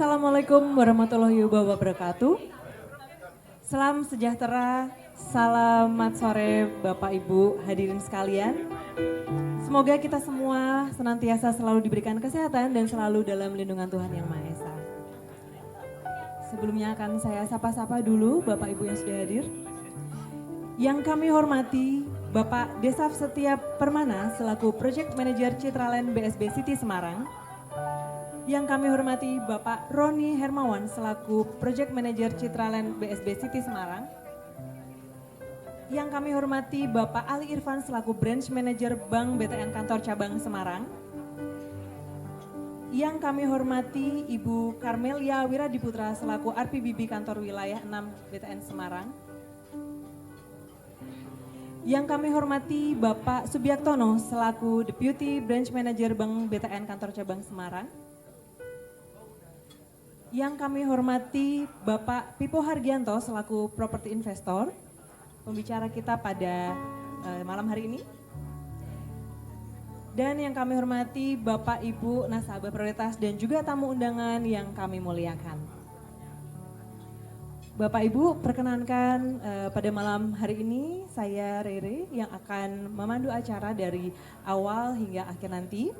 Assalamualaikum warahmatullahi wabarakatuh. Salam sejahtera, selamat sore Bapak Ibu hadirin sekalian. Semoga kita semua senantiasa selalu diberikan kesehatan dan selalu dalam lindungan Tuhan Yang Maha Esa. Sebelumnya akan saya sapa-sapa dulu Bapak Ibu yang sudah hadir. Yang kami hormati Bapak Desaf Setia Permana selaku Project Manager Citraland BSB City Semarang. Yang kami hormati Bapak Roni Hermawan selaku Project Manager Citraland BSB City Semarang. Yang kami hormati Bapak Ali Irfan selaku Branch Manager Bank BTN Kantor Cabang Semarang. Yang kami hormati Ibu Karmelia Wiradiputra selaku RPBB Kantor Wilayah 6 BTN Semarang. Yang kami hormati Bapak Subiaktono selaku Deputy Branch Manager Bank BTN Kantor Cabang Semarang. Yang kami hormati Bapak Pipo Hargianto selaku Property Investor, pembicara kita pada malam hari ini. Dan yang kami hormati Bapak Ibu nasabah prioritas dan juga tamu undangan yang kami muliakan. Bapak Ibu perkenankan pada malam hari ini saya Rere yang akan memandu acara dari awal hingga akhir nanti.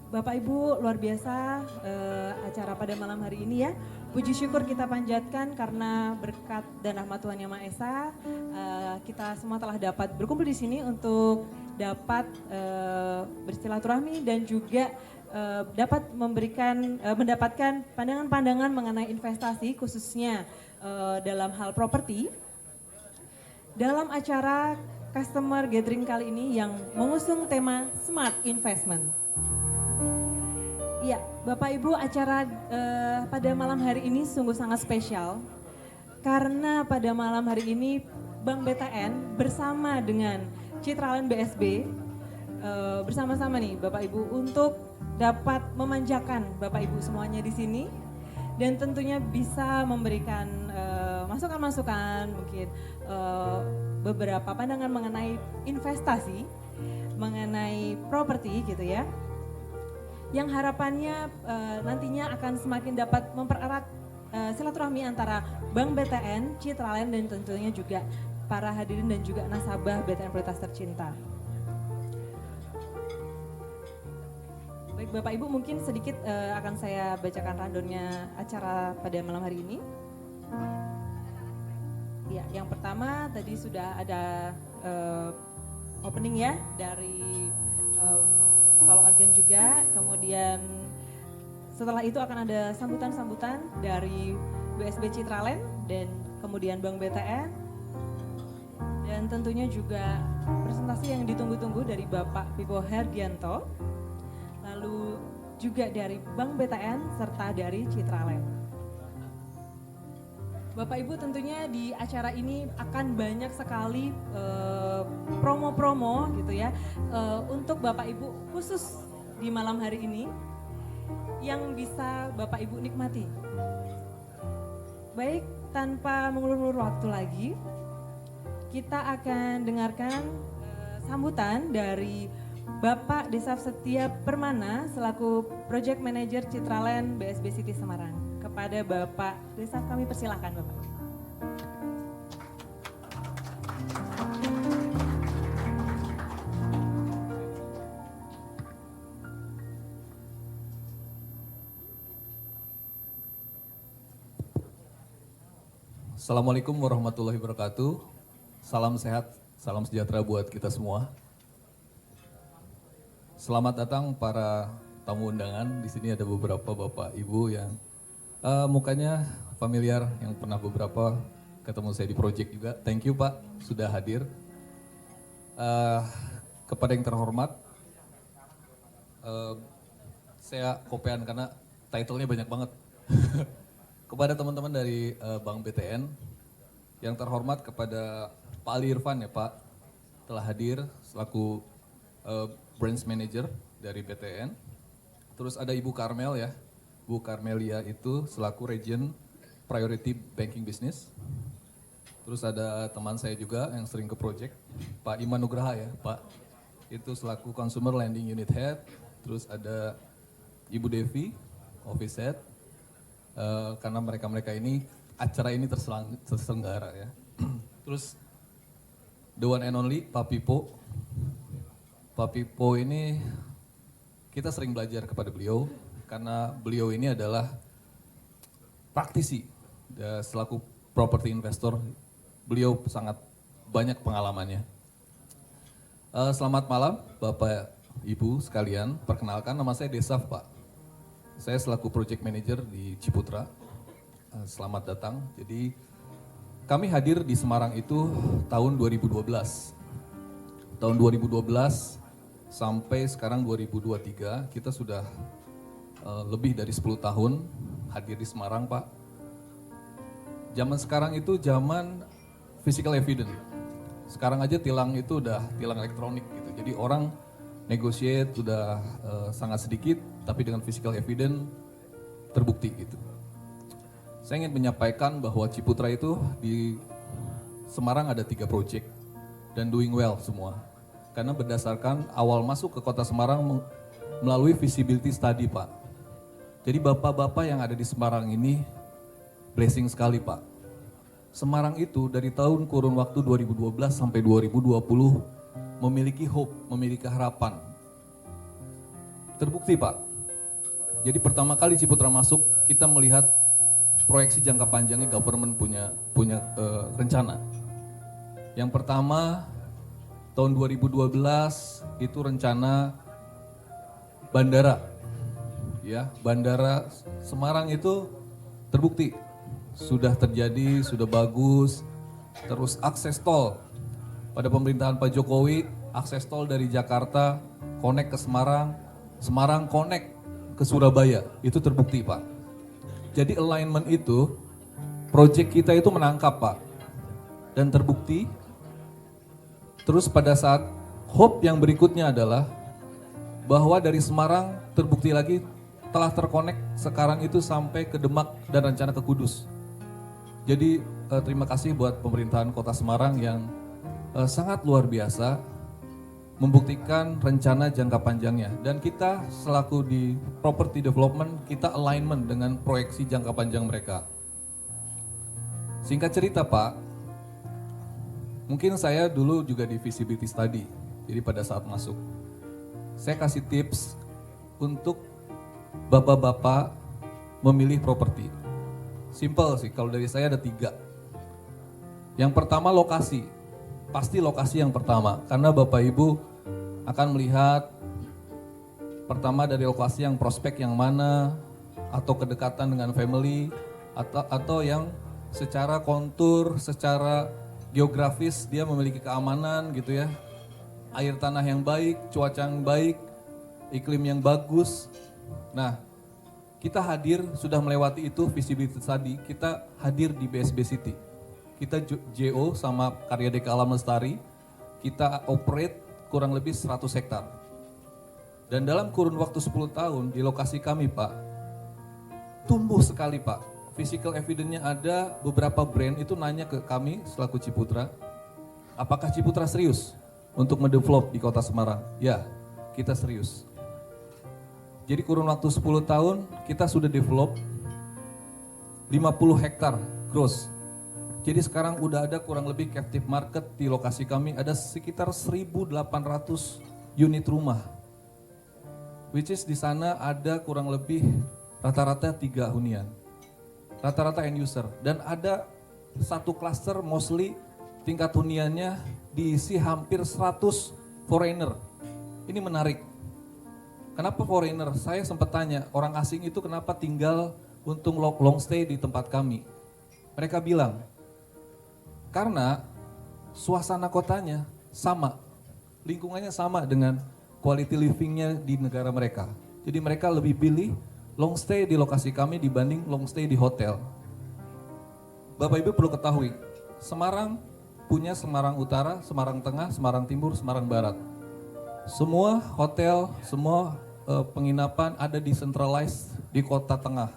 Bapak Ibu luar biasa acara pada malam hari ini ya. Puji syukur kita panjatkan karena berkat dan rahmat Tuhan Yang Maha Esa kita semua telah dapat berkumpul di sini untuk dapat bersilaturahmi dan juga dapat mendapatkan pandangan-pandangan mengenai investasi khususnya dalam hal properti. Dalam acara Customer Gathering kali ini yang mengusung tema Smart Investment. Ya, Bapak Ibu acara pada malam hari ini sungguh sangat spesial karena pada malam hari ini Bank BTN bersama dengan Citraland BSB bersama-sama nih Bapak Ibu untuk dapat memanjakan Bapak Ibu semuanya di sini dan tentunya bisa memberikan masukan-masukan mungkin beberapa pandangan mengenai investasi, mengenai properti gitu ya. Yang harapannya nantinya akan semakin dapat mempererat silaturahmi antara Bank BTN, Citraland dan tentunya juga para hadirin dan juga nasabah BTN Prioritas Tercinta. Baik Bapak Ibu mungkin sedikit akan saya bacakan rundownnya acara pada malam hari ini. Ya, yang pertama tadi sudah ada opening ya dari solo organ juga, kemudian setelah itu akan ada sambutan-sambutan dari BSB Citraland dan kemudian Bank BTN dan tentunya juga presentasi yang ditunggu-tunggu dari Bapak Pipo Hergianto, lalu juga dari Bank BTN serta dari Citraland. Bapak Ibu tentunya di acara ini akan banyak sekali promo-promo gitu ya untuk Bapak Ibu khusus di malam hari ini yang bisa Bapak Ibu nikmati. Baik, tanpa mengulur-ulur waktu lagi, kita akan dengarkan sambutan dari Bapak Desaf Setia Permana selaku Project Manager Citraland BSB City Semarang. Kepada Bapak Desaf kami persilahkan Bapak. Assalamualaikum warahmatullahi wabarakatuh. Salam sehat, salam sejahtera buat kita semua. Selamat datang para tamu undangan. Di sini ada beberapa Bapak Ibu yang mukanya familiar, yang pernah beberapa ketemu saya di project juga. Thank you Pak sudah hadir. Kepada yang terhormat, saya kopean karena title-nya banyak banget. Kepada teman-teman dari Bank BTN, yang terhormat kepada Pak Ali Irfan ya Pak, telah hadir selaku Branch Manager dari BTN. Terus ada Ibu Karmel ya, Bu Karmelia itu selaku Region Priority Banking Business. Terus ada teman saya juga yang sering ke project, Pak Iman Nugraha ya Pak, itu selaku Consumer Lending Unit Head. Terus ada Ibu Devi office head, karena mereka ini acara ini terselenggara ya. Terus the one and only Pak Pipo. Pak Pipo ini kita sering belajar kepada beliau karena beliau ini adalah praktisi selaku property investor. Beliau sangat banyak pengalamannya. Selamat malam Bapak Ibu sekalian, perkenalkan nama saya Desaf Pak. Saya selaku project manager di Ciputra. Selamat datang. Jadi kami hadir di Semarang itu tahun 2012. Tahun 2012 sampai sekarang 2023 kita sudah lebih dari 10 tahun hadir di Semarang Pak. Zaman sekarang itu zaman physical evidence. Sekarang aja tilang itu udah tilang elektronik gitu. Jadi orang negotiate sudah sangat sedikit, tapi dengan physical evidence terbukti gitu. Saya ingin menyampaikan bahwa Ciputra itu di Semarang ada 3 project dan doing well semua. Karena berdasarkan awal masuk ke kota Semarang melalui feasibility study Pak. Jadi bapak-bapak yang ada di Semarang ini blessing sekali Pak. Semarang itu dari tahun kurun waktu 2012 sampai 2020 memiliki hope, memiliki harapan. Terbukti Pak. Jadi pertama kali Ciputra masuk, kita melihat proyeksi jangka panjangnya government punya rencana. Yang pertama tahun 2012 itu rencana bandara. Ya, bandara Semarang itu terbukti sudah terjadi, sudah bagus. Terus akses tol. Pada pemerintahan Pak Jokowi, akses tol dari Jakarta connect ke Semarang, Semarang connect ke Surabaya. Itu terbukti Pak. Jadi alignment itu, proyek kita itu menangkap Pak. Dan terbukti. Terus pada saat hope yang berikutnya adalah bahwa dari Semarang terbukti lagi telah terkonek sekarang itu sampai ke Demak dan rencana ke Kudus. Jadi terima kasih buat pemerintahan Kota Semarang yang sangat luar biasa membuktikan rencana jangka panjangnya. Dan kita selaku di property development, kita alignment dengan proyeksi jangka panjang mereka. Singkat cerita Pak, mungkin saya dulu juga di feasibility study, jadi pada saat masuk. Saya kasih tips untuk bapak-bapak memilih properti. Simple sih, kalau dari saya ada 3. Yang pertama lokasi, pasti lokasi yang pertama. Karena Bapak Ibu akan melihat pertama dari lokasi yang prospek yang mana, atau kedekatan dengan family, atau yang secara kontur, secara geografis dia memiliki keamanan gitu ya, air tanah yang baik, cuaca yang baik, iklim yang bagus. Nah, kita hadir sudah melewati itu feasibility study, kita hadir di BSB City. Kita JO sama Karya Deka Alam Lestari, kita operate kurang lebih 100 hektar. Dan dalam kurun waktu 10 tahun di lokasi kami Pak, tumbuh sekali Pak. Physical evidence-nya ada, beberapa brand itu nanya ke kami selaku Ciputra, apakah Ciputra serius untuk mendevelop di kota Semarang? Ya, kita serius. Jadi kurun waktu 10 tahun kita sudah develop 50 hektar gross. Jadi sekarang udah ada kurang lebih captive market di lokasi kami, ada sekitar 1.800 unit rumah. Which is di sana ada kurang lebih rata-rata 3 hunian. Rata-rata end user, dan ada satu cluster mostly tingkat huniannya diisi hampir 100 foreigner. Ini menarik. Kenapa foreigner? Saya sempat tanya, orang asing itu kenapa tinggal untuk long stay di tempat kami? Mereka bilang, karena suasana kotanya sama, lingkungannya sama dengan quality livingnya di negara mereka. Jadi mereka lebih pilih long stay di lokasi kami dibanding long stay di hotel. Bapak Ibu perlu ketahui, Semarang punya Semarang Utara, Semarang Tengah, Semarang Timur, Semarang Barat. Semua hotel, semua penginapan ada decentralized di kota tengah.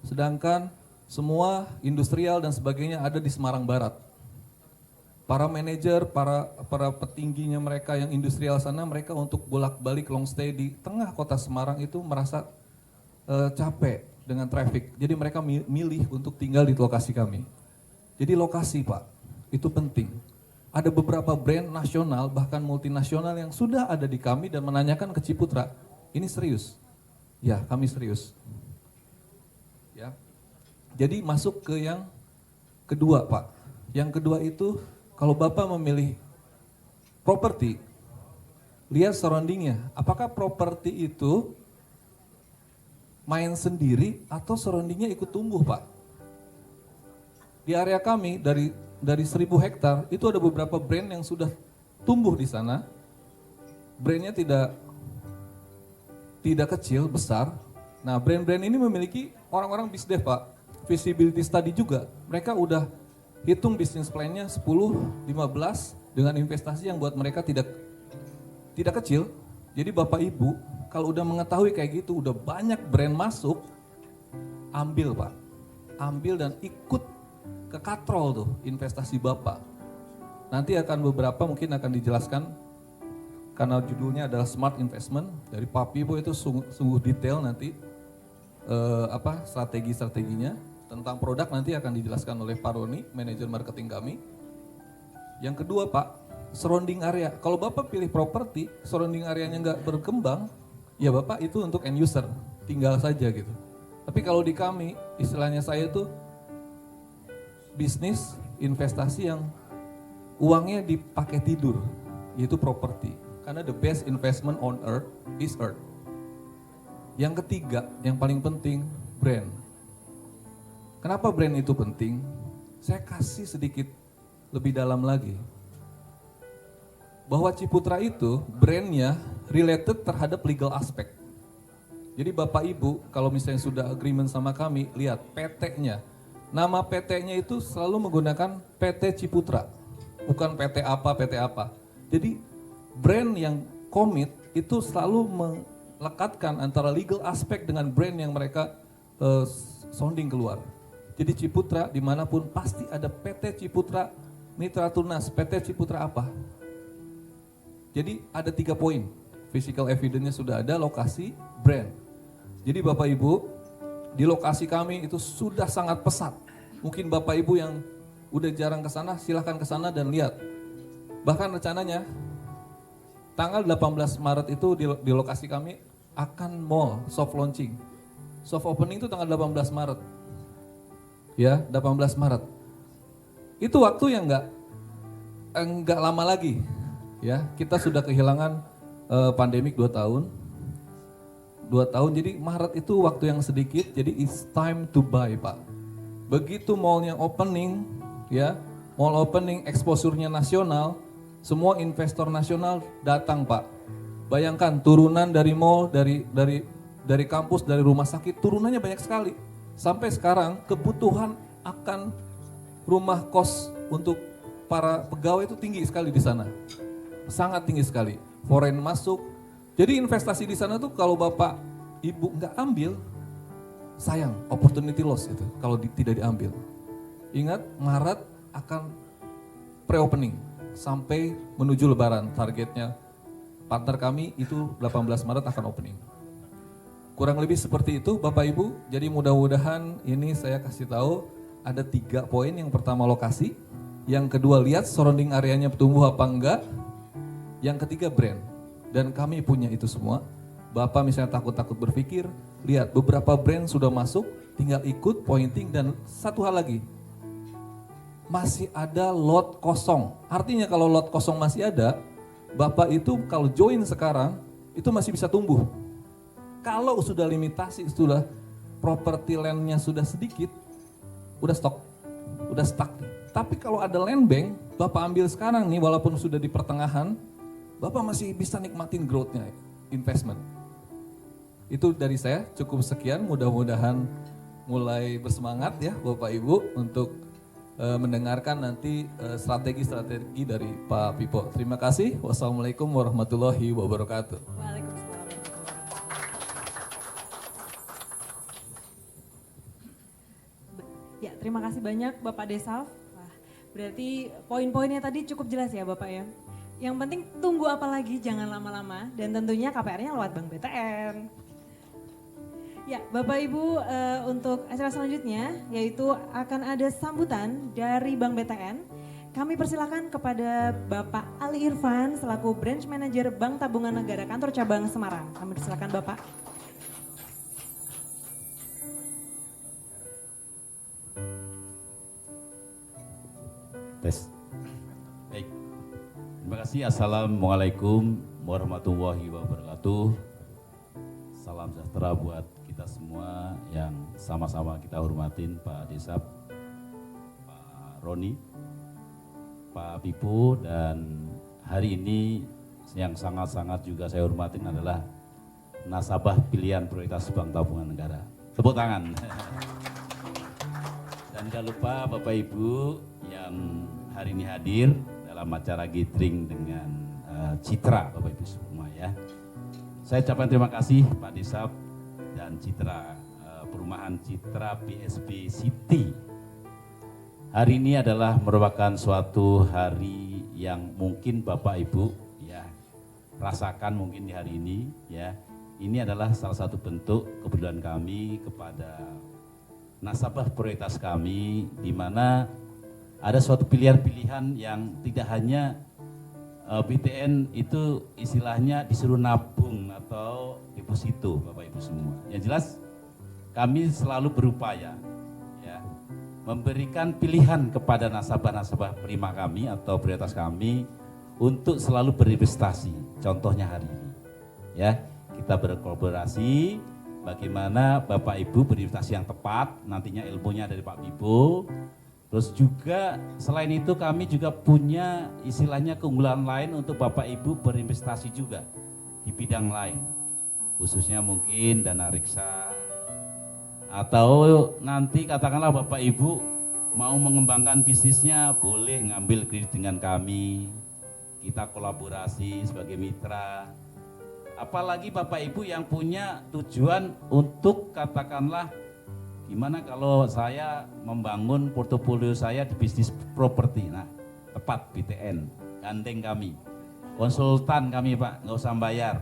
Sedangkan semua industrial dan sebagainya ada di Semarang Barat. Para manajer, para petingginya mereka yang industrial sana, mereka untuk bolak-balik long stay di tengah kota Semarang itu merasa capek dengan traffic. Jadi mereka milih untuk tinggal di lokasi kami. Jadi lokasi Pak, itu penting. Ada beberapa brand nasional bahkan multinasional yang sudah ada di kami dan menanyakan ke Ciputra, ini serius? Ya, kami serius. Ya. Jadi masuk ke yang kedua Pak. Yang kedua itu kalau Bapak memilih properti, lihat surroundingnya. Apakah properti itu main sendiri atau surroundingnya ikut tumbuh Pak? Di area kami dari 1000 hektar itu ada beberapa brand yang sudah tumbuh di sana. Brandnya tidak kecil, besar. Nah, brand-brand ini memiliki orang-orang bisdev Pak, visibility study juga. Mereka udah hitung bisnis plan-nya 10, 15 dengan investasi yang buat mereka tidak kecil. Jadi Bapak Ibu kalau udah mengetahui kayak gitu, udah banyak brand masuk, ambil Pak. Ambil dan ikut ke katrol tuh investasi Bapak. Nanti beberapa mungkin akan dijelaskan karena judulnya adalah Smart Investment dari Pak Pipo itu sungguh detail nanti strategi-strateginya. Tentang produk nanti akan dijelaskan oleh Pak Roni, manajer marketing kami. Yang kedua Pak, surrounding area. Kalau Bapak pilih properti, surrounding areanya nggak berkembang, ya Bapak itu untuk end user, tinggal saja gitu. Tapi kalau di kami, istilahnya saya tuh bisnis investasi yang uangnya dipakai tidur, yaitu properti. Karena the best investment on earth is earth. Yang ketiga, yang paling penting, brand. Kenapa brand itu penting? Saya kasih sedikit lebih dalam lagi. Bahwa Ciputra itu brandnya related terhadap legal aspek. Jadi Bapak Ibu kalau misalnya sudah agreement sama kami, lihat PT-nya. Nama PT-nya itu selalu menggunakan PT Ciputra, bukan PT apa. Jadi brand yang komit itu selalu melekatkan antara legal aspek dengan brand yang mereka sounding keluar. Jadi Ciputra dimanapun pasti ada PT Ciputra Mitra Tunas, PT Ciputra apa. Jadi ada 3 poin, physical evidence-nya sudah ada, lokasi, brand. Jadi Bapak Ibu, di lokasi kami itu sudah sangat pesat. Mungkin Bapak Ibu yang udah jarang ke sana, silahkan ke sana dan lihat. Bahkan rencananya tanggal 18 Maret itu di lokasi kami akan mall soft launching. Soft opening itu tanggal 18 Maret. Ya, 18 Maret. Itu waktu yang enggak lama lagi. Ya, kita sudah kehilangan pandemik 2 tahun. 2 tahun, jadi Maret itu waktu yang sedikit, jadi it's time to buy Pak. Begitu mall yang opening, ya, mall opening, exposure-nya nasional, semua investor nasional datang Pak. Bayangkan turunan dari mall, dari kampus, dari rumah sakit, turunannya banyak sekali. Sampai sekarang kebutuhan akan rumah kos untuk para pegawai itu tinggi sekali di sana. Sangat tinggi sekali. Foreign masuk. Jadi investasi di sana tuh kalau Bapak Ibu nggak ambil, sayang, opportunity loss itu kalau tidak diambil. Ingat, Maret akan pre-opening sampai menuju Lebaran. Targetnya partner kami itu 18 Maret akan opening. Kurang lebih seperti itu Bapak Ibu. Jadi mudah-mudahan ini saya kasih tahu ada 3 poin. Yang pertama lokasi, yang kedua lihat surrounding areanya tumbuh apa enggak, yang ketiga brand. Dan kami punya itu semua. Bapak misalnya takut-takut berpikir, lihat beberapa brand sudah masuk, tinggal ikut pointing. Dan satu hal lagi, masih ada lot kosong. Artinya kalau lot kosong masih ada, Bapak itu kalau join sekarang itu masih bisa tumbuh. Kalau sudah limitasi, sudah properti land-nya sudah sedikit, udah stok, udah stuck. Tapi kalau ada land bank, Bapak ambil sekarang nih walaupun sudah di pertengahan, Bapak masih bisa nikmatin growth-nya, investment. Itu dari saya, cukup sekian, mudah-mudahan mulai bersemangat ya Bapak Ibu untuk mendengarkan nanti strategi-strategi dari Pak Pipo. Terima kasih, wassalamualaikum warahmatullahi wabarakatuh. Waalaikumsalam. Ya, terima kasih banyak Bapak Desaf. Wah, berarti poin-poinnya tadi cukup jelas ya Bapak ya. Yang penting tunggu apa lagi, jangan lama-lama. Dan tentunya KPR-nya lewat Bank BTN. Ya, Bapak Ibu, untuk acara selanjutnya yaitu akan ada sambutan dari Bank BTN. Kami persilakan kepada Bapak Ali Irfan selaku Branch Manager Bank Tabungan Negara Kantor Cabang Semarang. Kami persilakan Bapak. Tes. Baik. Terima kasih. Assalamualaikum warahmatullahi wabarakatuh. Salam sejahtera buat kita semua yang sama-sama kita hormatin Pak Desap, Pak Roni, Pak Pipo, dan hari ini yang sangat-sangat juga saya hormatin adalah nasabah pilihan prioritas Bank Tabungan Negara. Tepuk tangan. Dan jangan lupa Bapak Ibu yang hari ini hadir dalam acara gathering dengan Citra, Bapak Ibu semua ya. Saya ucapkan terima kasih Pak Desap dan Citra, perumahan Citra BSB City. Hari ini adalah merupakan suatu hari yang mungkin Bapak Ibu ya rasakan mungkin di hari ini ya. Ini adalah salah satu bentuk kepedulian kami kepada nasabah prioritas kami, di mana ada suatu pilihan-pilihan yang tidak hanya BTN itu istilahnya disuruh nabung atau deposito, Bapak Ibu semua. Yang jelas kami selalu berupaya ya memberikan pilihan kepada nasabah-nasabah prima kami atau prioritas kami untuk selalu berinvestasi. Contohnya hari ini ya, kita berkolaborasi bagaimana Bapak Ibu berinvestasi yang tepat, nantinya ilmunya dari Pak Bibo. Terus juga selain itu kami juga punya istilahnya keunggulan lain untuk Bapak Ibu berinvestasi juga di bidang lain. Khususnya mungkin dana reksa, atau nanti katakanlah Bapak Ibu mau mengembangkan bisnisnya, boleh ngambil kredit dengan kami. Kita kolaborasi sebagai mitra. Apalagi Bapak Ibu yang punya tujuan untuk katakanlah gimana kalau saya membangun portofolio saya di bisnis properti. Nah, tepat BTN, gandeng kami. Konsultan kami Pak, nggak usah bayar,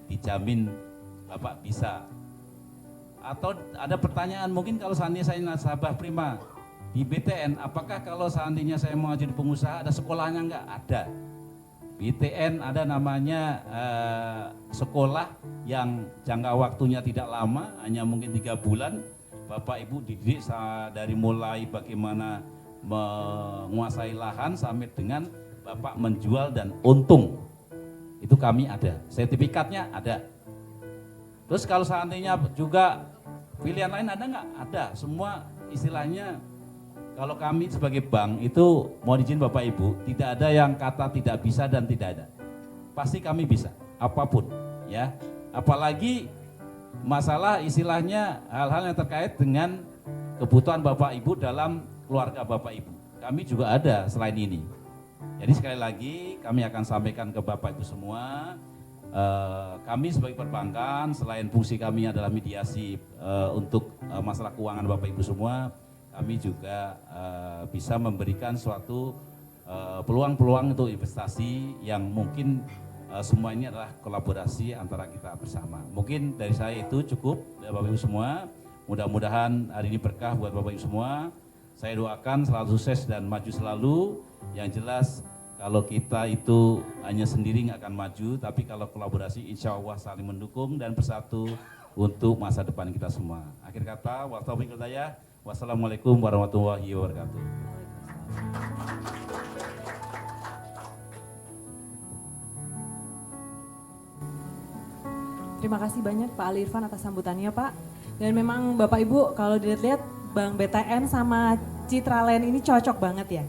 dijamin Bapak bisa. Atau ada pertanyaan mungkin kalau seandainya saya nasabah prima di BTN, apakah kalau seandainya saya mau jadi pengusaha ada sekolahnya nggak? Ada. BTN ada namanya sekolah yang jangka waktunya tidak lama, hanya mungkin 3 bulan. Bapak Ibu dididik dari mulai bagaimana menguasai lahan sampai dengan Bapak menjual dan untung. Itu kami ada, sertifikatnya ada. Terus kalau seandainya juga pilihan lain ada nggak? Ada, semua istilahnya kalau kami sebagai bank itu mohon izin Bapak Ibu, tidak ada yang kata tidak bisa dan tidak ada. Pasti kami bisa, apapun ya. Apalagi masalah istilahnya hal-hal yang terkait dengan kebutuhan Bapak Ibu dalam keluarga Bapak Ibu. Kami juga ada selain ini. Jadi sekali lagi kami akan sampaikan ke Bapak Ibu semua, kami sebagai perbankan selain fungsi kami adalah mediasi untuk masalah keuangan Bapak Ibu semua, kami juga bisa memberikan suatu peluang-peluang untuk investasi yang mungkin semua ini adalah kolaborasi antara kita bersama. Mungkin dari saya itu cukup, Bapak Ibu semua. Mudah-mudahan hari ini berkah buat Bapak Ibu semua. Saya doakan selalu sukses dan maju selalu. Yang jelas kalau kita itu hanya sendiri nggak akan maju, tapi kalau kolaborasi insya Allah saling mendukung dan bersatu untuk masa depan kita semua. Akhir kata, wassalamualaikum warahmatullahi wabarakatuh. Terima kasih banyak Pak Ali Irfan atas sambutannya Pak. Dan memang Bapak Ibu kalau dilihat Bank BTN sama Citra Land ini cocok banget ya.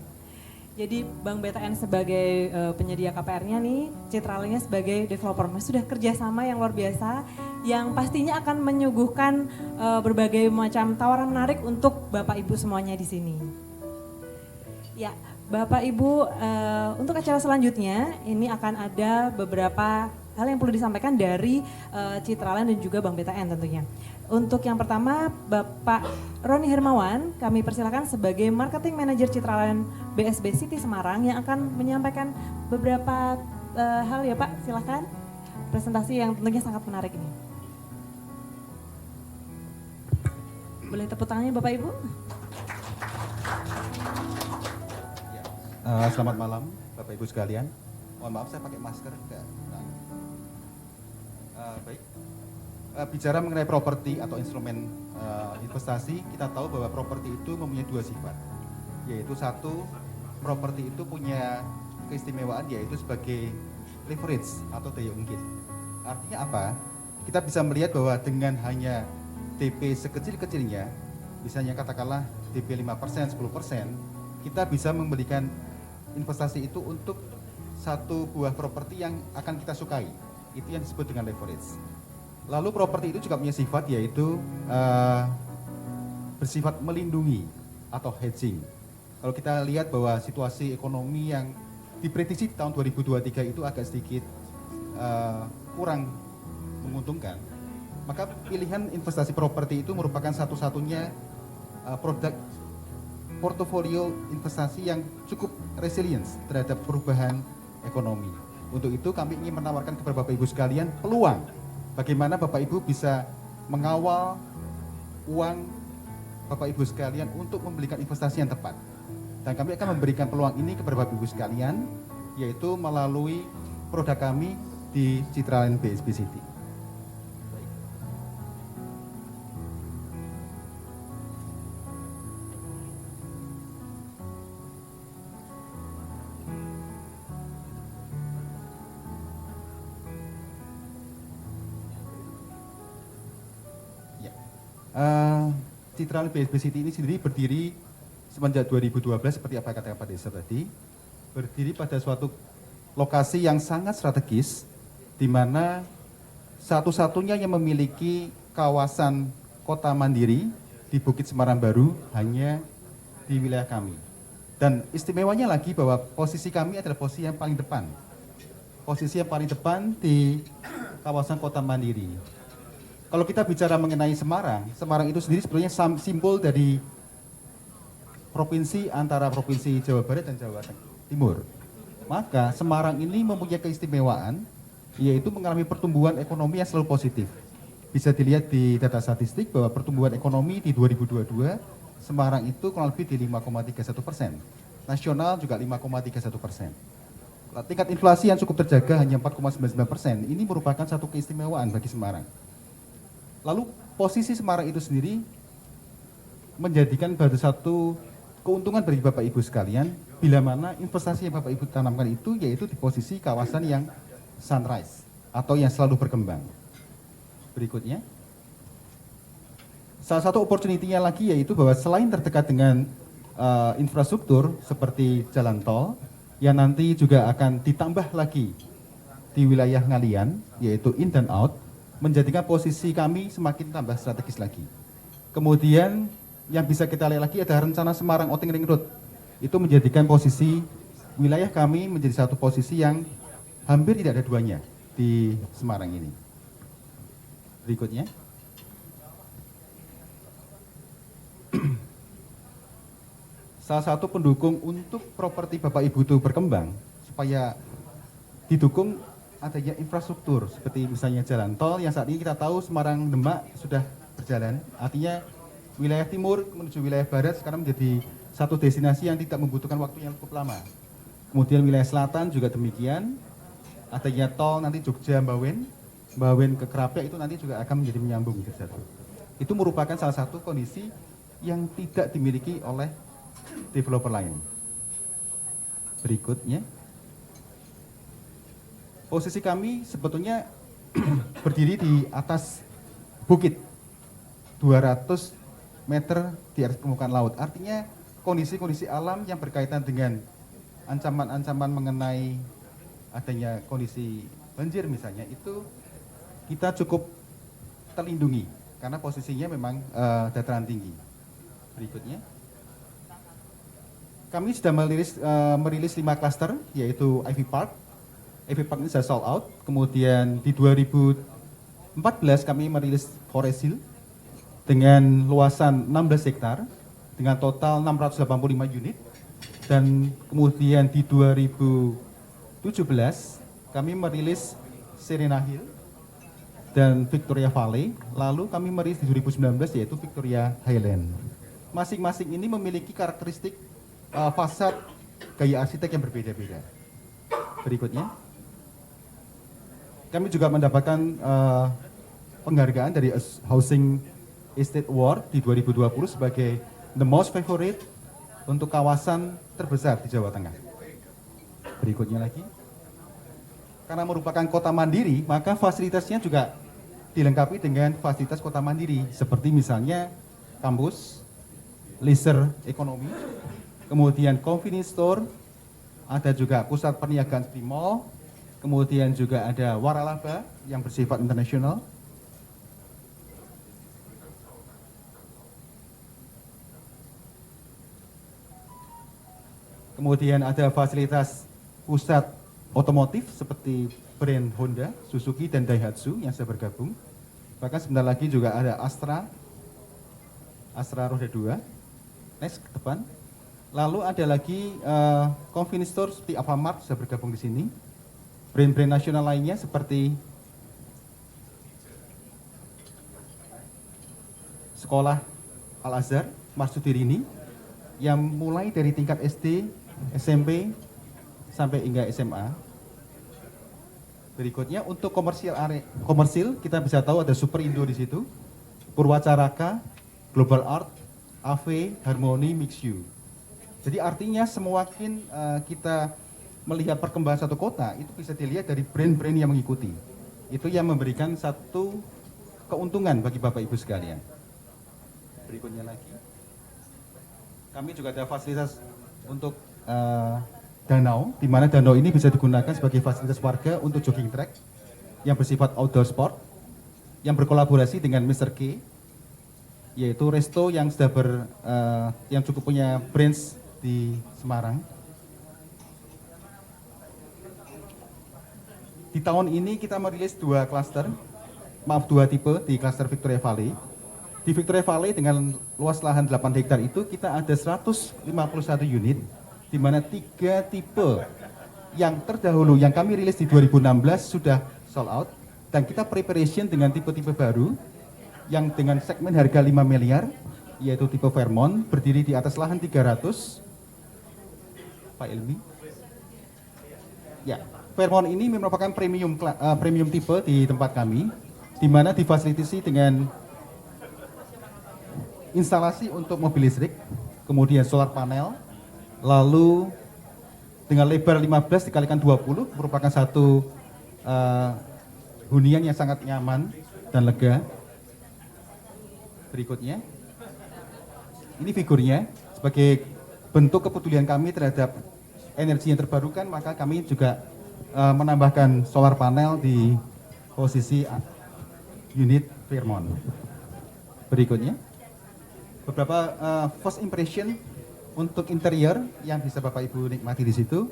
Jadi Bank BTN sebagai penyedia KPR-nya nih, Citra Land-nya sebagai developer. Sudah kerjasama yang luar biasa yang pastinya akan menyuguhkan berbagai macam tawaran menarik untuk Bapak Ibu semuanya di sini. Ya, Bapak Ibu untuk acara selanjutnya ini akan ada beberapa hal yang perlu disampaikan dari Citra Land dan juga Bank BTN tentunya. Untuk yang pertama, Bapak Roni Hermawan, kami persilakan sebagai Marketing Manager Citra Land BSB City Semarang yang akan menyampaikan beberapa hal ya Pak, silakan. Presentasi yang tentunya sangat menarik ini. Boleh tepuk tangannya Bapak Ibu? Selamat malam Bapak Ibu sekalian. Mohon maaf saya pakai masker enggak. Baik. Bicara mengenai properti atau instrumen investasi, kita tahu bahwa properti itu mempunyai dua sifat. Yaitu satu, properti itu punya keistimewaan yaitu sebagai leverage atau daya ungkit. Artinya apa? Kita bisa melihat bahwa dengan hanya DP sekecil-kecilnya, misalnya katakanlah DP 5%, 10%, kita bisa memberikan investasi itu untuk satu buah properti yang akan kita sukai. Itu yang disebut dengan leverage. Lalu properti itu juga punya sifat yaitu bersifat melindungi atau hedging. Kalau kita lihat bahwa situasi ekonomi yang diprediksi tahun 2023 itu agak sedikit kurang menguntungkan, maka pilihan investasi properti itu merupakan satu-satunya produk portofolio investasi yang cukup resilience terhadap perubahan ekonomi. Untuk itu kami ingin menawarkan kepada Bapak Ibu sekalian peluang bagaimana Bapak Ibu bisa mengawal uang Bapak Ibu sekalian untuk membelikan investasi yang tepat. Dan kami akan memberikan peluang ini kepada Bapak Ibu sekalian, yaitu melalui produk kami di Citraland BSB City. Citraland BSB City ini sendiri berdiri semenjak 2012 seperti apa kata Pak Desa tadi, berdiri pada suatu lokasi yang sangat strategis di mana satu-satunya yang memiliki kawasan kota mandiri di Bukit Semarang Baru hanya di wilayah kami. Dan istimewanya lagi bahwa posisi kami adalah posisi yang paling depan. Posisi yang paling depan di kawasan kota mandiri. Kalau kita bicara mengenai Semarang, Semarang itu sendiri sebetulnya simbol dari provinsi antara provinsi Jawa Barat dan Jawa Timur. Maka Semarang ini mempunyai keistimewaan, yaitu mengalami pertumbuhan ekonomi yang selalu positif. Bisa dilihat di data statistik bahwa pertumbuhan ekonomi di 2022, Semarang itu kurang lebih di 5,31%. Nasional juga 5,31%. Tingkat inflasi yang cukup terjaga hanya 4,99%. Ini merupakan satu keistimewaan bagi Semarang. Lalu posisi Semarang itu sendiri menjadikan baru satu keuntungan bagi Bapak Ibu sekalian bila mana investasi yang Bapak Ibu tanamkan itu yaitu di posisi kawasan yang sunrise atau yang selalu berkembang. Berikutnya, salah satu opportunity-nya lagi yaitu bahwa selain terdekat dengan infrastruktur seperti jalan tol yang nanti juga akan ditambah lagi di wilayah Ngalian yaitu in dan out, menjadikan posisi kami semakin tambah strategis lagi. Kemudian yang bisa kita lihat lagi ada rencana Semarang Outing Ring Road. Itu menjadikan posisi wilayah kami menjadi satu posisi yang hampir tidak ada duanya di Semarang ini. Berikutnya. Salah satu pendukung untuk properti Bapak Ibu itu berkembang supaya didukung adanya infrastruktur seperti misalnya jalan tol yang saat ini kita tahu Semarang Demak sudah berjalan, artinya wilayah timur menuju wilayah barat sekarang menjadi satu destinasi yang tidak membutuhkan waktu yang cukup lama. Kemudian wilayah selatan juga demikian, adanya tol nanti Jogja Mbawen ke Krapyak itu nanti juga akan menjadi menyambung gitu. Itu merupakan salah satu kondisi yang tidak dimiliki oleh developer lain. Berikutnya. Posisi kami sebetulnya berdiri di atas bukit 200 meter di atas permukaan laut. Artinya kondisi-kondisi alam yang berkaitan dengan ancaman-ancaman mengenai adanya kondisi banjir misalnya itu kita cukup terlindungi karena posisinya memang dataran tinggi. Berikutnya. Kami sudah merilis 5 klaster yaitu Ivy Park. Ivy Park ini sudah sold out. Kemudian di 2014 kami merilis Forest Hill dengan luasan 16 hektar dengan total 685 unit. Dan kemudian di 2017 kami merilis Serena Hill dan Victoria Valley. Lalu kami merilis di 2019 yaitu Victoria Highland. Masing-masing ini memiliki karakteristik fasad gaya arsitek yang berbeda-beda. Berikutnya, kami juga mendapatkan penghargaan dari Housing Estate Award di 2020 sebagai the most favorite untuk kawasan terbesar di Jawa Tengah. Berikutnya lagi, karena merupakan kota mandiri, maka fasilitasnya juga dilengkapi dengan fasilitas kota mandiri, seperti misalnya kampus, leisure ekonomi, kemudian convenience store, ada juga pusat perniagaan seperti mall, kemudian juga ada waralaba yang bersifat internasional. Kemudian ada fasilitas pusat otomotif seperti brand Honda, Suzuki, dan Daihatsu yang sudah bergabung. Bahkan sebentar lagi juga ada Astra roda 2. Next ke depan. Lalu ada lagi convenience store seperti Alfamart sudah bergabung di sini. Brand-brand nasional lainnya seperti Sekolah Al-Azhar, Marsudirini, yang mulai dari tingkat SD, SMP, sampai hingga SMA. Berikutnya untuk komersil kita bisa tahu ada Super Indo di situ, Purwacaraka, Global Art, AV, Harmony, Mixu. Jadi artinya semakin kita melihat perkembangan satu kota itu bisa dilihat dari brand-brand yang mengikuti. Itu yang memberikan satu keuntungan bagi Bapak Ibu sekalian. Berikutnya lagi, kami juga ada fasilitas untuk danau, di mana danau ini bisa digunakan sebagai fasilitas warga untuk jogging track yang bersifat outdoor sport, yang berkolaborasi dengan Mr. K, yaitu resto yang sudah yang cukup punya branch di Semarang. Di tahun ini kita merilis dua tipe di klaster Victoria Valley. Di Victoria Valley dengan luas lahan 8 hektar itu kita ada 151 unit, di mana 3 tipe yang terdahulu yang kami rilis di 2016 sudah sold out, dan kita preparation dengan tipe-tipe baru yang dengan segmen harga 5 miliar, yaitu tipe Fairmont, berdiri di atas lahan 300. Pak Ilmi. Ya, Fairmont ini merupakan premium tipe di tempat kami, di mana difasilitasi dengan instalasi untuk mobil listrik, kemudian solar panel, lalu dengan lebar 15 dikalikan 20 merupakan satu hunian yang sangat nyaman dan lega. Berikutnya, ini figurnya sebagai bentuk kepedulian kami terhadap energi yang terbarukan, maka kami juga menambahkan solar panel di posisi unit Fairmont. Berikutnya, beberapa first impression untuk interior yang bisa Bapak Ibu nikmati di situ.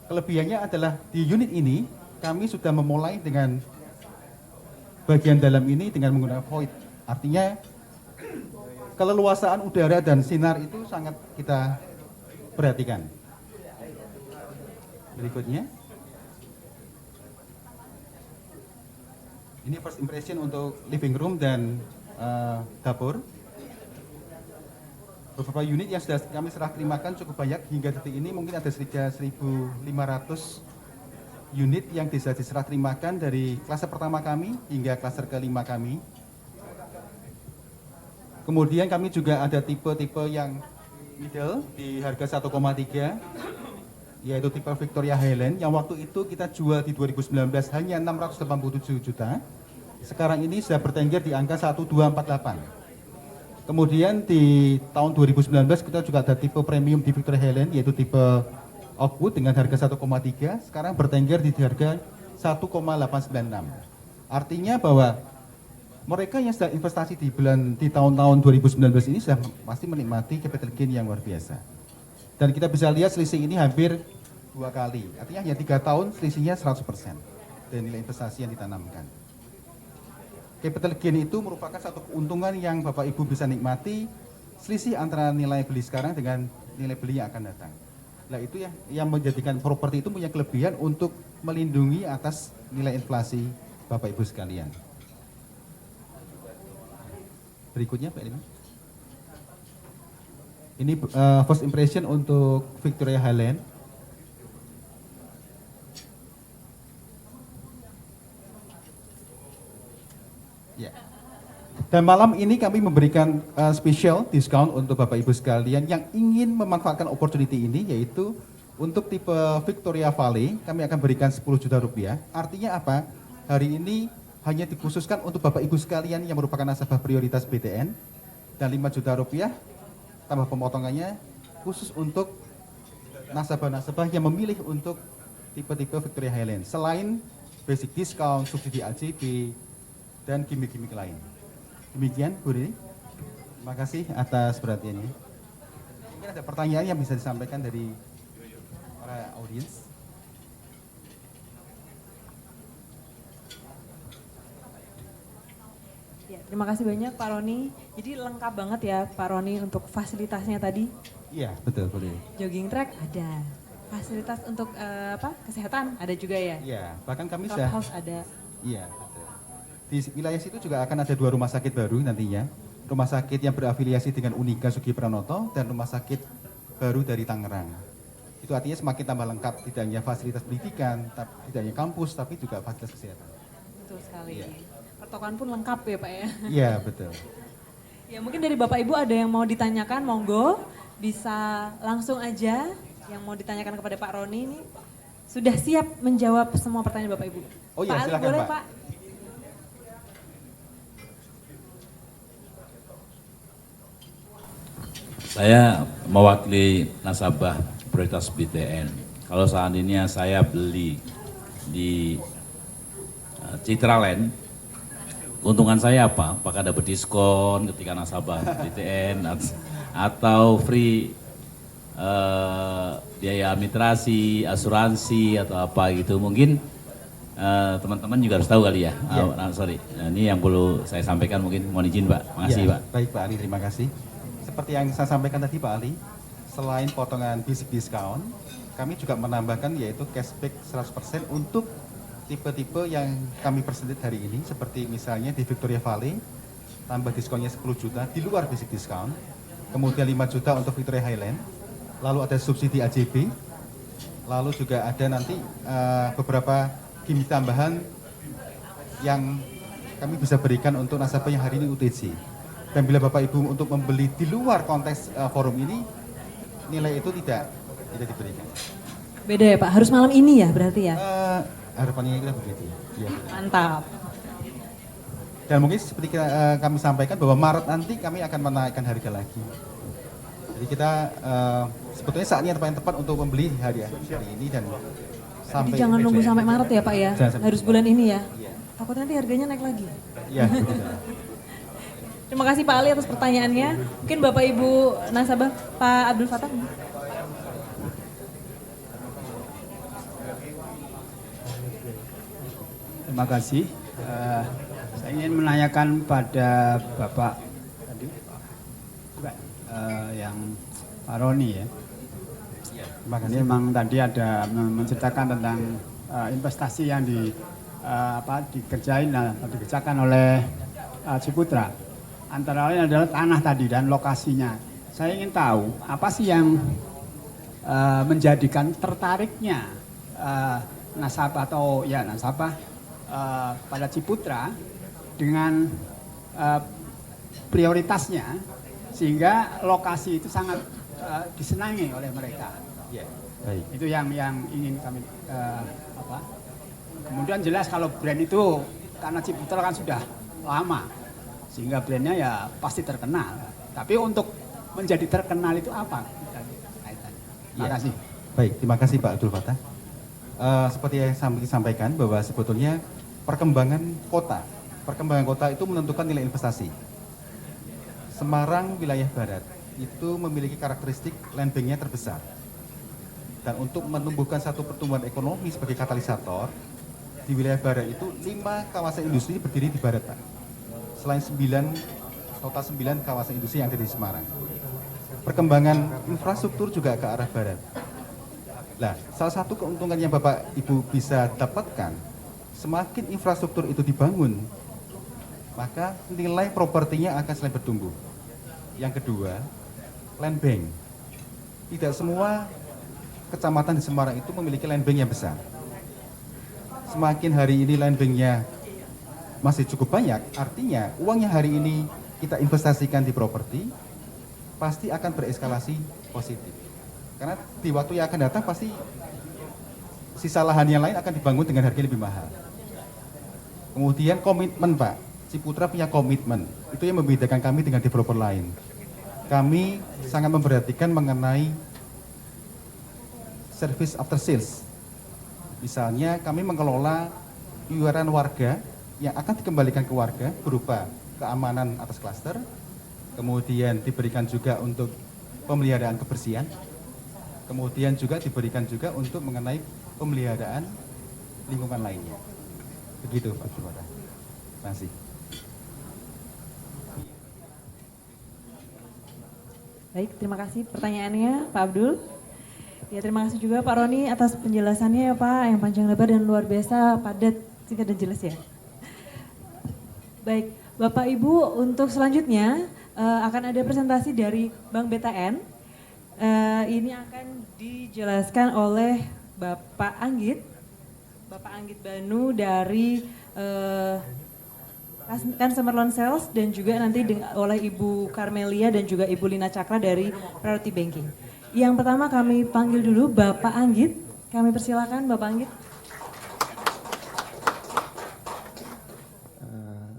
Kelebihannya adalah di unit ini kami sudah memulai dengan bagian dalam ini dengan menggunakan void. Artinya keleluasaan udara dan sinar itu sangat kita perhatikan. Berikutnya, ini first impression untuk living room dan dapur. Beberapa unit yang sudah kami serah terimakan cukup banyak, hingga detik ini mungkin ada sekitar 1.500 unit yang bisa diserah terimakan dari klaster pertama kami hingga klaster kelima kami. Kemudian kami juga ada tipe-tipe yang middle di harga 1,3, yaitu tipe Victoria Highland yang waktu itu kita jual di 2019 hanya 687 juta. Sekarang ini sudah bertengger di angka 1248. Kemudian di tahun 2019 kita juga ada tipe premium di Victoria Highland, yaitu tipe Oakwood dengan harga 1,3, sekarang bertengger di harga 1,896. Artinya bahwa mereka yang sudah investasi di tahun-tahun 2019 ini sudah pasti menikmati capital gain yang luar biasa. Dan kita bisa lihat selisih ini hampir 2 kali, artinya hanya 3 tahun selisihnya 100% dari nilai investasi yang ditanamkan. Capital gain itu merupakan satu keuntungan yang Bapak Ibu bisa nikmati, selisih antara nilai beli sekarang dengan nilai beli yang akan datang. Nah itu yang menjadikan properti itu punya kelebihan untuk melindungi atas nilai inflasi Bapak Ibu sekalian. Berikutnya Pak Lima. Ini first impression untuk Victoria Highland. Ya. Dan malam ini kami memberikan special discount untuk Bapak Ibu sekalian yang ingin memanfaatkan opportunity ini, yaitu untuk tipe Victoria Valley kami akan berikan 10 juta rupiah. Artinya apa? Hari ini hanya dikhususkan untuk Bapak Ibu sekalian yang merupakan nasabah prioritas BTN, dan 5 juta rupiah tambah pemotongannya khusus untuk nasabah-nasabah yang memilih untuk tipe-tipe Victoria Highland. Selain basic discount, subsidi AJB, dan gimmick-gimmick lain. Demikian Bu Rini. Terima kasih atas perhatiannya. Mungkin ada pertanyaan yang bisa disampaikan dari para audiens. Ya, terima kasih banyak Pak Roni. Jadi lengkap banget ya Pak Roni untuk fasilitasnya tadi. Iya, betul Bu Rini. Jogging track ada. Fasilitas untuk kesehatan ada juga ya. Iya, bahkan kami sudah. Clubhouse ada. Iya, betul. Di wilayah situ juga akan ada 2 rumah sakit baru nantinya. Rumah sakit yang berafiliasi dengan Unika Sugi Pranoto dan rumah sakit baru dari Tangerang. Itu artinya semakin tambah lengkap, tidak hanya fasilitas pendidikan, tidak hanya kampus, tapi juga fasilitas kesehatan. Betul sekali. Iya. Pertokoan pun lengkap ya Pak ya. Iya, betul. Ya mungkin dari Bapak Ibu ada yang mau ditanyakan, monggo bisa langsung aja yang mau ditanyakan kepada Pak Roni ini. Sudah siap menjawab semua pertanyaan Bapak Ibu. Oh iya, Pak Ali, silakan boleh Pak. Pak? Saya mewakili nasabah prioritas BTN. Kalau seandainya saya beli di Citraland, keuntungan saya apa? Apakah dapat diskon ketika nasabah BTN atau free biaya administrasi, asuransi atau apa gitu? Mungkin teman-teman juga harus tahu kali ya. Sorry, ini yang perlu saya sampaikan, mungkin mohon izin Pak. Makasih Ya, Pak. baik Pak Ali, terima kasih. Seperti yang saya sampaikan tadi Pak Ali, selain potongan basic discount, kami juga menambahkan yaitu cashback 100% untuk tipe-tipe yang kami presented hari ini, seperti misalnya di Victoria Valley, tambah diskonnya 10 juta di luar basic discount, kemudian 5 juta untuk Victoria Highland, lalu ada subsidi AJB, lalu juga ada nanti beberapa gimmick tambahan yang kami bisa berikan untuk nasabah yang hari ini UTC. Dan bila Bapak Ibu untuk membeli di luar konteks forum ini, nilai itu tidak diberikan. Beda ya Pak, harus malam ini ya berarti ya? Harapannya kita begitu. Ya. Mantap. Dan mungkin seperti kami sampaikan bahwa Maret nanti kami akan menaikkan harga lagi. Jadi kita sebetulnya saatnya yang tepat untuk membeli hari ini dan Jadi jangan nunggu sampai Maret ya Pak ya, harus bulan ini ya. Iya. Takut nanti harganya naik lagi. Iya, begitu. Terima kasih Pak Ali atas pertanyaannya. Mungkin Bapak Ibu nasabah Pak Abdul Fatah. Terima kasih. Saya ingin menanyakan pada Bapak tadi, yang Pak Roni ya. Terima kasih. Ini memang tadi ada menceritakan tentang investasi yang dikerjakan oleh Ciputra. Antara lain adalah tanah tadi dan lokasinya. Saya ingin tahu apa sih yang menjadikan tertariknya nasabah pada Ciputra dengan prioritasnya, sehingga lokasi itu sangat disenangi oleh mereka. Ya, baik. Itu yang ingin kami Kemudian jelas kalau brand itu karena Ciputra kan sudah lama, sehingga brandnya ya pasti terkenal. Tapi untuk menjadi terkenal itu apa kaitannya? Terima kasih. Baik, terima kasih Pak Abdul Fatah. Seperti yang saya sampaikan bahwa sebetulnya perkembangan kota itu menentukan nilai investasi. Semarang wilayah barat itu memiliki karakteristik land banknya terbesar. Dan untuk menumbuhkan satu pertumbuhan ekonomi sebagai katalisator, di wilayah barat itu 5 kawasan industri berdiri di barat Pak. Selain total 9 kawasan industri yang ada di Semarang. Perkembangan infrastruktur juga ke arah barat. Nah, salah satu keuntungan yang Bapak Ibu bisa dapatkan Semakin infrastruktur itu dibangun, maka nilai propertinya akan selain bertumbuh. Yang kedua, land bank. Tidak semua kecamatan di Semarang itu memiliki land bank yang besar. Semakin hari ini land banknya masih cukup banyak, artinya uang yang hari ini kita investasikan di properti pasti akan bereskalasi positif. Karena di waktu yang akan datang pasti sisa lahan yang lain akan dibangun dengan harga lebih mahal. Kemudian komitmen Pak, Ciputra punya komitmen, itu yang membedakan kami dengan developer lain. Kami sangat memperhatikan mengenai service after sales. Misalnya kami mengelola iuran warga yang akan dikembalikan ke warga berupa keamanan atas klaster, kemudian diberikan juga untuk pemeliharaan kebersihan, kemudian juga diberikan juga untuk mengenai pemeliharaan lingkungan lainnya. Begitu Pak Bupati. Terima kasih. Baik, terima kasih pertanyaannya Pak Abdul. Ya, terima kasih juga Pak Roni atas penjelasannya ya Pak, yang panjang lebar dan luar biasa, padat, singkat dan jelas ya. Baik, Bapak Ibu, untuk selanjutnya akan ada presentasi dari Bank BTN. Ini akan dijelaskan oleh Bapak Anggit Banu dari Customer Loan Sales, dan juga nanti oleh Ibu Carmelia dan juga Ibu Lina Cakra dari Priority Banking. Yang pertama kami panggil dulu Bapak Anggit. Kami persilakan Bapak Anggit.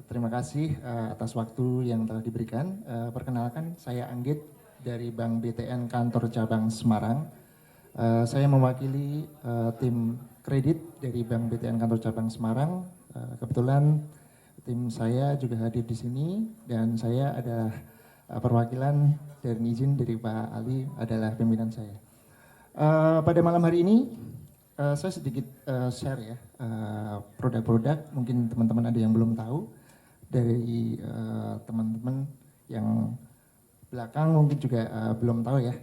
Terima kasih atas waktu yang telah diberikan. Perkenalkan, saya Anggit dari Bank BTN Kantor Cabang Semarang. Saya mewakili tim kredit dari Bank BTN Kantor Cabang Semarang. Kebetulan tim saya juga hadir di sini, dan saya adalah perwakilan dan izin dari Pak Ali adalah pimpinan saya. Pada malam hari ini saya sedikit share ya produk-produk, mungkin teman-teman ada yang belum tahu dari teman-teman yang belakang mungkin juga belum tahu ya.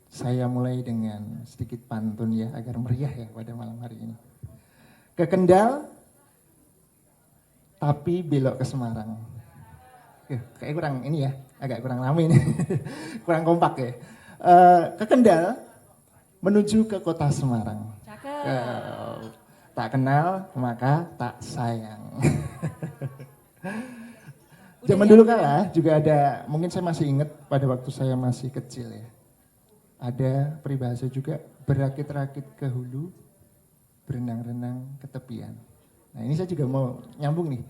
Saya mulai dengan sedikit pantun ya agar meriah ya pada malam hari ini. Ke Kendal tapi belok ke Semarang. Kayak kurang ini ya, agak kurang rame ini, kurang kompak ya. Ke Kendal menuju ke kota Semarang. Tak kenal maka tak sayang. Zaman dulu kala juga ada, mungkin saya masih ingat pada waktu saya masih kecil ya. Ada peribahasa juga, berakit-rakit ke hulu, berenang-renang ke tepian. Nah ini saya juga mau nyambung nih.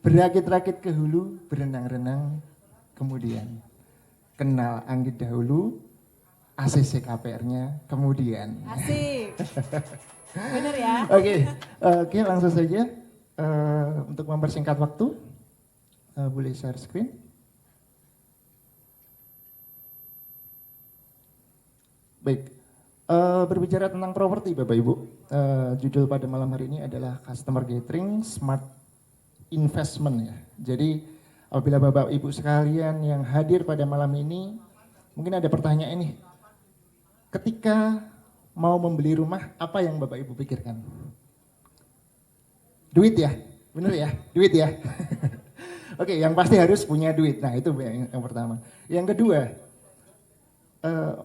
Berakit-rakit ke hulu, berenang-renang kemudian. Kenal Anggit dahulu, ACC KPR-nya kemudian. Asik. Bener ya? Oke, langsung saja. Untuk mempersingkat waktu, boleh share screen. Baik, berbicara tentang properti Bapak Ibu, judul pada malam hari ini adalah Customer Gathering Smart Investment ya. Jadi apabila Bapak Ibu sekalian yang hadir pada malam ini, mungkin ada pertanyaan ini. Ketika mau membeli rumah, apa yang Bapak Ibu pikirkan? Duit ya, bener ya, duit ya. Oke, yang pasti harus punya duit. Nah itu yang pertama. Yang kedua,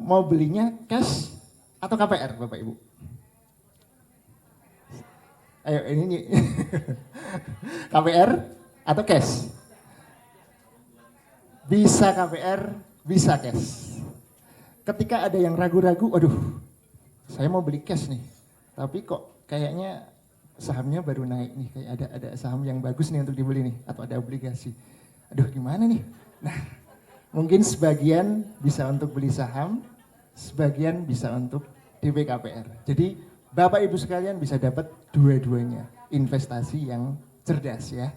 mau belinya cash atau KPR Bapak Ibu? Ayo ini KPR atau cash? Bisa KPR, bisa cash. Ketika ada yang ragu-ragu, aduh saya mau beli cash nih, tapi kok kayaknya sahamnya baru naik nih, kayak ada saham yang bagus nih untuk dibeli nih, atau ada obligasi. Aduh gimana nih? Nah, mungkin sebagian bisa untuk beli saham, sebagian bisa untuk DP KPR. Jadi Bapak Ibu sekalian bisa dapat dua-duanya, investasi yang cerdas ya.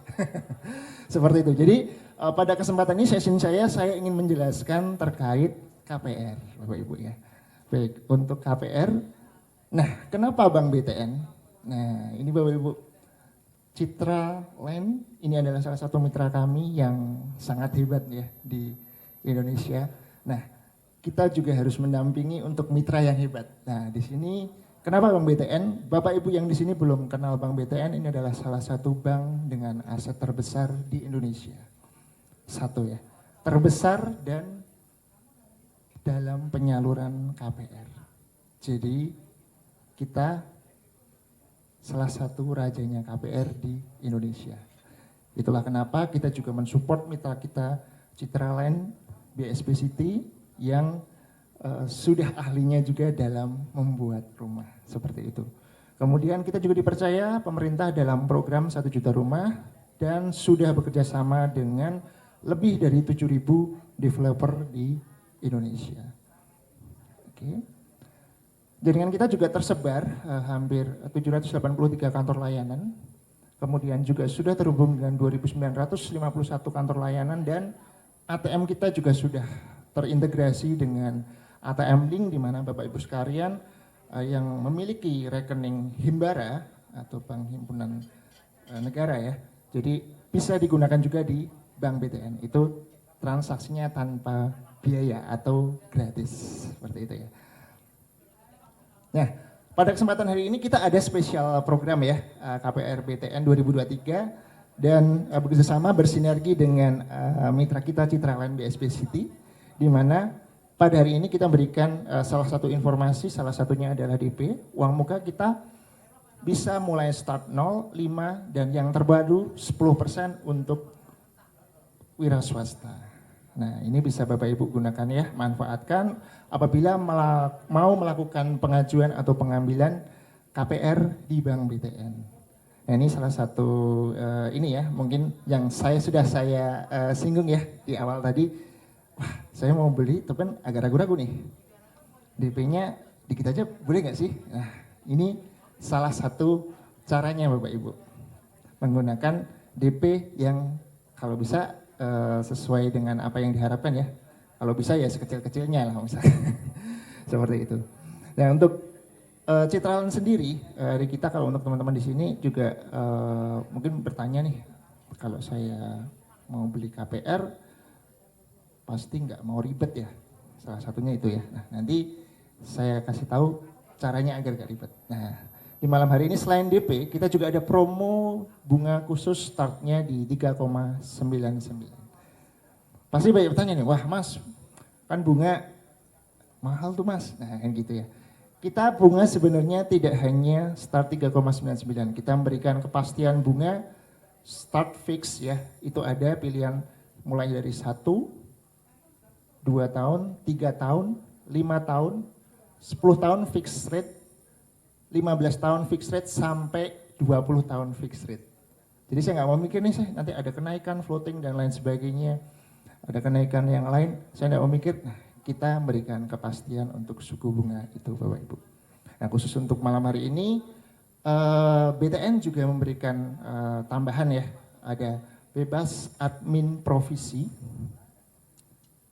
Seperti itu. Jadi pada kesempatan ini sesi saya ingin menjelaskan terkait KPR Bapak Ibu ya. Baik, untuk KPR, nah kenapa Bank BTN? Nah ini Bapak Ibu, Citra Land ini adalah salah satu mitra kami yang sangat hebat ya di Indonesia. Nah kita juga harus mendampingi untuk mitra yang hebat. Nah di sini Kenapa Bank BTN? Bapak Ibu yang di sini belum kenal Bank BTN, ini adalah salah satu bank dengan aset terbesar di Indonesia. Satu ya, terbesar dan dalam penyaluran KPR. Jadi kita salah satu rajanya KPR di Indonesia. Itulah kenapa kita juga mensupport mitra kita Citraland BSP City yang sudah ahlinya juga dalam membuat rumah seperti itu. Kemudian kita juga dipercaya pemerintah dalam program 1 juta rumah dan sudah bekerja sama dengan lebih dari 7.000 developer di Indonesia. Oke. Jaringan kita juga tersebar hampir 783 kantor layanan. Kemudian juga sudah terhubung dengan 2.951 kantor layanan dan ATM kita juga sudah terintegrasi dengan ATM Link di mana Bapak Ibu sekalian yang memiliki rekening Himbara atau Bank Himpunan Negara ya. Jadi bisa digunakan juga di Bank BTN. Itu transaksinya tanpa biaya atau gratis seperti itu ya. Nah, pada kesempatan hari ini kita ada spesial program ya KPR BTN 2023 dan bekerjasama bersinergi dengan mitra kita Citraland BSP City di mana pada hari ini kita berikan salah satu informasi, salah satunya adalah DP. Uang muka kita bisa mulai start 0, 5, dan yang terbaru 10% untuk wira swasta. Nah ini bisa Bapak Ibu gunakan ya, manfaatkan apabila mau melakukan pengajuan atau pengambilan KPR di Bank BTN. Nah ini salah satu ini ya, mungkin yang sudah saya singgung ya di awal tadi. Wah, saya mau beli tapi agak ragu-ragu nih. DP-nya dikit aja boleh nggak sih? Nah, ini salah satu caranya Bapak Ibu. Menggunakan DP yang kalau bisa sesuai dengan apa yang diharapkan ya. Kalau bisa ya sekecil-kecilnya lah misalnya. Seperti itu. Nah, untuk Citraland sendiri, dari kita kalau untuk teman-teman di sini juga mungkin bertanya nih, kalau saya mau beli KPR pasti nggak mau ribet ya, salah satunya itu ya. Nah nanti saya kasih tahu caranya agar nggak ribet. Nah di malam hari ini selain DP kita juga ada promo bunga khusus startnya di 3,99. Pasti banyak bertanya nih, wah mas kan bunga mahal tuh mas. Nah kan gitu ya. Kita bunga sebenarnya tidak hanya start 3,99, kita memberikan kepastian bunga start fix ya. Itu ada pilihan mulai dari 1, 2 tahun, 3 tahun, 5 tahun, 10 tahun fixed rate, 15 tahun fixed rate, sampai 20 tahun fixed rate. Jadi saya nggak mau mikir nih, saya nanti ada kenaikan floating dan lain sebagainya, ada kenaikan yang lain, saya nggak mau mikir, nah kita memberikan kepastian untuk suku bunga itu Bapak Ibu. Nah khusus untuk malam hari ini, BTN juga memberikan tambahan ya, ada bebas admin provisi,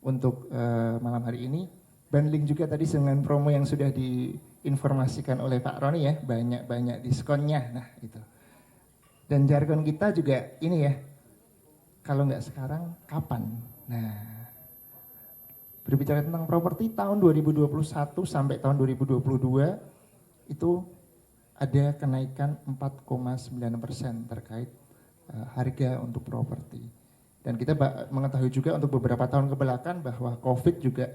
untuk malam hari ini. Bundling juga tadi dengan promo yang sudah diinformasikan oleh Pak Roni ya, banyak-banyak diskonnya. Nah itu. Dan jargon kita juga ini ya, kalau nggak sekarang kapan? Nah berbicara tentang properti tahun 2021 sampai tahun 2022 itu ada kenaikan 4,9% terkait harga untuk properti. Dan kita mengetahui juga untuk beberapa tahun kebelakang bahwa COVID juga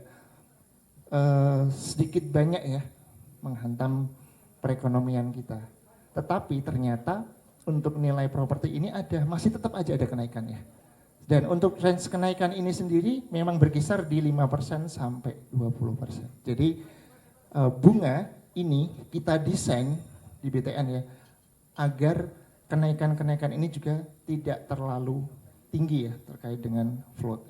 sedikit banyak ya menghantam perekonomian kita. Tetapi ternyata untuk nilai properti ini masih tetap aja ada kenaikannya. Dan untuk range kenaikan ini sendiri memang berkisar di 5% sampai 20%. Jadi bunga ini kita desain di BTN ya agar kenaikan-kenaikan ini juga tidak terlalu tinggi ya terkait dengan float.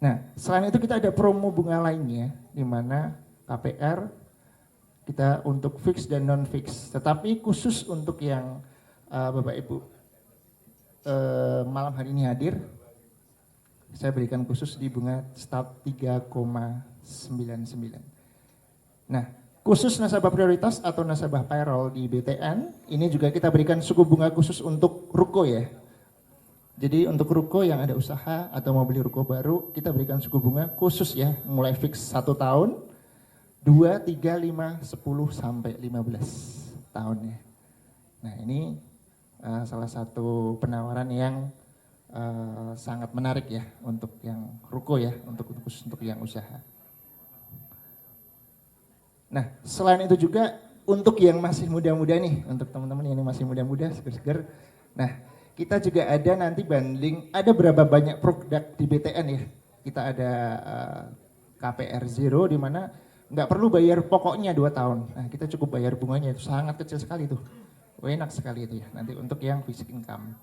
Nah, selain itu kita ada promo bunga lainnya di mana KPR kita untuk fix dan non fix. Tetapi khusus untuk yang Bapak Ibu malam hari ini hadir, saya berikan khusus di bunga start 3,99. Nah, khusus nasabah prioritas atau nasabah payroll di BTN, ini juga kita berikan suku bunga khusus untuk ruko ya. Jadi untuk ruko yang ada usaha atau mau beli ruko baru, kita berikan suku bunga khusus ya, mulai fix 1 tahun, 2 2, 3, 5, 10 sampai 15 tahun ya. Nah ini salah satu penawaran yang sangat menarik ya untuk yang ruko ya, untuk yang usaha. Nah selain itu juga untuk yang masih muda-muda nih, untuk teman-teman yang masih muda-muda seger-seger. Nah kita juga ada nanti banding, ada berapa banyak produk di BTN ya. Kita ada KPR Zero di mana nggak perlu bayar pokoknya 2 tahun. Nah kita cukup bayar bunganya, itu sangat kecil sekali tuh. Enak sekali itu ya, nanti untuk yang basic income.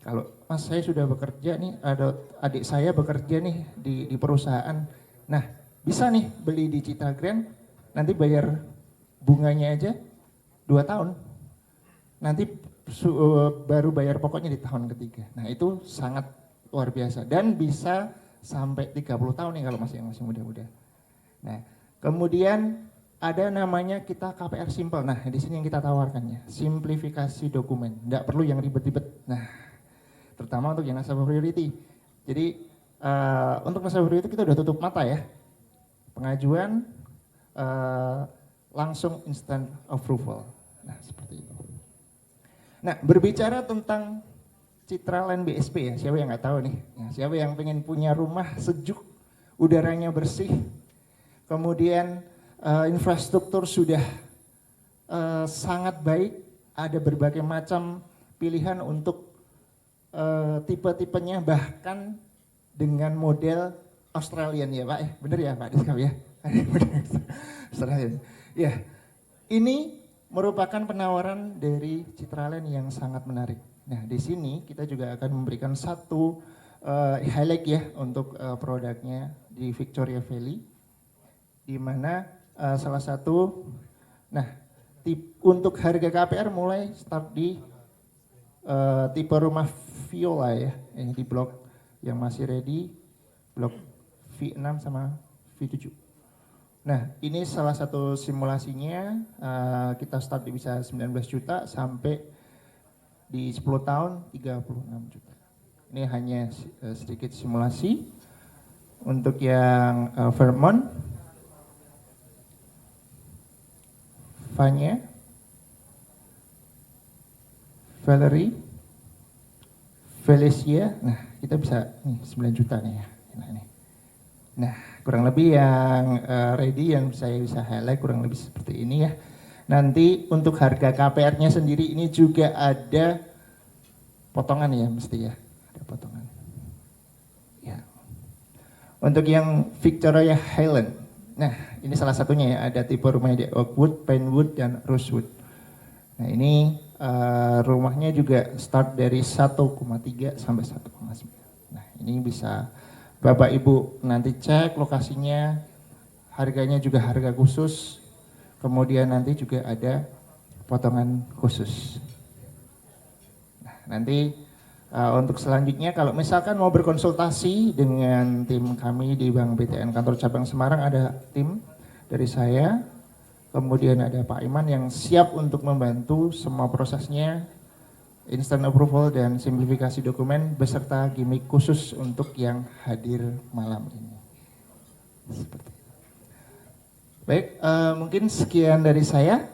Kalau mas saya sudah bekerja nih, ada adik saya bekerja nih di perusahaan. Nah bisa nih beli di Citra Grand, nanti bayar bunganya aja 2 tahun. Nanti baru bayar pokoknya di tahun ketiga. Nah itu sangat luar biasa dan bisa sampai 30 tahun nih kalau masih muda-muda. Nah kemudian ada namanya kita KPR Simple. Nah di sini yang kita tawarkannya simplifikasi dokumen, tidak perlu yang ribet-ribet. Nah terutama untuk yang nasabah priority. Jadi untuk nasabah priority kita udah tutup mata ya. Pengajuan langsung instant approval. Nah seperti itu. Nah berbicara tentang Citra Land BSP ya, siapa yang nggak tahu nih? Ya, siapa yang pengen punya rumah sejuk, udaranya bersih, kemudian infrastruktur sudah sangat baik, ada berbagai macam pilihan untuk tipe-tipenya, bahkan dengan model Australian ya Pak, bener ya Pak Diskap ya? Australian. Ya, ini merupakan penawaran dari Citraland yang sangat menarik. Nah, di sini kita juga akan memberikan satu highlight ya untuk produknya di Victoria Valley, di mana salah satu, nah untuk harga KPR mulai start di tipe rumah Viola ya, ini di blok yang masih ready, blok V6 sama V7. Nah ini salah satu simulasinya, kita start bisa 19 juta sampai di 10 tahun 36 juta. Ini hanya sedikit simulasi. Untuk yang Vermont, Vanya, Valerie, Felicia, nah kita bisa nih 9 juta nih ya. Nah kurang lebih yang ready yang saya bisa highlight kurang lebih seperti ini ya. Nanti untuk harga KPR-nya sendiri ini juga ada potongan ya mesti ya, ada potongan. Ya. Untuk yang Victoria Highland, nah ini salah satunya ya, ada tipe rumahnya di Oakwood, Pinewood, dan Rosewood. Nah ini rumahnya juga start dari 1,3 sampai 1,9. Nah ini bisa Bapak Ibu nanti cek lokasinya, harganya juga harga khusus, kemudian nanti juga ada potongan khusus. Nah nanti untuk selanjutnya kalau misalkan mau berkonsultasi dengan tim kami di Bank BTN Kantor Cabang Semarang, ada tim dari saya, kemudian ada Pak Iman yang siap untuk membantu semua prosesnya, instant approval dan simplifikasi dokumen beserta gimmick khusus untuk yang hadir malam ini. Seperti itu. Baik, mungkin sekian dari saya.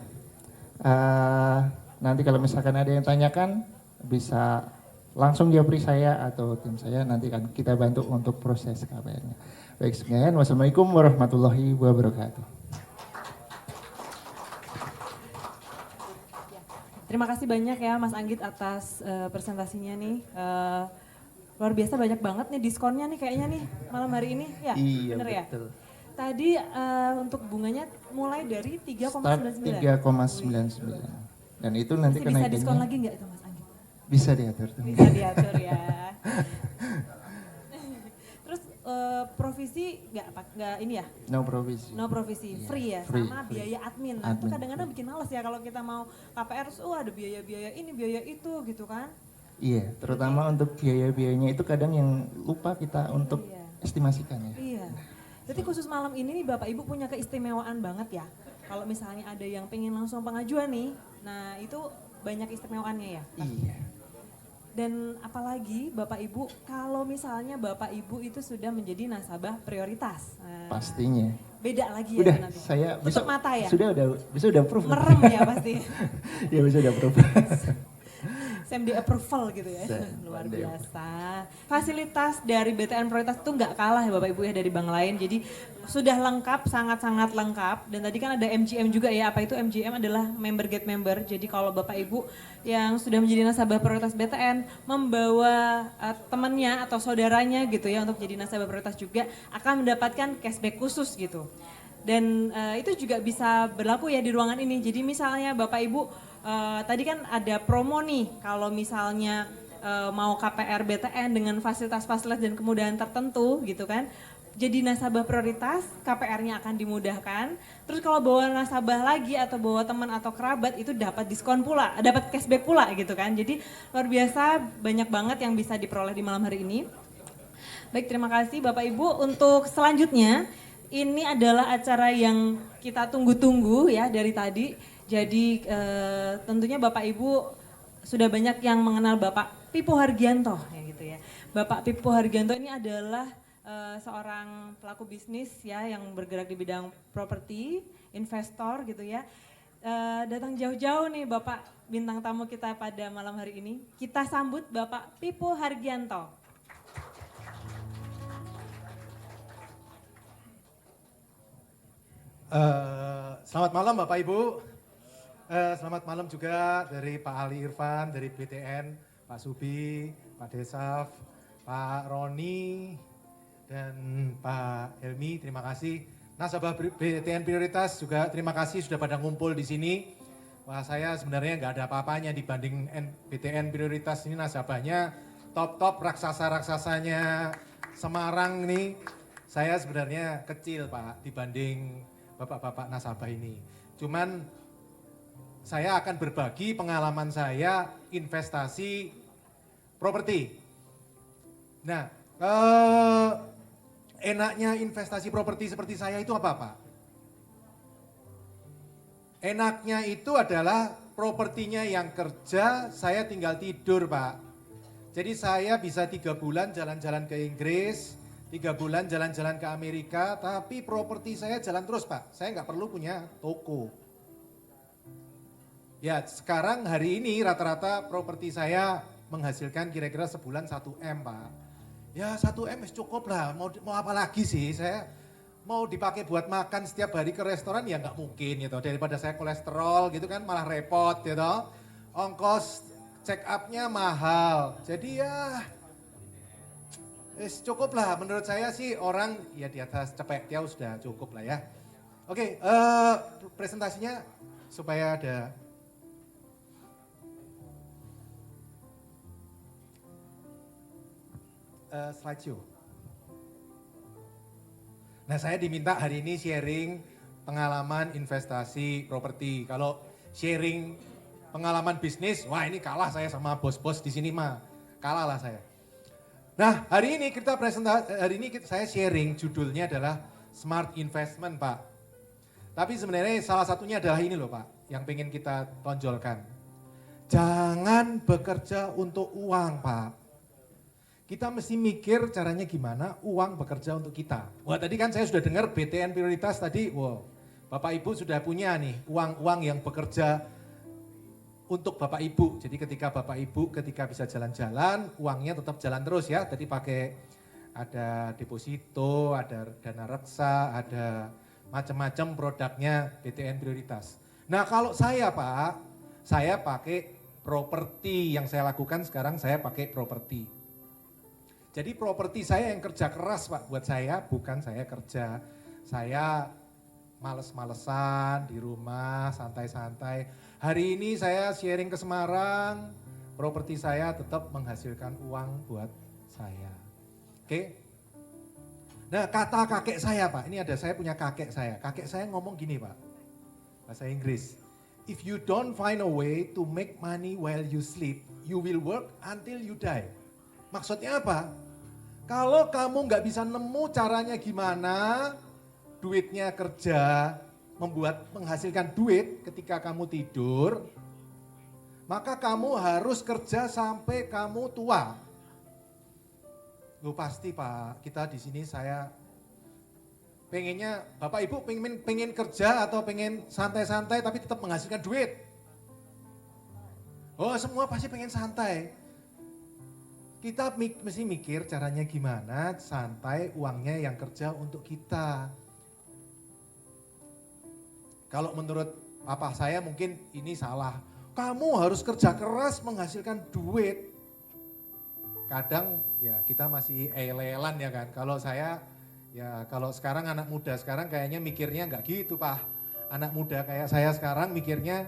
Nanti kalau misalkan ada yang tanyakan bisa langsung japri saya atau tim saya, nanti akan kita bantu untuk proses KPR-nya. Baik, sekian. Wassalamualaikum warahmatullahi wabarakatuh. Terima kasih banyak ya Mas Anggit atas presentasinya nih. Luar biasa, banyak banget nih diskonnya nih kayaknya nih malam hari ini. Ya, iya, bener ya? betul. Tadi untuk bunganya mulai dari 3,99. Start 3,99. Dan itu nanti Masih bisa kenaikannya diskon lagi nggak itu Mas Anggit? bisa diatur. Bisa diatur ya. Terus provisi nggak ini ya? No provisi. No provisi, Iya, free ya, free, sama free. biaya admin. Nah itu Admin, kadang-kadang bikin males ya kalau kita mau KPR, terus ada biaya-biaya ini, biaya itu gitu kan. Iya, terutama untuk biaya-biayanya itu kadang yang lupa kita untuk Iya. estimasikan ya. Iya. Jadi khusus malam ini nih Bapak Ibu punya keistimewaan banget ya. Kalau misalnya ada yang pengen langsung pengajuan nih, nah itu banyak istimewaannya ya. Iya. Dan apalagi Bapak Ibu, kalau misalnya Bapak Ibu itu sudah menjadi nasabah prioritas. Nah, Pastinya. beda lagi Udah, ya nanti. saya Tutup mata ya? Sudah approve. Merem ya pasti. Ya bisa udah approve. SEM di approval gitu ya. Luar biasa. Fasilitas dari BTN Prioritas itu nggak kalah ya Bapak Ibu ya dari bank lain. Jadi sudah lengkap, sangat-sangat lengkap. Dan tadi kan ada MGM juga ya. Apa itu MGM adalah member get member. Jadi kalau Bapak Ibu yang sudah menjadi nasabah prioritas BTN membawa temannya atau saudaranya gitu ya untuk jadi nasabah prioritas juga akan mendapatkan cashback khusus gitu. Dan itu juga bisa berlaku ya di ruangan ini. Jadi misalnya Bapak Ibu tadi kan ada promo nih kalau misalnya mau KPR BTN dengan fasilitas-fasilitas dan kemudahan tertentu gitu kan. Jadi nasabah prioritas, KPR-nya akan dimudahkan. Terus kalau bawa nasabah lagi atau bawa teman atau kerabat itu dapat diskon pula, dapat cashback pula gitu kan. Jadi luar biasa banyak banget yang bisa diperoleh di malam hari ini. Baik, terima kasih Bapak Ibu. Untuk selanjutnya, ini adalah acara yang kita tunggu-tunggu ya dari tadi. Jadi tentunya Bapak Ibu sudah banyak yang mengenal Bapak Pipo Hargianto ya gitu ya. Bapak Pipo Hargianto ini adalah seorang pelaku bisnis ya yang bergerak di bidang properti, investor gitu ya. Datang jauh-jauh nih Bapak bintang tamu kita pada malam hari ini. Kita sambut Bapak Pipo Hargianto. Selamat malam Bapak Ibu. Selamat malam juga dari Pak Ali Irfan, dari BTN, Pak Subi, Pak Desaf, Pak Roni, dan Pak Helmi. Terima kasih. Nasabah BTN Prioritas juga terima kasih sudah pada ngumpul di sini. Wah, saya sebenarnya nggak ada apa-apanya dibanding BTN Prioritas ini nasabahnya top-top raksasa-raksasanya Semarang nih. Saya sebenarnya kecil Pak dibanding bapak-bapak nasabah ini. Cuman saya akan berbagi pengalaman saya investasi properti. Nah, enaknya investasi properti seperti saya itu apa Pak? Enaknya itu adalah propertinya yang kerja, saya tinggal tidur Pak. Jadi saya bisa 3 bulan jalan-jalan ke Inggris, 3 bulan jalan-jalan ke Amerika, tapi properti saya jalan terus Pak. Saya nggak perlu punya toko. Ya sekarang hari ini rata-rata properti saya menghasilkan kira-kira sebulan 1 M Pak. Ya 1 M cukup lah, mau apa lagi sih, saya mau dipakai buat makan setiap hari ke restoran ya nggak mungkin gitu. Daripada saya kolesterol gitu kan malah repot gitu. Ongkos check up-nya mahal, jadi ya cukup lah menurut saya sih orang ya di atas cepek dia sudah cukup lah ya. Oke, presentasinya supaya ada slideshow. Nah saya diminta hari ini sharing pengalaman investasi properti. Kalau sharing pengalaman bisnis, wah ini kalah saya sama bos-bos di sini mah, kalah lah saya. Nah hari ini saya sharing judulnya adalah Smart Investment Pak. Tapi sebenarnya salah satunya adalah ini loh Pak, yang pengen kita tonjolkan. Jangan bekerja untuk uang Pak. Kita mesti mikir caranya gimana uang bekerja untuk kita. Wah tadi kan saya sudah dengar BTN Prioritas tadi, wow, Bapak Ibu sudah punya nih uang-uang yang bekerja untuk Bapak Ibu. Jadi ketika Bapak Ibu ketika bisa jalan-jalan, uangnya tetap jalan terus ya. Tadi pakai ada deposito, ada dana reksa, ada macam-macam produknya BTN Prioritas. Nah kalau saya Pak, saya pakai properti, yang saya lakukan sekarang saya pakai properti. Jadi properti saya yang kerja keras Pak buat saya, bukan saya kerja. Saya males-malesan di rumah, santai-santai. Hari ini saya sharing ke Semarang, properti saya tetap menghasilkan uang buat saya. Oke? Nah kata kakek saya Pak, ini ada saya punya kakek saya. Kakek saya ngomong gini Pak, bahasa Inggris. If you don't find a way to make money while you sleep, you will work until you die. Maksudnya apa? Kalau kamu nggak bisa nemu caranya gimana, duitnya kerja, menghasilkan duit ketika kamu tidur, maka kamu harus kerja sampai kamu tua. Loh pasti Pak, kita di sini saya pengennya, Bapak Ibu pengen kerja atau pengen santai-santai tapi tetap menghasilkan duit? Oh, semua pasti pengen santai. Kita mesti mikir caranya gimana santai, uangnya yang kerja untuk kita. Kalau menurut papa saya mungkin ini salah. Kamu harus kerja keras menghasilkan duit. Kadang ya kita masih elelan ya kan. Kalau saya ya kalau sekarang anak muda sekarang kayaknya mikirnya nggak gitu Pak. Anak muda kayak saya sekarang mikirnya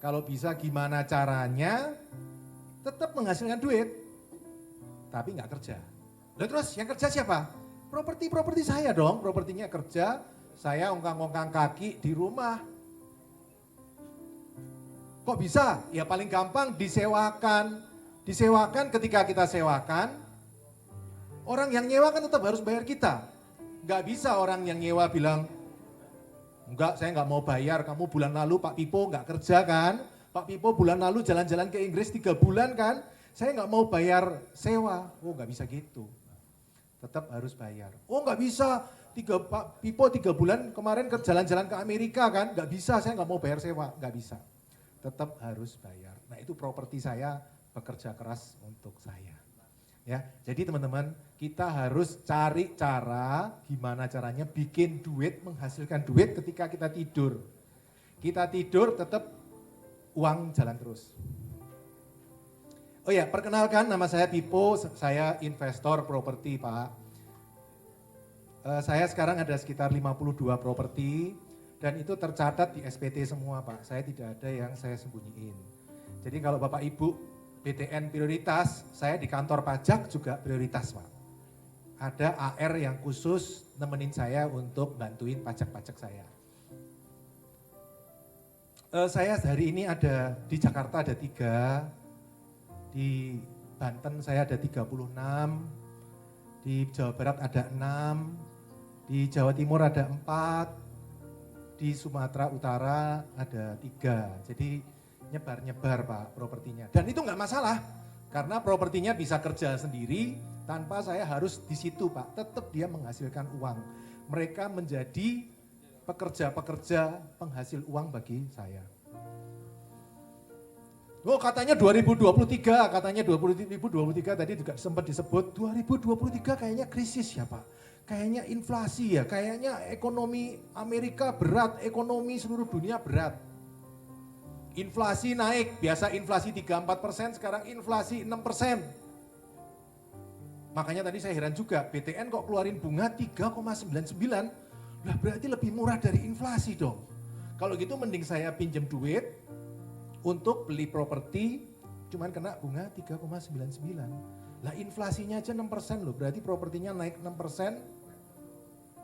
kalau bisa gimana caranya tetap menghasilkan duit. Tapi nggak kerja. Lalu terus yang kerja siapa? Properti saya dong. Propertinya kerja, saya ongkang-ongkang kaki di rumah. Kok bisa? Ya paling gampang disewakan. Disewakan ketika kita sewakan, orang yang nyewa kan tetap harus bayar kita. Nggak bisa orang yang nyewa bilang, enggak saya nggak mau bayar, kamu bulan lalu Pak Pipo nggak kerja kan? Pak Pipo bulan lalu jalan-jalan ke Inggris 3 bulan kan? Saya nggak mau bayar sewa. Oh nggak bisa gitu. Tetap harus bayar. Oh nggak bisa, Pak Pipo 3 bulan kemarin ke jalan-jalan ke Amerika kan? Nggak bisa, saya nggak mau bayar sewa. Nggak bisa. Tetap harus bayar. Nah itu properti saya bekerja keras untuk saya. Ya, jadi teman-teman kita harus cari cara gimana caranya bikin duit, menghasilkan duit ketika kita tidur. Kita tidur tetap uang jalan terus. Oh ya, perkenalkan nama saya Pipo, saya investor properti Pak. Saya sekarang ada sekitar 52 properti. Dan itu tercatat di SPT semua Pak, saya tidak ada yang saya sembunyiin. Jadi kalau Bapak Ibu BTN prioritas, saya di kantor pajak juga prioritas Pak. Ada AR yang khusus nemenin saya untuk bantuin pajak-pajak saya. Saya hari ini ada di Jakarta ada 3, di Banten saya ada 36, di Jawa Barat ada 6, di Jawa Timur ada 4, di Sumatera Utara ada 3, jadi nyebar-nyebar Pak propertinya. Dan itu nggak masalah, karena propertinya bisa kerja sendiri tanpa saya harus di situ Pak. Tetap dia menghasilkan uang. Mereka menjadi pekerja-pekerja penghasil uang bagi saya. Oh katanya 2023, katanya 2023 tadi juga sempat disebut 2023 kayaknya krisis ya Pak. Kayaknya inflasi ya, kayaknya ekonomi Amerika berat, ekonomi seluruh dunia berat. Inflasi naik, biasa inflasi 3-4%, sekarang inflasi 6%. Makanya tadi saya heran juga, BTN kok keluarin bunga 3,99, lah berarti lebih murah dari inflasi dong. Kalau gitu mending saya pinjam duit untuk beli properti, cuman kena bunga 3,99. Lah inflasinya aja 6% loh, berarti propertinya naik 6%,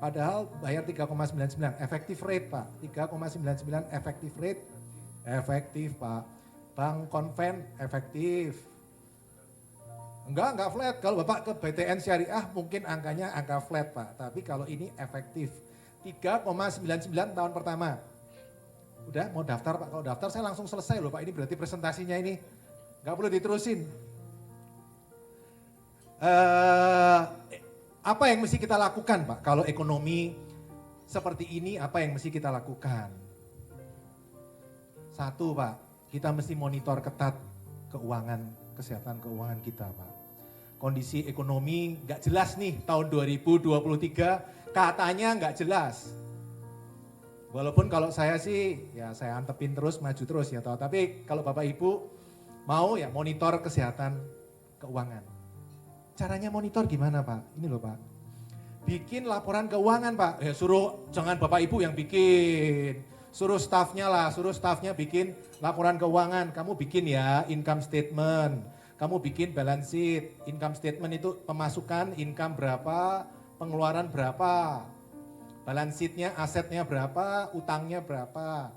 padahal bayar 3,99, efektif rate Pak, 3,99 efektif rate, efektif Pak. Bank konven efektif. Enggak flat, kalau Bapak ke BTN Syariah mungkin angkanya angka flat Pak, tapi kalau ini efektif. 3,99 tahun pertama. Udah mau daftar Pak, kalau daftar saya langsung selesai loh Pak, ini berarti presentasinya ini, nggak perlu diterusin. Apa yang mesti kita lakukan Pak kalau ekonomi seperti ini, apa yang mesti kita lakukan? Satu Pak, kita mesti monitor ketat keuangan, kesehatan keuangan kita Pak. Kondisi ekonomi nggak jelas nih tahun 2023, katanya nggak jelas. Walaupun kalau saya sih ya saya antepin terus, maju terus ya, tapi kalau Bapak Ibu mau ya monitor kesehatan keuangan. Caranya monitor gimana Pak? Ini loh Pak. Bikin laporan keuangan Pak. Ya suruh, jangan Bapak Ibu yang bikin. Suruh stafnya lah, suruh stafnya bikin laporan keuangan. Kamu bikin ya income statement. Kamu bikin balance sheet. Income statement itu pemasukan, income berapa, pengeluaran berapa. Balance sheetnya, asetnya berapa, utangnya berapa.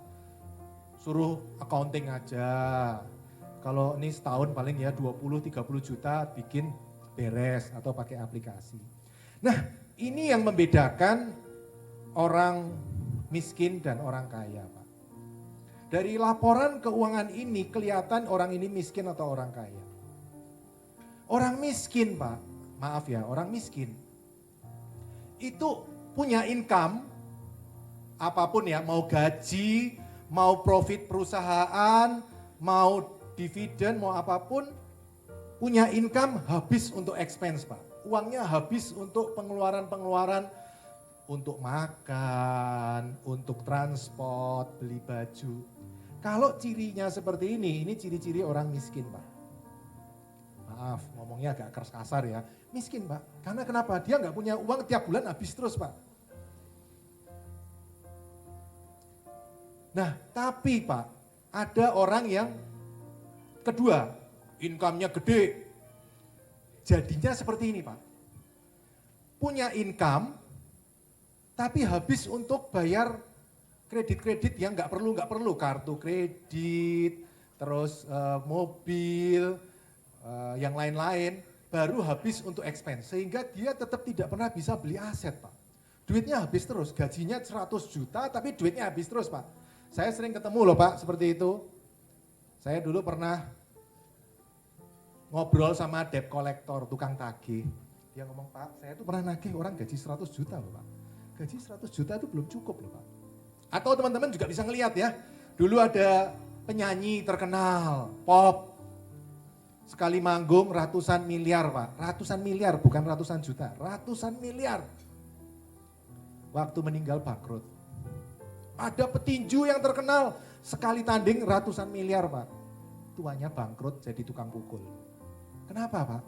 Suruh accounting aja. Kalau ini setahun paling ya 20-30 juta bikin beres atau pakai aplikasi. Nah, ini yang membedakan orang miskin dan orang kaya, Pak. Dari laporan keuangan ini kelihatan orang ini miskin atau orang kaya. Orang miskin, Pak, maaf ya, orang miskin itu punya income, apapun ya, mau gaji, mau profit perusahaan, mau dividen, mau apapun, punya income habis untuk expense Pak. Uangnya habis untuk pengeluaran-pengeluaran, untuk makan, untuk transport, beli baju. Kalau cirinya seperti ini ciri-ciri orang miskin Pak. Maaf, ngomongnya agak keras kasar ya. Miskin Pak, karena kenapa? Dia nggak punya uang, tiap bulan habis terus Pak. Nah, tapi Pak, ada orang yang kedua, income-nya gede. Jadinya seperti ini Pak. Punya income, tapi habis untuk bayar kredit-kredit yang nggak perlu. Kartu kredit, terus mobil, yang lain-lain. Baru habis untuk expense, sehingga dia tetap tidak pernah bisa beli aset Pak. Duitnya habis terus, gajinya 100 juta tapi duitnya habis terus Pak. Saya sering ketemu loh Pak seperti itu. Saya dulu pernah ngobrol sama debt collector, tukang tagih. Dia ngomong, Pak saya tuh pernah nagih orang gaji 100 juta loh Pak. Gaji 100 juta itu belum cukup loh Pak. Atau teman-teman juga bisa ngelihat ya, dulu ada penyanyi terkenal, pop. Sekali manggung ratusan miliar Pak, ratusan miliar bukan ratusan juta, ratusan miliar. Waktu meninggal bangkrut. Ada petinju yang terkenal, sekali tanding ratusan miliar Pak. Tuanya bangkrut jadi tukang pukul. Kenapa Pak?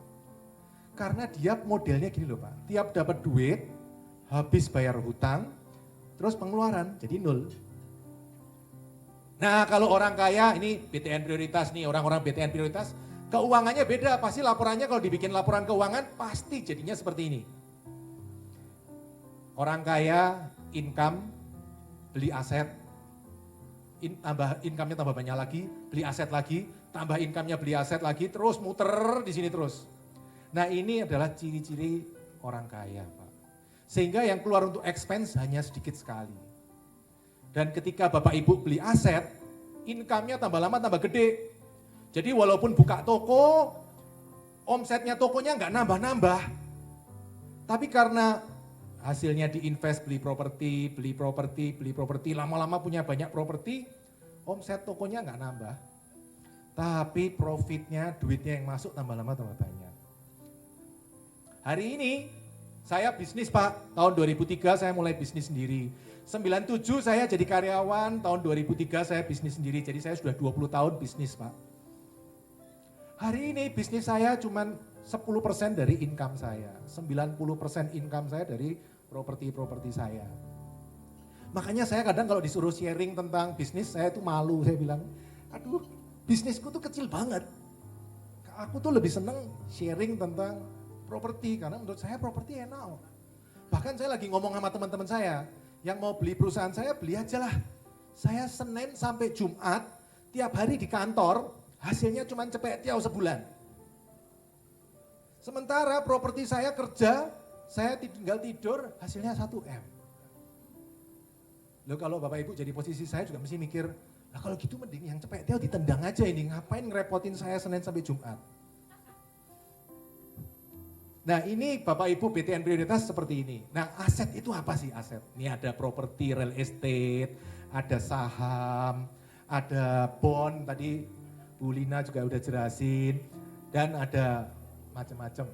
Karena dia modelnya gini loh Pak, tiap dapat duit, habis bayar hutang, terus pengeluaran jadi nol. Nah kalau orang kaya, ini BTN prioritas nih, orang-orang BTN prioritas, keuangannya beda, pasti laporannya kalau dibikin laporan keuangan pasti jadinya seperti ini. Orang kaya, income, beli aset, tambah income-nya tambah banyak lagi, beli aset lagi, tambah income-nya beli aset lagi, terus muter di sini terus. Nah ini adalah ciri-ciri orang kaya Pak. Sehingga yang keluar untuk expense hanya sedikit sekali. Dan ketika Bapak Ibu beli aset, income-nya tambah lama tambah gede. Jadi walaupun buka toko, omsetnya tokonya nggak nambah-nambah. Tapi karena hasilnya diinvest beli properti, lama-lama punya banyak properti, omset tokonya nggak nambah. Tapi profitnya, duitnya yang masuk tambah lama tambah banyak. Hari ini saya bisnis Pak, tahun 2003 saya mulai bisnis sendiri. 97 saya jadi karyawan, tahun 2003 saya bisnis sendiri, jadi saya sudah 20 tahun bisnis Pak. Hari ini bisnis saya cuma 10% dari income saya, 90% income saya dari properti-properti saya. Makanya saya kadang kalau disuruh sharing tentang bisnis, saya tuh malu, saya bilang, aduh bisnisku tuh kecil banget. Aku tuh lebih seneng sharing tentang properti, karena menurut saya properti enak. Bahkan saya lagi ngomong sama teman-teman saya, yang mau beli perusahaan saya, beli aja lah. Saya Senin sampai Jumat, tiap hari di kantor, hasilnya cuma cepet tiaw sebulan. Sementara properti saya kerja, saya tinggal tidur, hasilnya 1M. Loh kalau Bapak Ibu jadi posisi saya juga mesti mikir, nah kalau gitu mending yang cepet tiaw ditendang aja ini, ngapain ngerepotin saya Senin sampai Jumat. Nah ini Bapak Ibu BTN prioritas seperti ini. Nah aset itu apa sih aset? Ini ada properti, real estate, ada saham, ada bond tadi Bu Lina juga udah jelasin, dan ada macam-macam.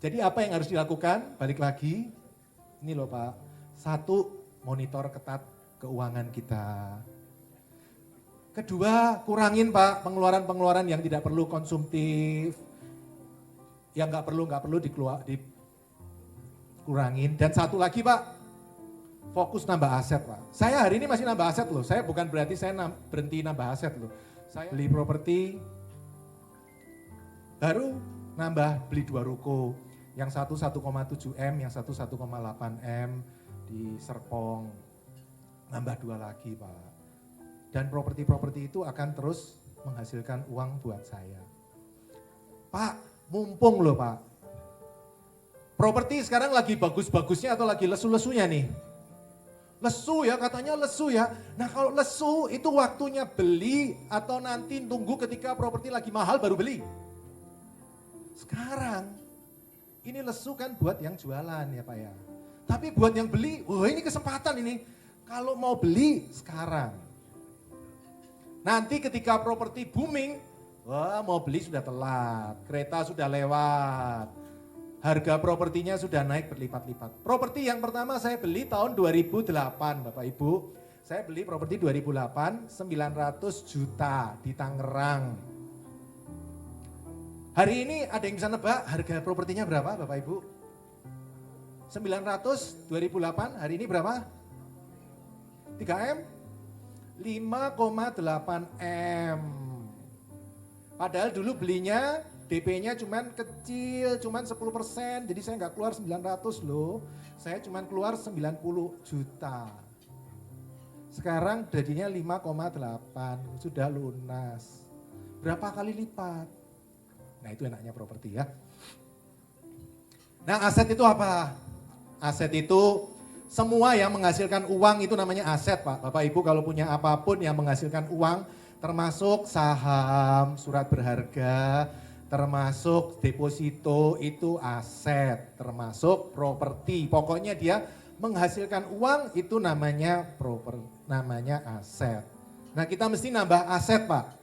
Jadi apa yang harus dilakukan? Balik lagi, ini loh Pak. Satu, monitor ketat keuangan kita. Kedua, kurangin Pak pengeluaran-pengeluaran yang tidak perlu konsumtif. Yang nggak perlu dikurangin. Dan satu lagi Pak, fokus nambah aset Pak. Saya hari ini masih nambah aset loh. Saya bukan berarti saya berhenti nambah aset loh. Saya beli properti, baru nambah beli 2 ruko. Yang satu 1,7 M, yang satu 1,8 M di Serpong. Nambah 2 lagi Pak. Dan properti-properti itu akan terus menghasilkan uang buat saya. Pak, mumpung loh Pak. Properti sekarang lagi bagus-bagusnya atau lagi lesu-lesunya nih? Lesu ya, katanya lesu ya. Nah kalau lesu itu waktunya beli atau nanti tunggu ketika properti lagi mahal baru beli? Sekarang. Ini lesu kan buat yang jualan ya Pak ya. Tapi buat yang beli, wah ini kesempatan ini. Kalau mau beli sekarang. Nanti ketika properti booming, wah mau beli sudah telat, kereta sudah lewat. Harga propertinya sudah naik berlipat-lipat. Properti yang pertama saya beli tahun 2008 Bapak Ibu. Saya beli properti 2008, 900 juta di Tangerang. Hari ini ada yang bisa nebak harga propertinya berapa Bapak Ibu? 900 2008, hari ini berapa? 3M? 5,8 M. Padahal dulu belinya DP-nya cuman kecil, cuman 10%, jadi saya nggak keluar 900 loh. Saya cuman keluar 90 juta. Sekarang jadinya 5,8, sudah lunas. Berapa kali lipat? Nah itu enaknya properti ya. Nah aset itu apa? Aset itu semua yang menghasilkan uang itu namanya aset Pak. Bapak Ibu kalau punya apapun yang menghasilkan uang, termasuk saham, surat berharga, termasuk deposito itu aset, termasuk properti. Pokoknya dia menghasilkan uang itu namanya namanya aset. Nah kita mesti nambah aset Pak.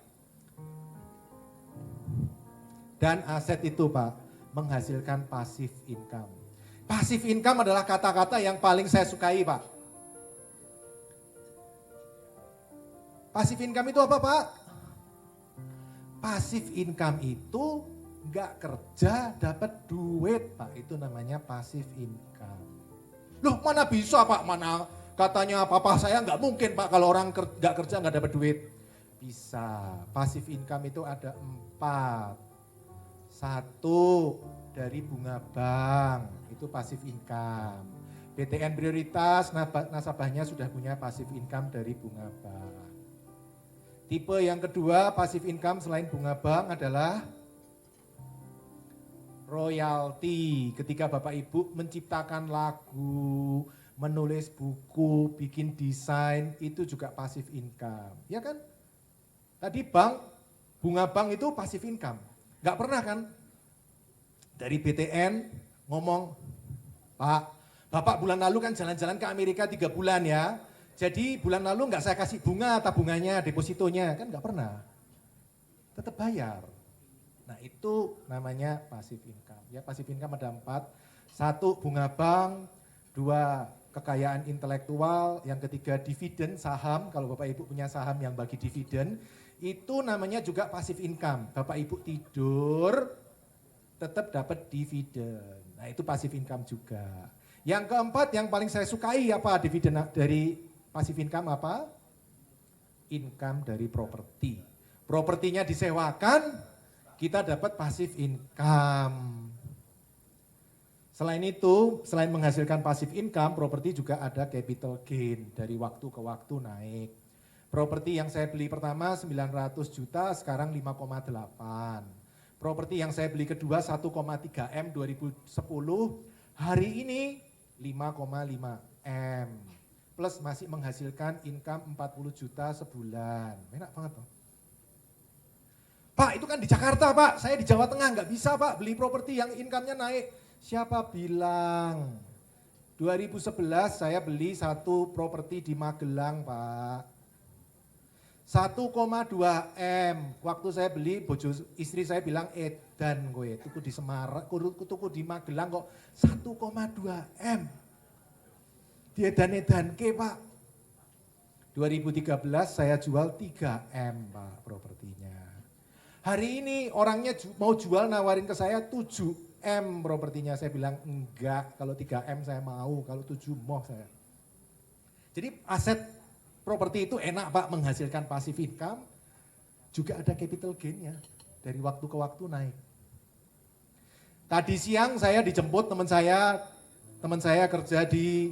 Dan aset itu Pak menghasilkan passive income. Passive income adalah kata-kata yang paling saya sukai Pak. Passive income itu apa Pak? Passive income itu nggak kerja dapat duit Pak, itu namanya passive income. Loh mana bisa Pak, mana katanya papa saya nggak mungkin Pak kalau orang nggak kerja nggak dapat duit. Bisa, passive income itu ada 4. 1 dari bunga bank, itu passive income. BTN prioritas, nasabahnya sudah punya passive income dari bunga bank. Tipe yang kedua passive income selain bunga bank adalah royalti. Ketika Bapak Ibu menciptakan lagu, menulis buku, bikin desain, itu juga passive income. Ya kan? Tadi bunga bank itu passive income. Gak pernah kan? Dari BTN ngomong, Pak, Bapak bulan lalu kan jalan-jalan ke Amerika 3 bulan ya. Jadi bulan lalu nggak saya kasih bunga tabungannya, depositonya, kan nggak pernah. Tetap bayar. Nah itu namanya passive income. Ya passive income ada 4. 1 bunga bank, 2 kekayaan intelektual, yang ketiga dividen saham. Kalau Bapak Ibu punya saham yang bagi dividen, itu namanya juga passive income. Bapak Ibu tidur, tetap dapat dividen. Nah itu passive income juga. Yang keempat yang paling saya sukai apa dividen dari passive income apa? Income dari properti. Propertinya disewakan, kita dapat passive income. Selain itu, selain menghasilkan passive income, properti juga ada capital gain dari waktu ke waktu naik. Properti yang saya beli pertama 900 juta, sekarang 5,8. Properti yang saya beli kedua 1,3 M 2010, hari ini 5,5 M. Plus masih menghasilkan income 40 juta sebulan. Enak banget Pak. Pak itu kan di Jakarta Pak, saya di Jawa Tengah nggak bisa Pak beli properti yang income-nya naik. Siapa bilang? 2011 saya beli satu properti di Magelang Pak. 1,2 M. Waktu saya beli, istri saya bilang edan gue, tuku di Semarang, tuku di Magelang kok 1,2 M. Diedan-edan ke Pak. 2013 saya jual 3 M Pak propertinya. Hari ini orangnya mau jual nawarin ke saya 7 M propertinya. Saya bilang enggak, kalau 3 M saya mau, kalau 7 mau saya. Jadi aset properti itu enak Pak, menghasilkan passive income, juga ada capital gain-nya, dari waktu ke waktu naik. Tadi siang saya dijemput teman saya kerja di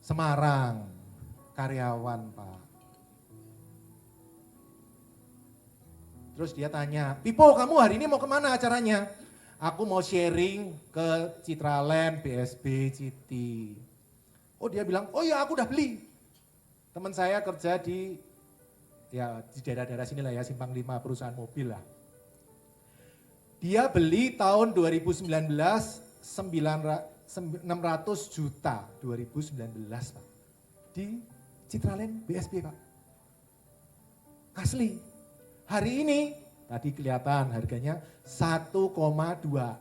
Semarang, karyawan Pak. Terus dia tanya, Pipo kamu hari ini mau kemana acaranya? Aku mau sharing ke Citraland, BSB, Citi. Oh dia bilang, oh ya aku udah beli. Teman saya kerja di di daerah-daerah sini lah ya, Simpang 5 perusahaan mobil lah. Dia beli tahun 2019 600 juta 2019 Pak. Di Citraland BSB Pak. Asli. Hari ini tadi kelihatan harganya 1,2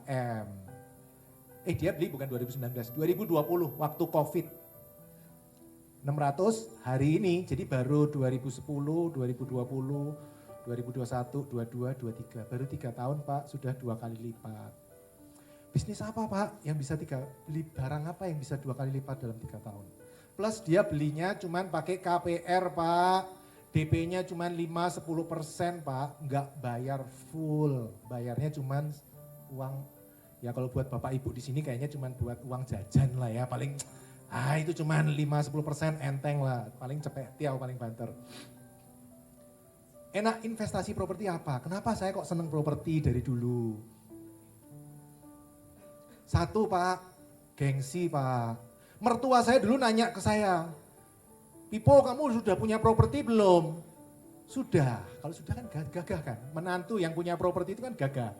M. Dia beli bukan 2019, 2020 waktu Covid. 600 hari ini, jadi baru 2010, 2020, 2021, 22, 23, baru 3 tahun Pak, sudah 2 kali lipat. Bisnis apa Pak yang bisa beli barang apa yang bisa 2 kali lipat dalam 3 tahun? Plus dia belinya cuman pakai KPR Pak, DP-nya cuman 5-10% Pak, nggak bayar full, bayarnya cuman uang, ya kalau buat Bapak Ibu di sini kayaknya cuman buat uang jajan lah ya, paling itu cuman 5-10% enteng lah, paling cepet tiaw, paling banter. Enak investasi properti apa? Kenapa saya kok seneng properti dari dulu? Satu Pak, gengsi Pak. Mertua saya dulu nanya ke saya, Pipo kamu sudah punya properti belum? Sudah, kalau sudah kan gagah kan. Menantu yang punya properti itu kan gagah.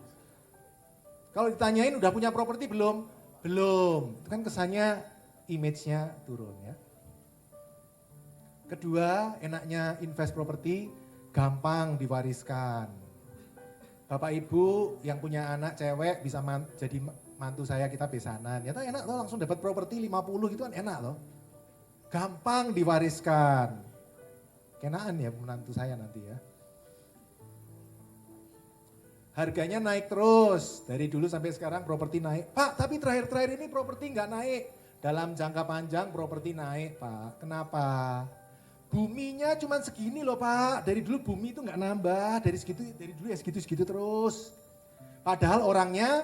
Kalau ditanyain udah punya properti belum? Belum, itu kan kesannya image-nya turun ya. Kedua, enaknya invest properti, gampang diwariskan. Bapak Ibu yang punya anak cewek bisa jadi mantu saya, kita besanan. Ya tuh enak loh, langsung dapat properti 50 gitu kan enak loh. Gampang diwariskan. Kenaan ya menantu saya nanti ya. Harganya naik terus, dari dulu sampai sekarang properti naik. Pak, tapi terakhir-terakhir ini properti nggak naik. Dalam jangka panjang properti naik Pak, kenapa? Buminya cuma segini loh Pak, dari dulu bumi itu nggak nambah, dari dulu ya segitu-segitu terus. Padahal orangnya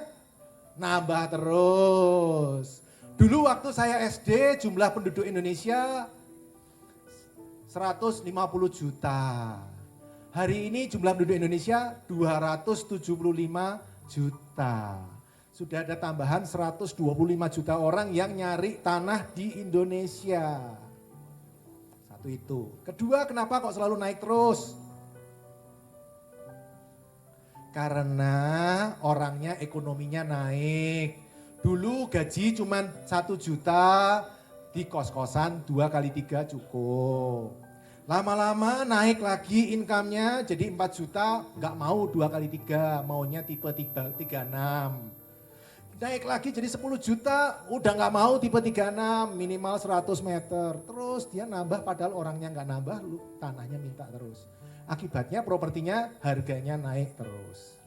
nambah terus. Dulu waktu saya SD jumlah penduduk Indonesia 150 juta. Hari ini jumlah penduduk Indonesia 275 juta. Sudah ada tambahan 125 juta orang yang nyari tanah di Indonesia. Satu itu. Kedua, kenapa kok selalu naik terus? Karena orangnya ekonominya naik. Dulu gaji cuma 1 juta, di kos-kosan 2 kali 3 cukup. Lama-lama naik lagi income-nya jadi 4 juta, nggak mau 2 kali 3, maunya tipe 36. Naik lagi jadi 10 juta, udah nggak mau tipe 36, minimal 100 meter. Terus dia nambah padahal orangnya nggak nambah, tanahnya minta terus. Akibatnya propertinya harganya naik terus.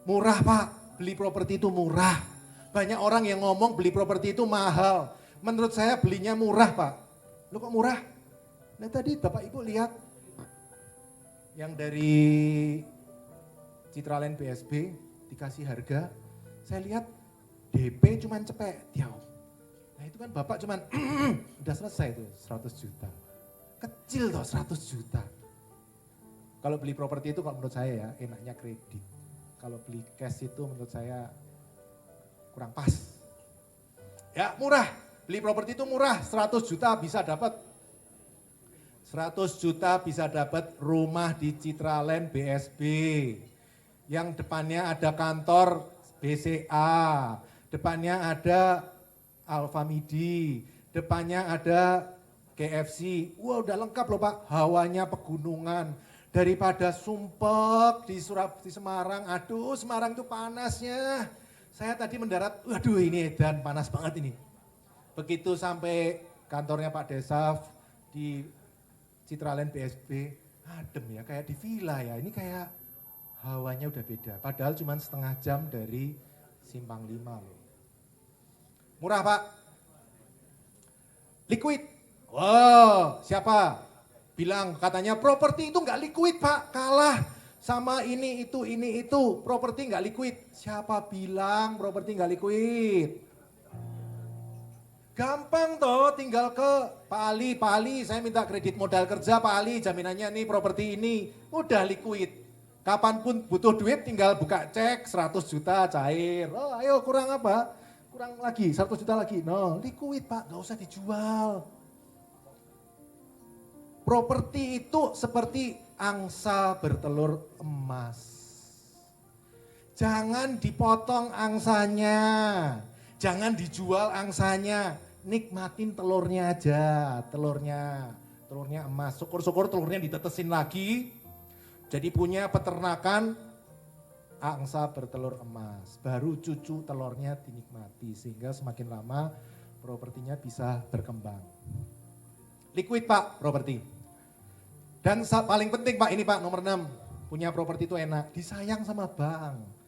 Murah Pak, beli properti itu murah. Banyak orang yang ngomong beli properti itu mahal. Menurut saya belinya murah Pak. Lu kok murah? Nah tadi Bapak Ibu lihat yang dari Citraland BSB dikasih harga, saya lihat DP cuman cepet, tiaw. Nah itu kan Bapak cuman udah selesai tuh 100 juta. Kecil tuh 100 juta. Kalau beli properti itu kalau menurut saya ya enaknya kredit. Kalau beli cash itu menurut saya kurang pas. Ya murah, beli properti itu murah, 100 juta bisa dapat. 100 juta bisa dapat rumah di Citraland BSB. Yang depannya ada kantor BCA, depannya ada Alfamidi, depannya ada KFC. Wah udah lengkap loh Pak, hawanya pegunungan. Daripada sumpek di Semarang, aduh Semarang itu panasnya. Saya tadi mendarat, waduh ini edan panas banget ini. Begitu sampai kantornya Pak Desaf di Citraland BSB, adem ya kayak di villa ya, ini kayak hawanya udah beda. Padahal cuma setengah jam dari Simpang 5 loh. Murah Pak. Liquid. Wow, siapa? Bilang katanya properti itu nggak liquid Pak, kalah sama ini itu. Properti nggak liquid. Siapa bilang properti nggak liquid? Gampang toh, tinggal ke Pak Ali, saya minta kredit modal kerja Pak Ali, jaminannya nih properti ini, udah liquid. Kapanpun butuh duit tinggal buka cek 100 juta cair. Oh ayo kurang apa? Kurang lagi 100 juta lagi. No liquid Pak, gak usah dijual. Properti itu seperti angsa bertelur emas. Jangan dipotong angsanya, jangan dijual angsanya, nikmatin telurnya aja, telurnya emas. Syukur-syukur telurnya ditetesin lagi, jadi punya peternakan angsa bertelur emas. Baru cucu telurnya dinikmati, sehingga semakin lama propertinya bisa berkembang. Liquid Pak, properti. Dan paling penting Pak, ini Pak nomor 6, punya properti itu enak, disayang sama bank.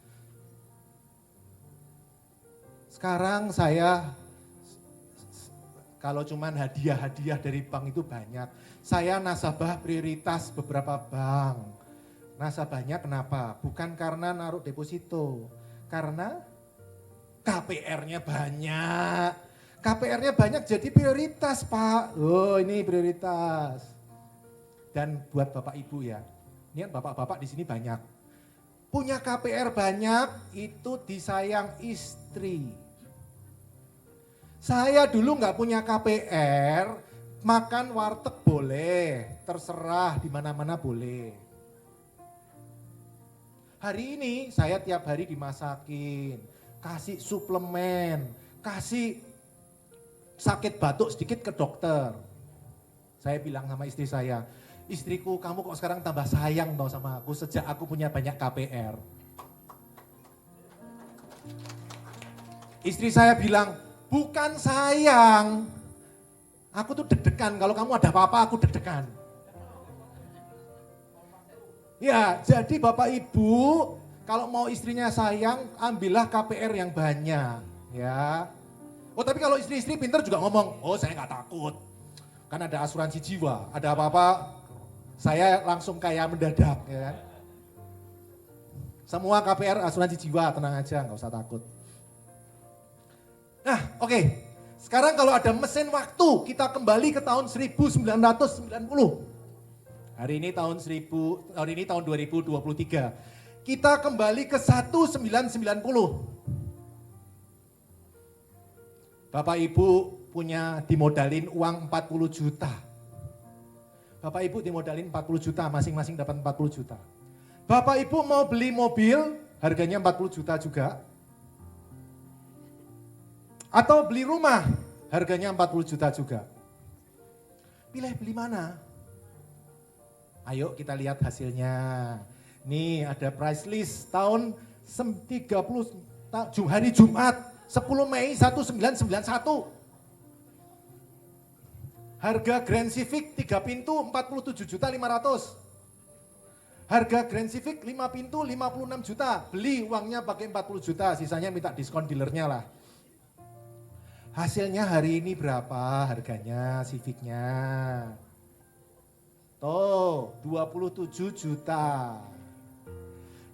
Sekarang saya, kalau cuman hadiah-hadiah dari bank itu banyak, saya nasabah prioritas beberapa bank. Nasabahnya kenapa? Bukan karena naruh deposito, karena KPR-nya banyak. KPR-nya banyak jadi prioritas Pak. Oh ini prioritas. Dan buat Bapak Ibu ya, ini bapak-bapak di sini banyak. Punya KPR banyak itu disayang istri. Saya dulu nggak punya KPR, makan warteg boleh, terserah di mana-mana boleh. Hari ini saya tiap hari dimasakin, kasih suplemen, kasih sakit batuk sedikit ke dokter. Saya bilang sama istri saya, istriku kamu kok sekarang tambah sayang tau sama aku sejak aku punya banyak KPR. Istri saya bilang, bukan sayang, aku tuh deg-degan, kalau kamu ada apa-apa aku deg-degan. Ya, jadi Bapak Ibu, kalau mau istrinya sayang, ambillah KPR yang banyak, ya. Oh tapi kalau istri-istri pintar juga ngomong, oh saya nggak takut, kan ada asuransi jiwa, ada apa-apa, saya langsung kaya mendadak, ya kan. Semua KPR asuransi jiwa, tenang aja, nggak usah takut. Nah, oke. Sekarang kalau ada mesin waktu, kita kembali ke tahun 1990. Hari ini tahun 2023. Kita kembali ke 1990. Bapak Ibu punya dimodalin uang 40 juta. Bapak Ibu dimodalin 40 juta, masing-masing dapat 40 juta. Bapak Ibu mau beli mobil, harganya 40 juta juga. Atau beli rumah, harganya 40 juta juga. Pilih beli mana? Ayo kita lihat hasilnya. Nih ada price list tahun 30 hari Jumat 10 Mei 1991. Harga Grand Civic 3 pintu 47.500.000. Harga Grand Civic 5 pintu 56 juta. Beli uangnya pakai 40 juta, sisanya minta diskon dealernya lah. Hasilnya hari ini berapa harganya Civicnya? Tuh, 27 juta.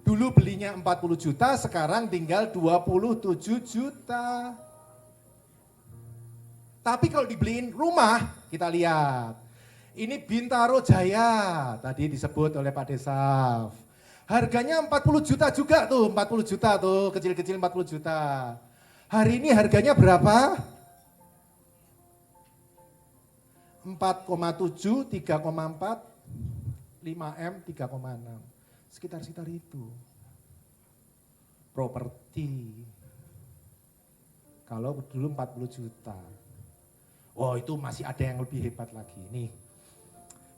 Dulu belinya 40 juta, sekarang tinggal 27 juta. Tapi kalau dibeliin rumah, kita lihat. Ini Bintaro Jaya, tadi disebut oleh Pak Desaf. Harganya 40 juta juga tuh, 40 juta tuh, kecil-kecil 40 juta. Hari ini harganya berapa? 4,7, 3,4, 5M, 3,6. Sekitar itu. Properti. Kalau dulu 40 juta. Oh itu masih ada yang lebih hebat lagi. Nih.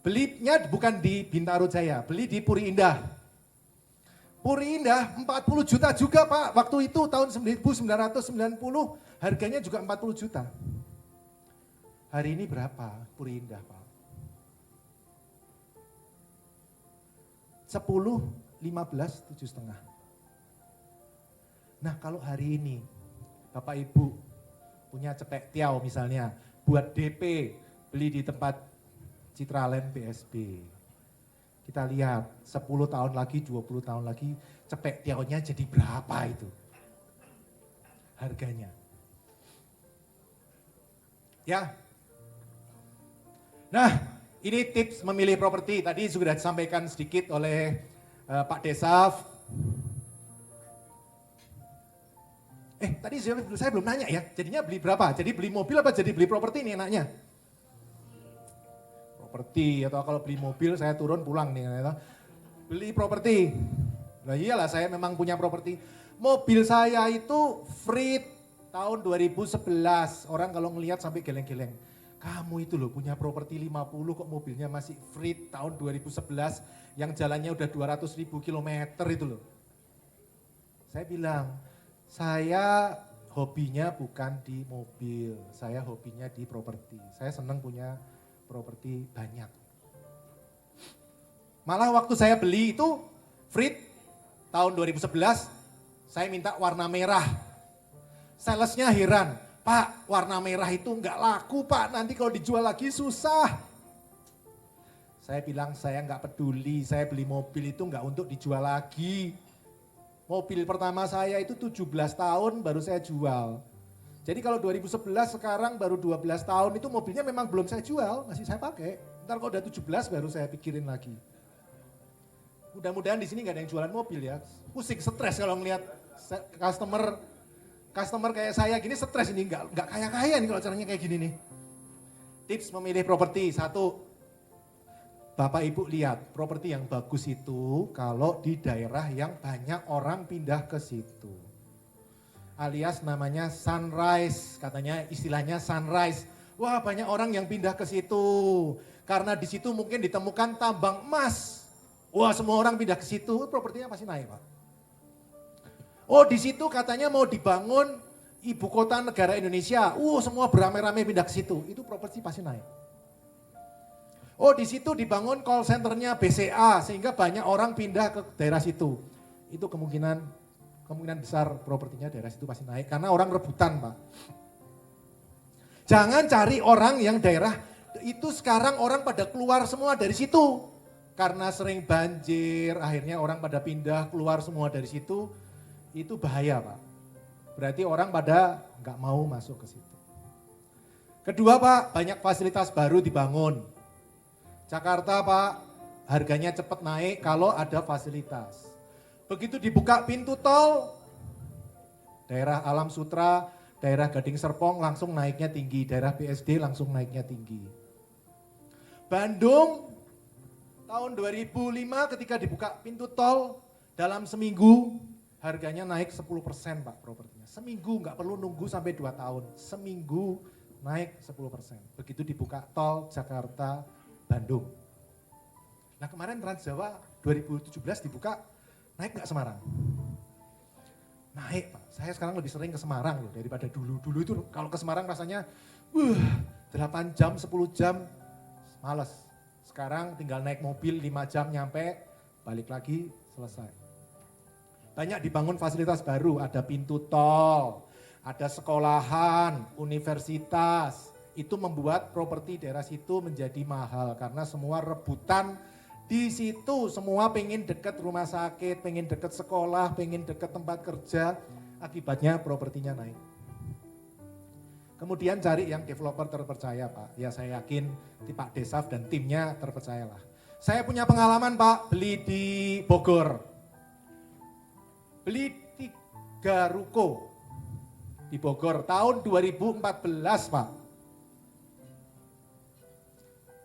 Belinya bukan di Bintaro Jaya, beli di Puri Indah. Puri Indah 40 juta juga Pak. Waktu itu tahun 1990 harganya juga 40 juta. Hari ini berapa Puri Indah Pak? 10, 15, 7,5. Nah kalau hari ini Bapak Ibu punya cepek tiaw misalnya, buat DP, beli di tempat Citraland BSB. Kita lihat 10 tahun lagi, 20 tahun lagi, cepek tiawnya jadi berapa itu harganya. Ya. Nah, ini tips memilih properti. Tadi sudah disampaikan sedikit oleh Pak Desaf. Tadi saya belum nanya ya, jadinya beli berapa? Jadi beli mobil apa jadi beli properti nih enaknya? Properti, atau kalau beli mobil saya turun pulang nih. Beli properti. Nah iyalah saya memang punya properti. Mobil saya itu Freed tahun 2011. Orang kalau ngelihat sampai geleng-geleng. Kamu itu loh punya properti 50 kok mobilnya masih Freed tahun 2011 yang jalannya udah 200.000 kilometer itu loh. Saya bilang, saya hobinya bukan di mobil, saya hobinya di properti. Saya senang punya properti banyak. Malah waktu saya beli itu Freed tahun 2011, saya minta warna merah. Salesnya heran, Pak warna merah itu enggak laku Pak, nanti kalau dijual lagi susah. Saya bilang saya enggak peduli, saya beli mobil itu enggak untuk dijual lagi. Mobil pertama saya itu 17 tahun baru saya jual. Jadi kalau 2011 sekarang baru 12 tahun itu mobilnya memang belum saya jual, masih saya pakai. Ntar kalau udah 17 baru saya pikirin lagi. Mudah-mudahan di sini nggak ada yang jualan mobil ya. Pusing, stres kalau ngelihat customer kayak saya gini stres ini, nggak kaya-kaya nih kalau caranya kayak gini nih. Tips memilih properti, satu, Bapak Ibu lihat properti yang bagus itu kalau di daerah yang banyak orang pindah ke situ. Alias namanya sunrise, katanya istilahnya sunrise. Wah banyak orang yang pindah ke situ, karena di situ mungkin ditemukan tambang emas. Wah semua orang pindah ke situ, propertinya pasti naik Pak. Oh di situ katanya mau dibangun ibu kota negara Indonesia. Semua beramai-ramai pindah ke situ, itu properti pasti naik. Oh di situ dibangun call centernya BCA sehingga banyak orang pindah ke daerah situ. Itu kemungkinan besar propertinya daerah situ pasti naik karena orang rebutan Pak. Jangan cari orang yang daerah itu sekarang orang pada keluar semua dari situ. Karena sering banjir, akhirnya orang pada pindah keluar semua dari situ, itu bahaya Pak. Berarti orang pada nggak mau masuk ke situ. Kedua Pak, banyak fasilitas baru dibangun. Jakarta Pak, harganya cepat naik kalau ada fasilitas. Begitu dibuka pintu tol, daerah Alam Sutra, daerah Gading Serpong langsung naiknya tinggi, daerah BSD langsung naiknya tinggi. Bandung, tahun 2005 ketika dibuka pintu tol, dalam seminggu harganya naik 10% Pak propertinya. Seminggu nggak perlu nunggu sampai 2 tahun, seminggu naik 10%. Begitu dibuka tol Jakarta Bandung. Nah kemarin Trans Jawa 2017 dibuka, naik nggak Semarang? Naik Pak, saya sekarang lebih sering ke Semarang loh daripada dulu. Dulu itu kalau ke Semarang rasanya 8 jam, 10 jam, males. Sekarang tinggal naik mobil 5 jam nyampe, balik lagi, selesai. Banyak dibangun fasilitas baru, ada pintu tol, ada sekolahan, universitas. Itu membuat properti daerah situ menjadi mahal karena semua rebutan di situ. Semua pengen deket rumah sakit, pengen deket sekolah, pengen deket tempat kerja. Akibatnya propertinya naik. Kemudian cari yang developer terpercaya Pak. Ya saya yakin Pak Desaf dan timnya terpercayalah. Saya punya pengalaman Pak, beli di Bogor. Beli 3 ruko di Bogor tahun 2014 Pak.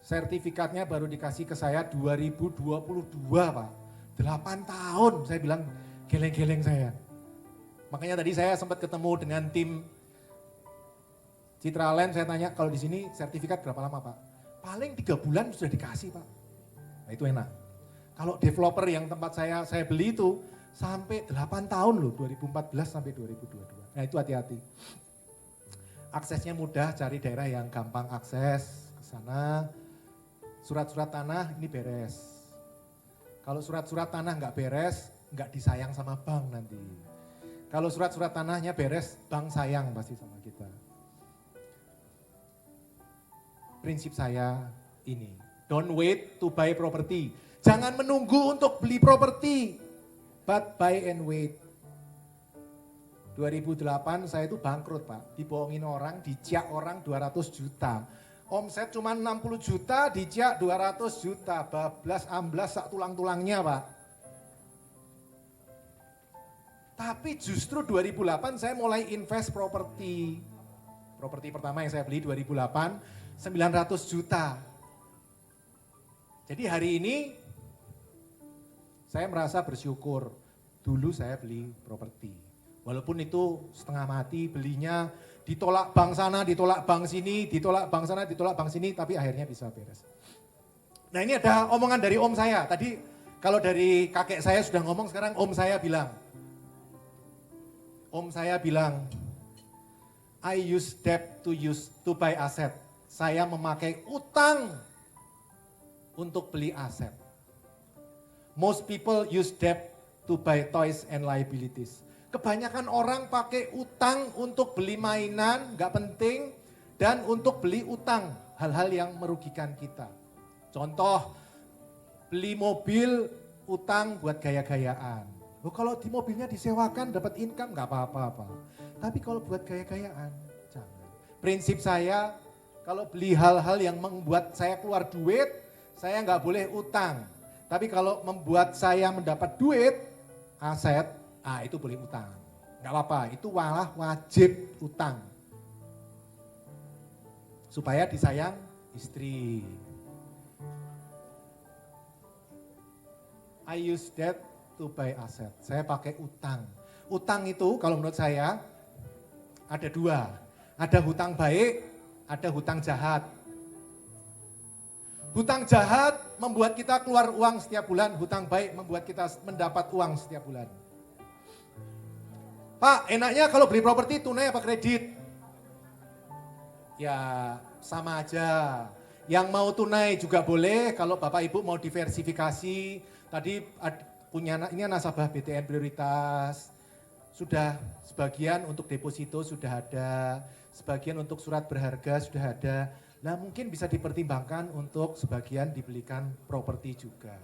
Sertifikatnya baru dikasih ke saya 2022 Pak. 8 tahun saya bilang geleng-geleng saya. Makanya tadi saya sempat ketemu dengan tim Citraland, saya tanya kalau di sini sertifikat berapa lama Pak? Paling 3 bulan sudah dikasih Pak. Nah itu enak. Kalau developer yang tempat saya beli itu sampai 8 tahun loh, 2014 sampai 2022. Nah itu hati-hati. Aksesnya mudah, cari daerah yang gampang akses ke sana. Surat-surat tanah ini beres. Kalau surat-surat tanah nggak beres, nggak disayang sama bank nanti. Kalau surat-surat tanahnya beres, bank sayang pasti sama kita. Prinsip saya ini, don't wait to buy property. Jangan menunggu untuk beli properti, but buy and wait. 2008 saya itu bangkrut Pak, dibohongin orang, diciak orang 200 juta. Omset cuma 60 juta, diciak 200 juta, bablas amblas sak tulang-tulangnya Pak. Tapi justru 2008 saya mulai invest properti. Properti pertama yang saya beli 2008, 900 juta. Jadi hari ini saya merasa bersyukur. dulu saya beli properti. Walaupun itu setengah mati belinya, ditolak bank sana, ditolak bank sini, ditolak bank sana, ditolak bank sini, tapi akhirnya bisa beres. Nah ini ada omongan dari om saya, tadi kalau dari kakek saya sudah ngomong, sekarang om saya bilang, I use debt to buy asset. Saya memakai utang untuk beli aset. Most people use debt to buy toys and liabilities. Kebanyakan orang pakai utang untuk beli mainan, nggak penting, dan untuk beli utang, hal-hal yang merugikan kita. Contoh, beli mobil, utang buat gaya-gayaan. Loh, kalau di mobilnya disewakan dapat income nggak apa-apa. Tapi kalau buat gaya-gayaan, jangan. Prinsip saya, kalau beli hal-hal yang membuat saya keluar duit, saya nggak boleh utang. Tapi kalau membuat saya mendapat duit, aset, itu boleh utang. Nggak apa-apa, itu malah wajib utang. Supaya disayang istri. I use that to buy asset. Saya pakai utang. Utang itu kalau menurut saya ada dua. Ada hutang baik, ada hutang jahat. Hutang jahat membuat kita keluar uang setiap bulan. Hutang baik membuat kita mendapat uang setiap bulan. Pak, enaknya kalau beli properti tunai apa kredit? Ya sama aja. Yang mau tunai juga boleh, kalau Bapak Ibu mau diversifikasi. Tadi ini nasabah BTN prioritas. Sudah sebagian untuk deposito sudah ada, sebagian untuk surat berharga sudah ada. Nah mungkin bisa dipertimbangkan untuk sebagian dibelikan properti juga.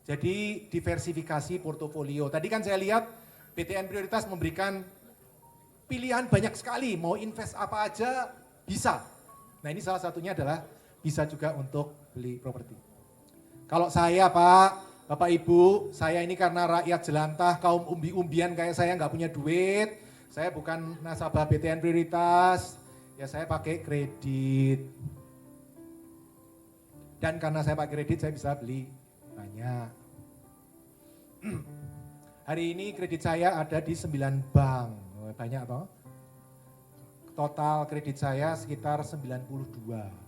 Jadi diversifikasi portofolio. Tadi kan saya lihat BTN prioritas memberikan pilihan banyak sekali, mau invest apa aja bisa. Nah ini salah satunya adalah bisa juga untuk beli properti. Kalau saya Pak, Bapak Ibu, saya ini karena rakyat jelantah, kaum umbi-umbian kayak saya nggak punya duit, saya bukan nasabah BTN prioritas, ya saya pakai kredit. Dan karena saya pakai kredit saya bisa beli banyak. Hari ini kredit saya ada di 9 bank, banyak toh. Total kredit saya sekitar 92.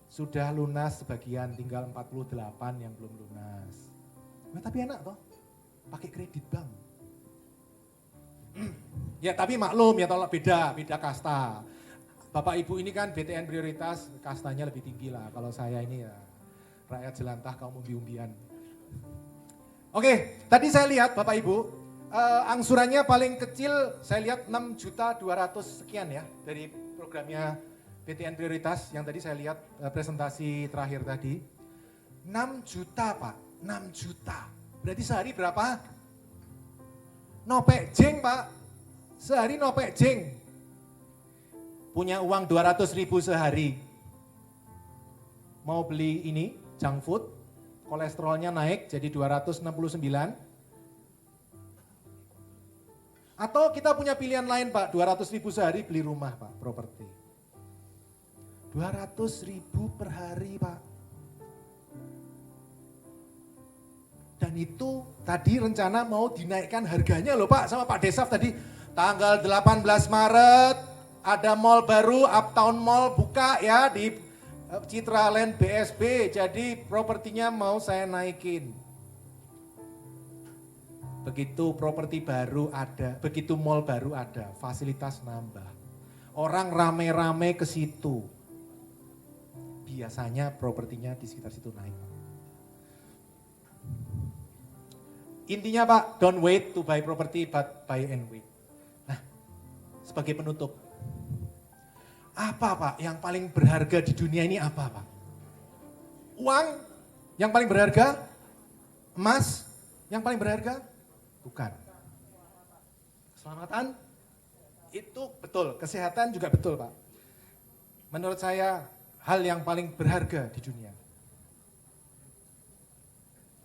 Sudah lunas sebagian, tinggal 48 yang belum lunas. Nah, tapi enak toh, pakai kredit bank. Ya tapi maklum ya tolak beda kasta. Bapak Ibu ini kan BTN prioritas, kastanya lebih tinggi lah. Kalau saya ini ya rakyat jelantah kaum umbi-umbian. Oke, tadi saya lihat Bapak Ibu, angsurannya paling kecil saya lihat 6.200.000 sekian ya dari programnya BTN prioritas yang tadi saya lihat presentasi terakhir tadi. 6 juta Pak, 6 juta. Berarti sehari berapa? Nopek jeng Pak, sehari nopek jeng. Punya uang 200.000 sehari. Mau beli ini, junk food, kolesterolnya naik jadi 269. Atau kita punya pilihan lain Pak, 200.000 sehari beli rumah Pak, properti. 200.000 per hari Pak. Dan itu tadi rencana mau dinaikkan harganya loh Pak, sama Pak Desaf tadi. Tanggal 18 Maret ada mall baru, Uptown Mall buka ya di Citraland BSB, jadi propertinya mau saya naikin. Begitu properti baru ada, begitu mall baru ada, fasilitas nambah. Orang rame-rame ke situ. Biasanya propertinya di sekitar situ naik. Intinya Pak, don't wait to buy property but buy and wait. Nah, sebagai penutup, apa Pak yang paling berharga di dunia ini apa Pak? Uang yang paling berharga? Emas yang paling berharga? Bukan. Keselamatan? Itu betul, kesehatan juga betul Pak. Menurut saya hal yang paling berharga di dunia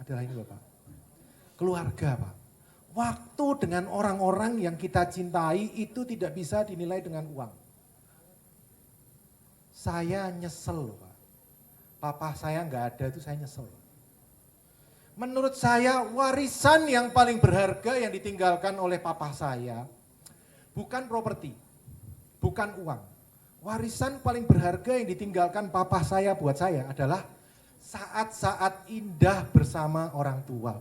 adalah ini loh Pak. Keluarga Pak. Waktu dengan orang-orang yang kita cintai itu tidak bisa dinilai dengan uang. Saya nyesel loh Pak. Papa saya nggak ada itu saya nyesel. Menurut saya warisan yang paling berharga yang ditinggalkan oleh papa saya bukan properti, bukan uang. Warisan paling berharga yang ditinggalkan papa saya buat saya adalah saat-saat indah bersama orang tua.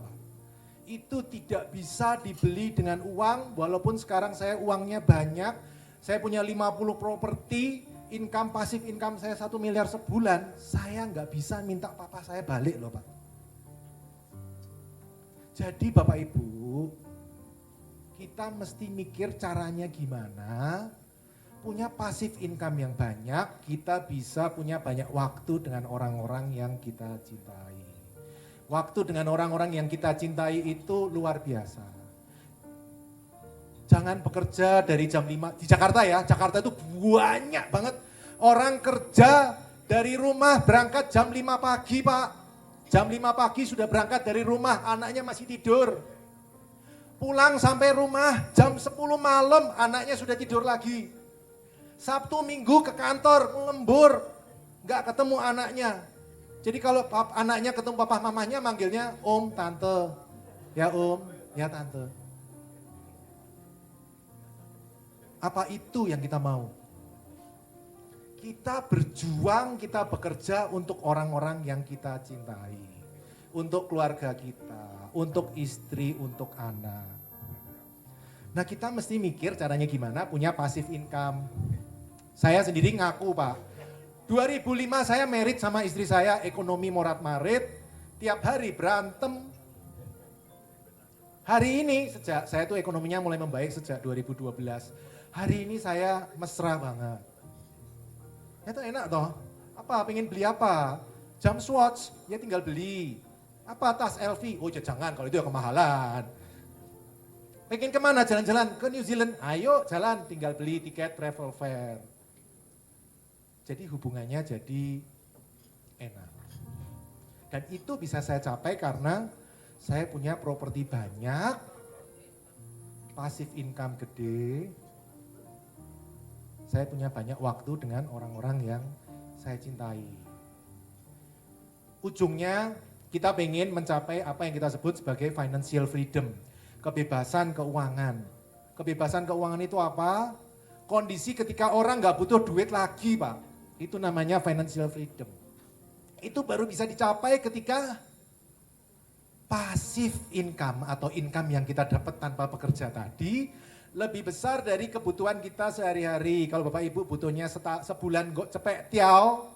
Itu tidak bisa dibeli dengan uang, walaupun sekarang saya uangnya banyak, saya punya 50 properti, income pasif income saya 1 miliar sebulan, saya nggak bisa minta papa saya balik loh Pak. Jadi Bapak Ibu, kita mesti mikir caranya gimana, punya pasif income yang banyak, kita bisa punya banyak waktu dengan orang-orang yang kita cintai. Waktu dengan orang-orang yang kita cintai itu luar biasa. Jangan bekerja dari jam 5, di Jakarta ya, Jakarta itu banyak banget orang kerja dari rumah berangkat jam 5 pagi Pak. Jam 5 pagi sudah berangkat dari rumah, anaknya masih tidur. Pulang sampai rumah jam 10 malam, anaknya sudah tidur lagi. Sabtu Minggu ke kantor, lembur, gak ketemu anaknya. Jadi kalau anaknya ketemu papa mamanya manggilnya om, tante. Ya om, ya tante. Apa itu yang kita mau? Kita berjuang, kita bekerja untuk orang-orang yang kita cintai. Untuk keluarga kita, untuk istri, untuk anak. Nah kita mesti mikir caranya gimana punya passive income. Saya sendiri ngaku Pak, 2005 saya married sama istri saya, ekonomi morat-marit, tiap hari berantem. Hari ini sejak saya tuh ekonominya mulai membaik sejak 2012, hari ini saya mesra banget. Itu enak toh, apa pengen beli apa? Jam Swatch, ya tinggal beli. Apa tas LV? Oh ya jangan, kalau itu ya kemahalan. Pengen kemana jalan-jalan? Ke New Zealand, ayo jalan, tinggal beli tiket travel fair. Jadi hubungannya jadi enak. Dan itu bisa saya capai karena saya punya properti banyak, pasif income gede, saya punya banyak waktu dengan orang-orang yang saya cintai. Ujungnya kita pengen mencapai apa yang kita sebut sebagai financial freedom, kebebasan keuangan. Kebebasan keuangan itu apa? Kondisi ketika orang nggak butuh duit lagi Pak, itu namanya financial freedom. Itu baru bisa dicapai ketika pasif income atau income yang kita dapat tanpa bekerja tadi lebih besar dari kebutuhan kita sehari-hari. Kalau Bapak Ibu butuhnya sebulan kok cepek tiaw,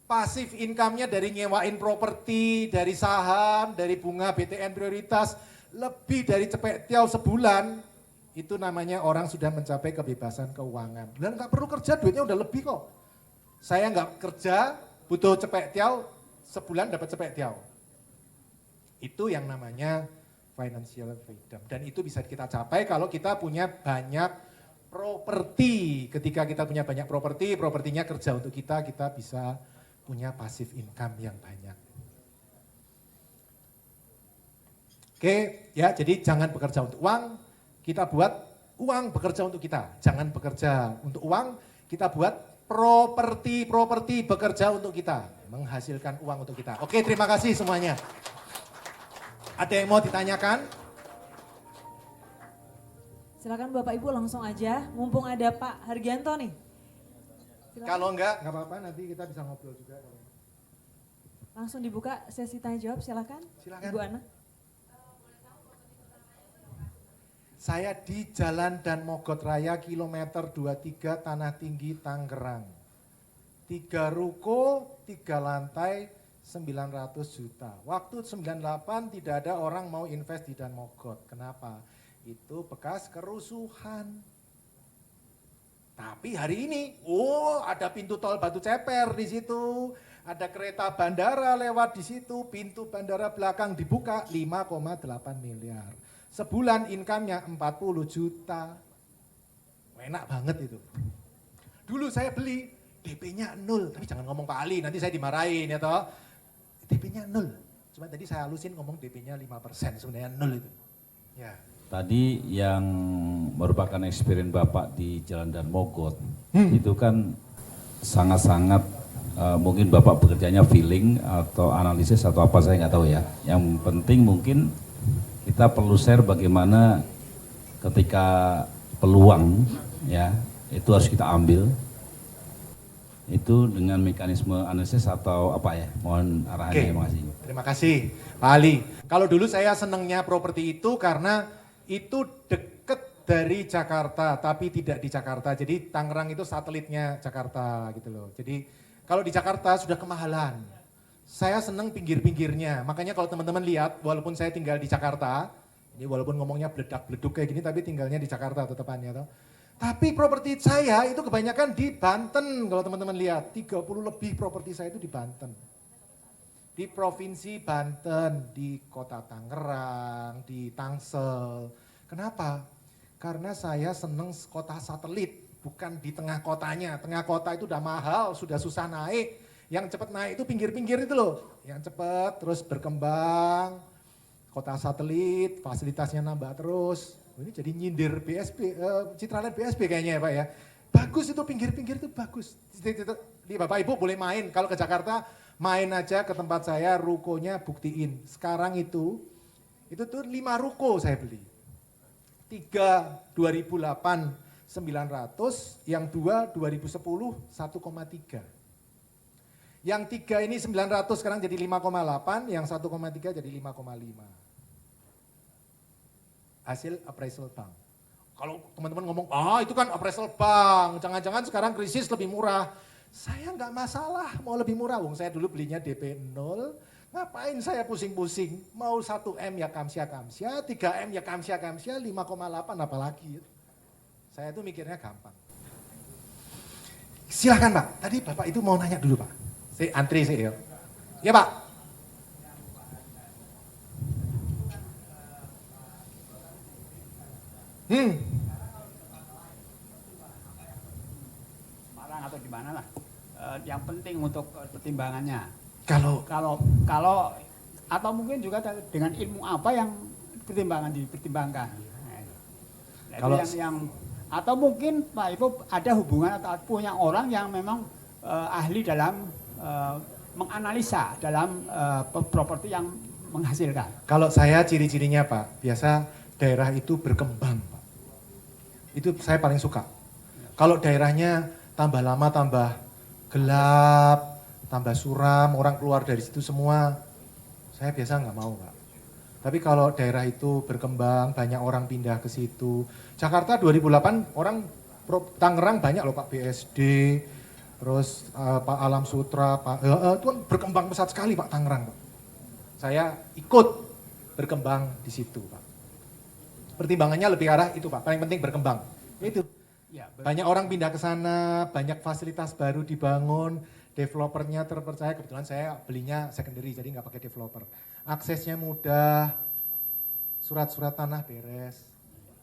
pasif income-nya dari nyewain properti, dari saham, dari bunga BTN prioritas, lebih dari cepek tiaw sebulan, itu namanya orang sudah mencapai kebebasan keuangan. Dan nggak perlu kerja, duitnya udah lebih kok. Saya nggak kerja, butuh cepek tiaw, sebulan dapat cepek tiaw. Itu yang namanya financial freedom. Dan itu bisa kita capai kalau kita punya banyak properti. Ketika kita punya banyak properti, propertinya kerja untuk kita bisa punya passive income yang banyak. Oke, ya jadi jangan bekerja untuk uang, kita buat uang bekerja untuk kita. Jangan bekerja untuk uang, kita buat properti bekerja untuk kita, menghasilkan uang untuk kita. Oke, terima kasih semuanya. Ada yang mau ditanyakan? Silakan Bapak Ibu langsung aja, mumpung ada Pak Hargianto nih. Silakan. Kalau enggak apa-apa, nanti kita bisa ngobrol juga. Langsung dibuka sesi tanya jawab, silakan. Silakan. Ibu Ana. Saya di Jalan Dan Mogot Raya kilometer 23 Tanah Tinggi Tangerang. 3 ruko, 3 lantai, 900 juta. Waktu 98 tidak ada orang mau invest di Dan Mogot. Kenapa? Itu bekas kerusuhan. Tapi hari ini, ada pintu tol Batu Ceper di situ, ada kereta bandara lewat di situ, pintu bandara belakang dibuka 5,8 miliar. Sebulan income-nya 40 juta. Enak banget itu. Dulu saya beli, DP-nya 0, tapi jangan ngomong Pak Ali, nanti saya dimarahin ya toh. DP-nya 0, cuma tadi saya halusin ngomong DP-nya 5%, sebenarnya 0 itu. Ya. Tadi yang merupakan experience Bapak di Jalan Dan Mogot, itu kan sangat-sangat Mungkin Bapak bekerjanya feeling atau analisis atau apa saya nggak tahu ya. Yang penting mungkin kita perlu share bagaimana ketika peluang ya itu harus kita ambil. Itu dengan mekanisme analisis atau apa ya? Mohon arahannya. Oke, Terima kasih. Terima kasih Pak Ali. Kalau dulu saya senangnya properti itu karena itu deket dari Jakarta, tapi tidak di Jakarta. Jadi Tangerang itu satelitnya Jakarta gitu loh. Jadi kalau di Jakarta sudah kemahalan. Saya senang pinggir-pinggirnya. Makanya kalau teman-teman lihat, walaupun saya tinggal di Jakarta, ini walaupun ngomongnya bledak-bleduk kayak gini, tapi tinggalnya di Jakarta tetepannya toh. Tapi properti saya itu kebanyakan di Banten, kalau teman-teman lihat, 30 lebih properti saya itu di Banten. Di Provinsi Banten, di Kota Tangerang, di Tangsel. Kenapa? Karena saya seneng kota satelit, bukan di tengah kotanya. Tengah kota itu udah mahal, sudah susah naik. Yang cepat naik itu pinggir-pinggir itu loh. Yang cepat terus berkembang, kota satelit, fasilitasnya nambah terus. Ini jadi nyindir BSB, Citraland BSB kayaknya ya Pak ya. Bagus itu pinggir-pinggir itu bagus. Di Bapak Ibu boleh main, kalau ke Jakarta main aja ke tempat saya, rukonya buktiin. Sekarang itu tuh 5 ruko saya beli. 3 2008 900, yang 2 2010 1,3. Yang 3 ini 900 sekarang jadi 5,8, yang 1,3 jadi 5,5. Hasil appraisal bank. Kalau teman-teman ngomong, itu kan appraisal bank, jangan-jangan sekarang krisis lebih murah. Saya nggak masalah mau lebih murah, wong saya dulu belinya DP 0, ngapain saya pusing-pusing, mau 1M ya kamsia-kamsia, 3M ya kamsia-kamsia, 5,8 apalagi. Saya itu mikirnya gampang. Silakan Pak, tadi Bapak itu mau nanya dulu Pak. Saya antri sih ya. Ya Pak. Semarang atau di mana lah. Yang penting untuk pertimbangannya. Kalau Atau mungkin juga dengan ilmu apa yang dipertimbangkan. Nah, Kalau atau mungkin Pak Ibu ada hubungan atau punya orang yang memang ahli dalam menganalisa dalam properti yang menghasilkan. Kalau saya ciri-cirinya Pak, biasa daerah itu berkembang Pak. Itu saya paling suka. Kalau daerahnya tambah lama tambah gelap, tambah suram, orang keluar dari situ semua, saya biasa nggak mau Pak. Tapi kalau daerah itu berkembang, banyak orang pindah ke situ. Jakarta 2008 orang Tangerang banyak loh Pak BSD, terus Pak Alam Sutra, itu kan berkembang pesat sekali Pak Tangerang Pak. Saya ikut berkembang di situ Pak. Pertimbangannya lebih arah itu Pak, paling penting berkembang. Itu. Ya, Banyak orang pindah ke sana, banyak fasilitas baru dibangun, developernya terpercaya. Kebetulan saya belinya secondary, jadi nggak pakai developer. Aksesnya mudah, surat-surat tanah beres.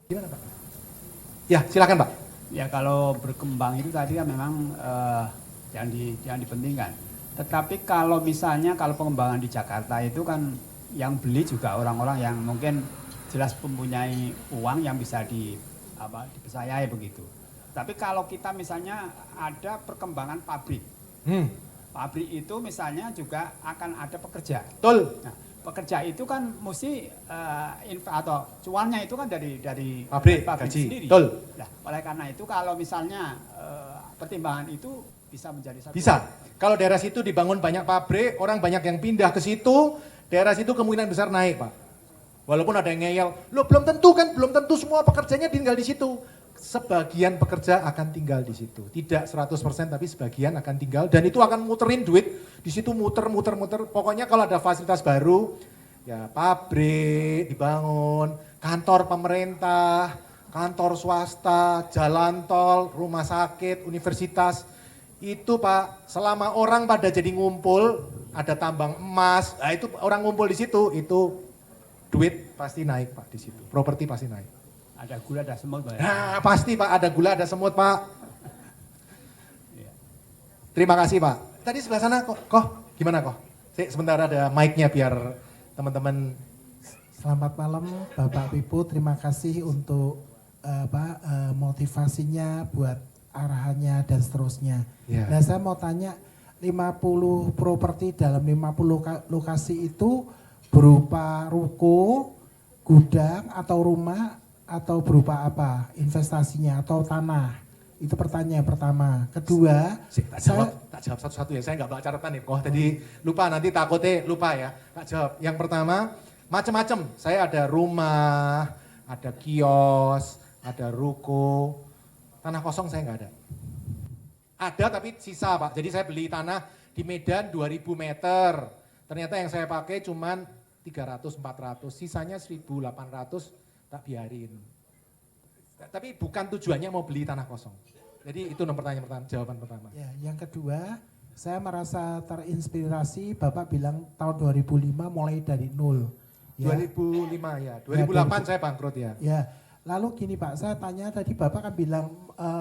Gimana Pak? Ya silakan Pak. Ya kalau berkembang itu tadi kan memang yang dipentingkan. Tetapi kalau misalnya kalau pengembangan di Jakarta itu kan yang beli juga orang-orang yang mungkin jelas mempunyai uang yang bisa dipercayai begitu. Tapi kalau kita misalnya ada perkembangan pabrik, pabrik itu misalnya juga akan ada pekerja. Betul. Nah, pekerja itu kan mesti atau cuannya itu kan dari Pabrik, pabrik gaji. sendiri. Betul. Nah, oleh karena itu kalau misalnya pertimbangan itu bisa menjadi satu. Bisa. Kalau daerah situ dibangun banyak pabrik, orang banyak yang pindah ke situ, daerah situ kemungkinan besar naik Pak. Walaupun ada yang ngeyel, loh belum tentu semua pekerjanya tinggal di situ. Sebagian pekerja akan tinggal di situ. Tidak 100% tapi sebagian akan tinggal dan itu akan muterin duit di situ muter. Pokoknya kalau ada fasilitas baru, ya pabrik dibangun, kantor pemerintah, kantor swasta, jalan tol, rumah sakit, universitas. Itu Pak, selama orang pada jadi ngumpul, ada tambang emas, nah itu orang ngumpul di situ, itu duit pasti naik Pak di situ, properti pasti naik. Ada gula, ada semut. Nah pasti Pak, ada gula, ada semut Pak. Terima kasih Pak. Tadi sebelah sana kok gimana kok? Sebentar ada mic-nya biar teman-teman. Selamat malam Bapak Ibu, terima kasih untuk motivasinya buat arahannya dan seterusnya. Ya. Nah saya mau tanya, 50 properti dalam 50 lokasi itu berupa ruko, gudang atau rumah atau berupa apa investasinya atau tanah? Itu pertanyaan pertama. Kedua, Tak jawab satu-satu ya, saya nggak bawa catatan nih. Tadi lupa, nanti takutnya lupa ya. Tak jawab. Yang pertama, macam-macam. Saya ada rumah, ada kios, ada ruko. Tanah kosong saya nggak ada. Ada tapi sisa Pak. Jadi saya beli tanah di Medan 2000 meter. Ternyata yang saya pakai cuman 300-400, sisanya 1800 tak biarin. Tapi bukan tujuannya mau beli tanah kosong. Jadi itu pertanyaan pertama, jawaban pertama. ya, yang kedua, saya merasa terinspirasi Bapak bilang tahun 2005 mulai dari nol. Ya. 2005 ya, 2008 saya bangkrut ya. Ya, lalu gini Pak, saya tanya tadi Bapak kan bilang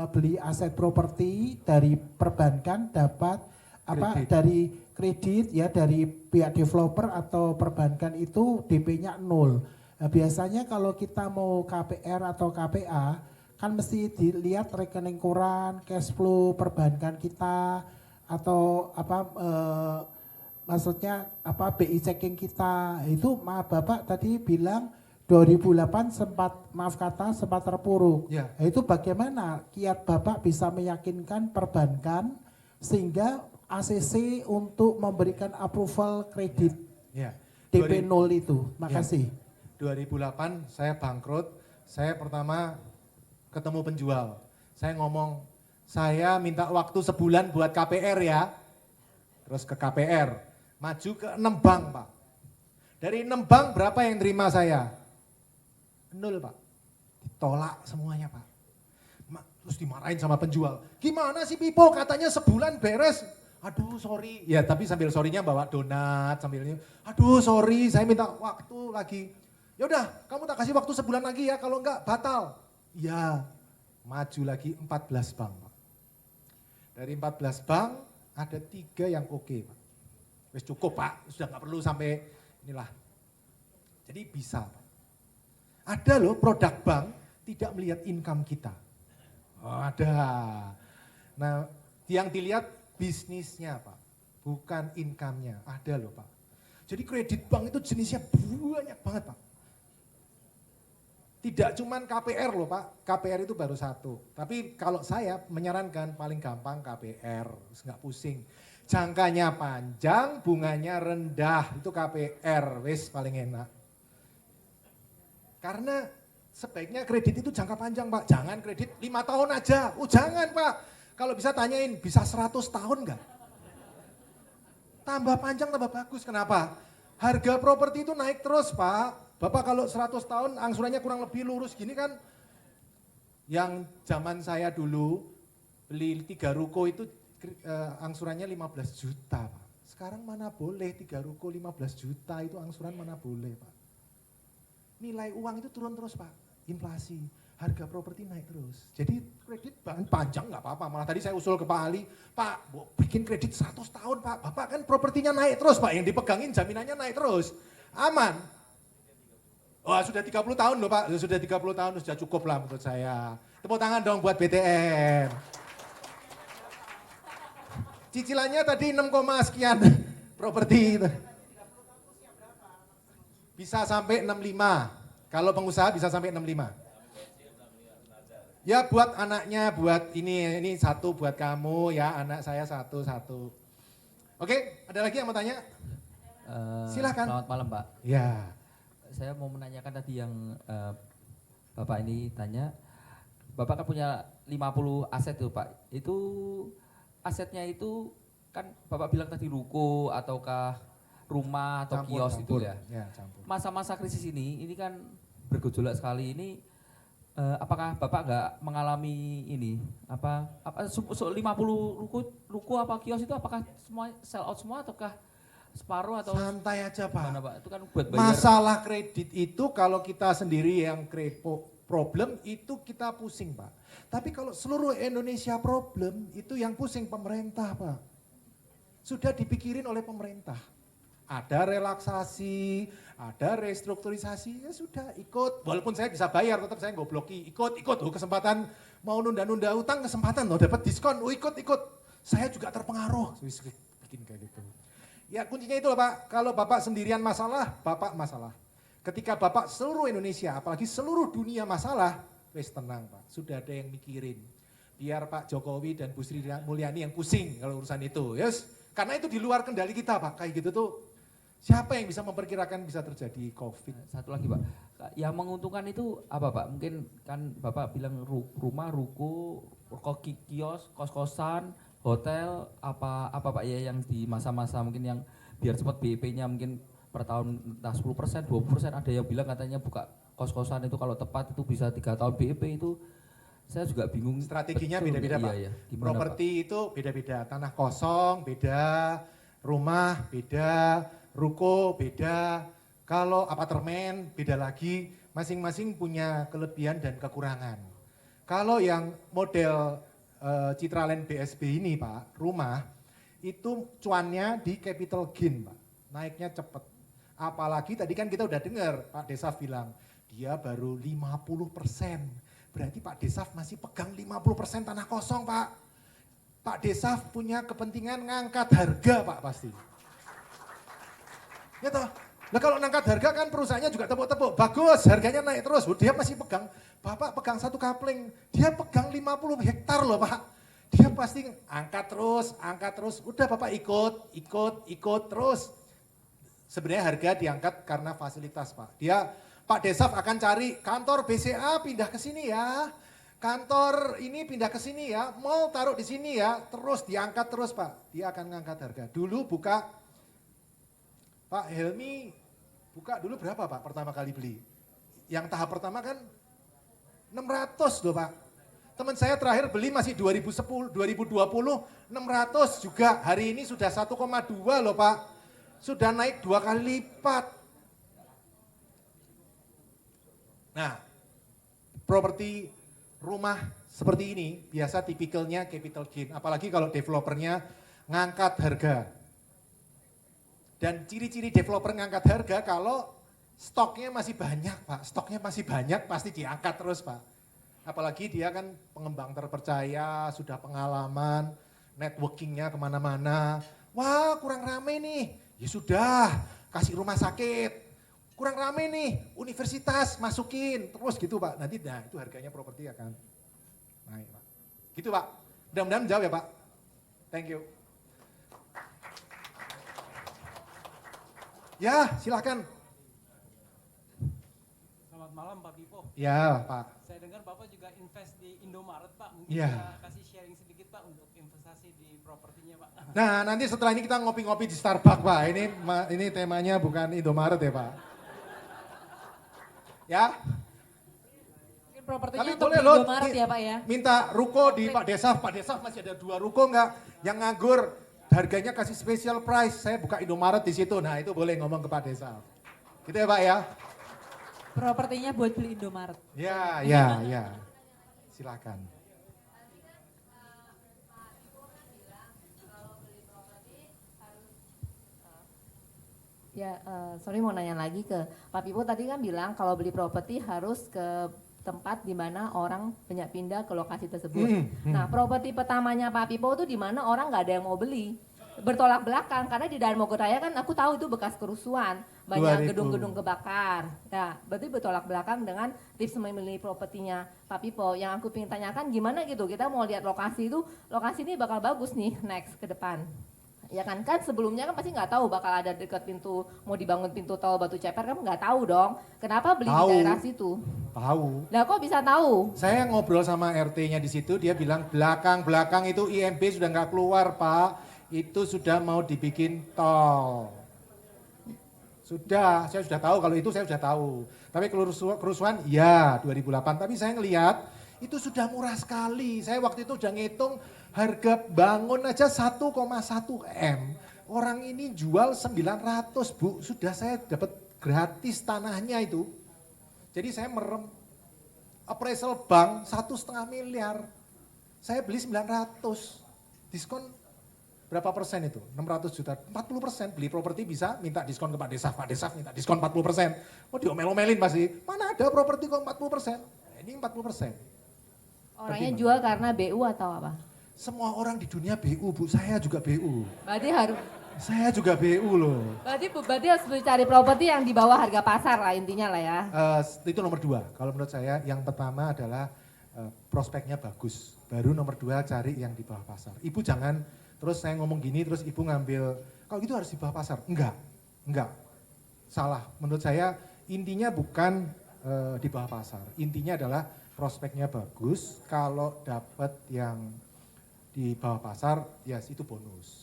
beli aset properti dari perbankan dapat apa Kredit. dari kredit ya dari pihak developer atau perbankan itu DP-nya nol. Nah, biasanya kalau kita mau KPR atau KPA kan mesti dilihat rekening koran, cash flow perbankan kita atau apa maksudnya apa BI checking kita. Itu Bapak tadi bilang 2008 sempat terpuruk. Ya. Nah, itu bagaimana kiat Bapak bisa meyakinkan perbankan sehingga ACC untuk memberikan approval kredit Ya. DP 0 itu. Makasih. 2008 saya bangkrut, saya pertama ketemu penjual. Saya ngomong, saya minta waktu sebulan buat KPR ya. Terus ke KPR, maju ke 6 bank Pak. Dari 6 bank berapa yang terima saya? 0 Pak. Ditolak semuanya Pak. Terus dimarahin sama penjual. Gimana sih Pipo katanya sebulan beres. Aduh sorry. Ya tapi sambil sorrynya bawa donat sambil ini. Aduh sorry saya minta waktu lagi. Ya udah, kamu tak kasih waktu sebulan lagi ya, kalau enggak batal. Ya, maju lagi 14 bank, Pak. Dari 14 bank ada 3 yang oke, Pak. Wes cukup, Pak. Sudah nggak perlu sampai inilah. Jadi bisa, Pak. Ada loh produk bank tidak melihat income kita. Oh, ada. Nah, yang dilihat bisnisnya, Pak. Bukan income-nya. Ada loh, Pak. Jadi kredit bank itu jenisnya banyak banget, Pak. Tidak cuman KPR loh Pak, KPR itu baru satu. Tapi kalau saya menyarankan paling gampang KPR, nggak pusing. Jangkanya panjang, bunganya rendah, itu KPR, wis paling enak. Karena sebaiknya kredit itu jangka panjang Pak, jangan kredit 5 tahun aja. Oh jangan Pak, kalau bisa tanyain bisa 100 tahun nggak? Tambah panjang tambah bagus, kenapa? Harga properti itu naik terus Pak. Bapak kalau 100 tahun angsurannya kurang lebih lurus gini kan, yang zaman saya dulu beli 3 ruko itu angsurannya 15 juta Pak. Sekarang mana boleh 3 ruko 15 juta itu angsuran mana boleh Pak. Nilai uang itu turun terus Pak, inflasi, harga properti naik terus. Jadi kredit panjang nggak apa-apa, malah tadi saya usul ke Pak Ali, Pak bikin kredit 100 tahun Pak, Bapak kan propertinya naik terus Pak, yang dipegangin jaminannya naik terus, aman. Wah sudah 30 tahun loh Pak, sudah 30 tahun sudah cukup lah menurut saya. Tepuk tangan dong buat BTN. Cicilannya tadi 6, sekian properti itu. Bisa sampai 65, kalau pengusaha bisa sampai 65. Ya buat anaknya, buat ini satu buat kamu ya, anak saya satu. Oke, ada lagi yang mau tanya? Silakan. Selamat malam Pak. Ya. Saya mau menanyakan tadi yang Bapak ini tanya, Bapak kan punya 50 aset tuh Pak, itu asetnya itu kan Bapak bilang tadi ruko ataukah rumah atau kios itu ya. Masa-masa krisis ini kan bergejolak sekali ini, apakah Bapak nggak mengalami ini, apa 50 ruko apa kios itu apakah semua sell out semua ataukah separuh atau santai aja Pak. Pak? Itu kan buat bayar. Masalah kredit itu kalau kita sendiri yang problem itu kita pusing Pak. Tapi kalau seluruh Indonesia problem itu yang pusing pemerintah Pak. Sudah dipikirin oleh pemerintah. Ada relaksasi, ada restrukturisasi, ya sudah ikut. Walaupun saya bisa bayar tetap saya nggak bloki. Ikut. Kesempatan mau nunda-nunda utang kesempatan loh dapat diskon. Ikut. Saya juga terpengaruh. bikin kayak gitu. Ya kuncinya itu loh Pak, kalau Bapak sendirian masalah, Bapak masalah. Ketika Bapak seluruh Indonesia, apalagi seluruh dunia masalah, wes tenang Pak, sudah ada yang mikirin. Biar Pak Jokowi dan Bu Sri Mulyani yang pusing kalau urusan itu. Yes, karena itu di luar kendali kita Pak, kayak gitu tuh. Siapa yang bisa memperkirakan bisa terjadi COVID? Satu lagi Pak, yang menguntungkan itu apa Pak? Mungkin kan Bapak bilang rumah, ruko, kios, kos-kosan, hotel, apa Pak ya yang di masa-masa mungkin yang biar cepat BEP-nya mungkin per tahun entah 10%, 20%, ada yang bilang katanya buka kos-kosan itu kalau tepat itu bisa 3 tahun BEP itu saya juga bingung. Strateginya beda-beda Pak. Iya. Properti itu beda-beda, tanah kosong beda, rumah beda, ruko beda, kalau apartemen beda lagi, masing-masing punya kelebihan dan kekurangan. Kalau yang model Citraland BSB ini Pak, rumah, itu cuannya di capital gain Pak, naiknya cepat. Apalagi tadi kan kita udah dengar Pak Desaf bilang, dia baru 50%. Berarti Pak Desaf masih pegang 50% tanah kosong Pak. Pak Desaf punya kepentingan ngangkat harga Pak pasti. Ya toh, nah kalau ngangkat harga kan perusahaannya juga tepuk-tepuk, bagus harganya naik terus, dia masih pegang, Bapak pegang satu kapling, dia pegang 50 hektar loh Pak. Dia pasti angkat terus, udah Bapak ikut terus. Sebenarnya harga diangkat karena fasilitas Pak. Pak Desaf akan cari kantor BCA pindah ke sini ya, kantor ini pindah ke sini ya, mall taruh di sini ya, terus diangkat terus Pak. Dia akan ngangkat harga. Dulu buka, Pak Helmi buka dulu berapa Pak pertama kali beli? Yang tahap pertama kan 600 loh Pak. Teman saya terakhir beli masih 2020, 600 juga. Hari ini sudah 1,2 loh Pak. Sudah naik 2 kali lipat. Nah, properti rumah seperti ini biasa tipikalnya capital gain. Apalagi kalau developernya ngangkat harga. Dan ciri-ciri developer ngangkat harga kalau stoknya masih banyak Pak. Stoknya masih banyak pasti diangkat terus Pak. Apalagi dia kan pengembang terpercaya, sudah pengalaman, networkingnya kemana-mana. Wah kurang rame nih, ya sudah kasih rumah sakit. Kurang rame nih, universitas masukin, terus gitu Pak. Nanti nah itu harganya properti akan naik Pak. Gitu Pak, mudah-mudahan menjawab ya Pak. Thank you. Ya silakan. Selamat malam Pak Pipo. Ya Pak. Saya dengar Bapak juga invest di Indomaret Pak. Mungkin Ya. bisa kasih sharing sedikit Pak untuk investasi di propertinya Pak. Nah nanti setelah ini kita ngopi-ngopi di Starbucks Pak. Ini temanya bukan Indomaret ya Pak. Ya. Mungkin propertinya Tapi untuk boleh di loh, Indomaret ya Pak ya. Minta ruko di Pak Desaf masih ada 2 ruko enggak? Yang nganggur harganya kasih special price, saya buka Indomaret di situ. Nah itu boleh ngomong ke Pak Desaf. Gitu ya Pak ya? Propertinya buat beli Indomaret. Ya. Silakan. Ya, sorry mau nanya lagi ke Pak Pipo, tadi kan bilang kalau beli properti harus ke tempat di mana orang banyak pindah ke lokasi tersebut. Nah, properti pertamanya Pak Pipo itu di mana orang nggak ada yang mau beli. Bertolak belakang, karena di Darmogoraya kan aku tahu itu bekas kerusuhan, banyak 2000. gedung-gedung kebakar. Nah, berarti bertolak belakang dengan tips memilih propertinya Pak Pipo. Yang aku ingin tanyakan gimana gitu, kita mau lihat lokasi itu, lokasi ini bakal bagus nih next ke depan. Ya kan sebelumnya kan pasti nggak tahu bakal ada dekat pintu, mau dibangun pintu tol Batu Ceper kan nggak tahu dong. Kenapa beli Tahu. di daerah situ? Tahu. Nah kok bisa tahu? Saya ngobrol sama RT-nya di situ, dia bilang belakang itu IMB sudah nggak keluar Pak, itu sudah mau dibikin tol. Sudah, saya sudah tahu kalau itu saya sudah tahu. Tapi kerusuhan, ya 2008. Tapi saya ngelihat itu sudah murah sekali. Saya waktu itu udah ngitung harga bangun aja 1,1 M. Orang ini jual 900 Bu, sudah saya dapat gratis tanahnya itu. Jadi saya merem appraisal bank 1,5 miliar. Saya beli 900. Diskon berapa persen itu? 600 juta, 40%. Beli properti bisa minta diskon ke Pak Desaf minta diskon 40%. Oh diomel-omelin pasti, mana ada properti kok 40%. Ini 40%. Orangnya jual karena BU atau apa? Semua orang di dunia BU, Bu. Saya juga BU. Berarti harus Saya juga BU loh. berarti harus cari properti yang di bawah harga pasar lah intinya lah ya. Itu nomor 2. Kalau menurut saya yang pertama adalah prospeknya bagus. Baru nomor 2 cari yang di bawah pasar. Ibu jangan terus saya ngomong gini terus ibu ngambil, kalau gitu harus di bawah pasar. Enggak. Salah. Menurut saya intinya bukan di bawah pasar. Intinya adalah prospeknya bagus. Kalau dapat yang di bawah pasar, yes itu bonus.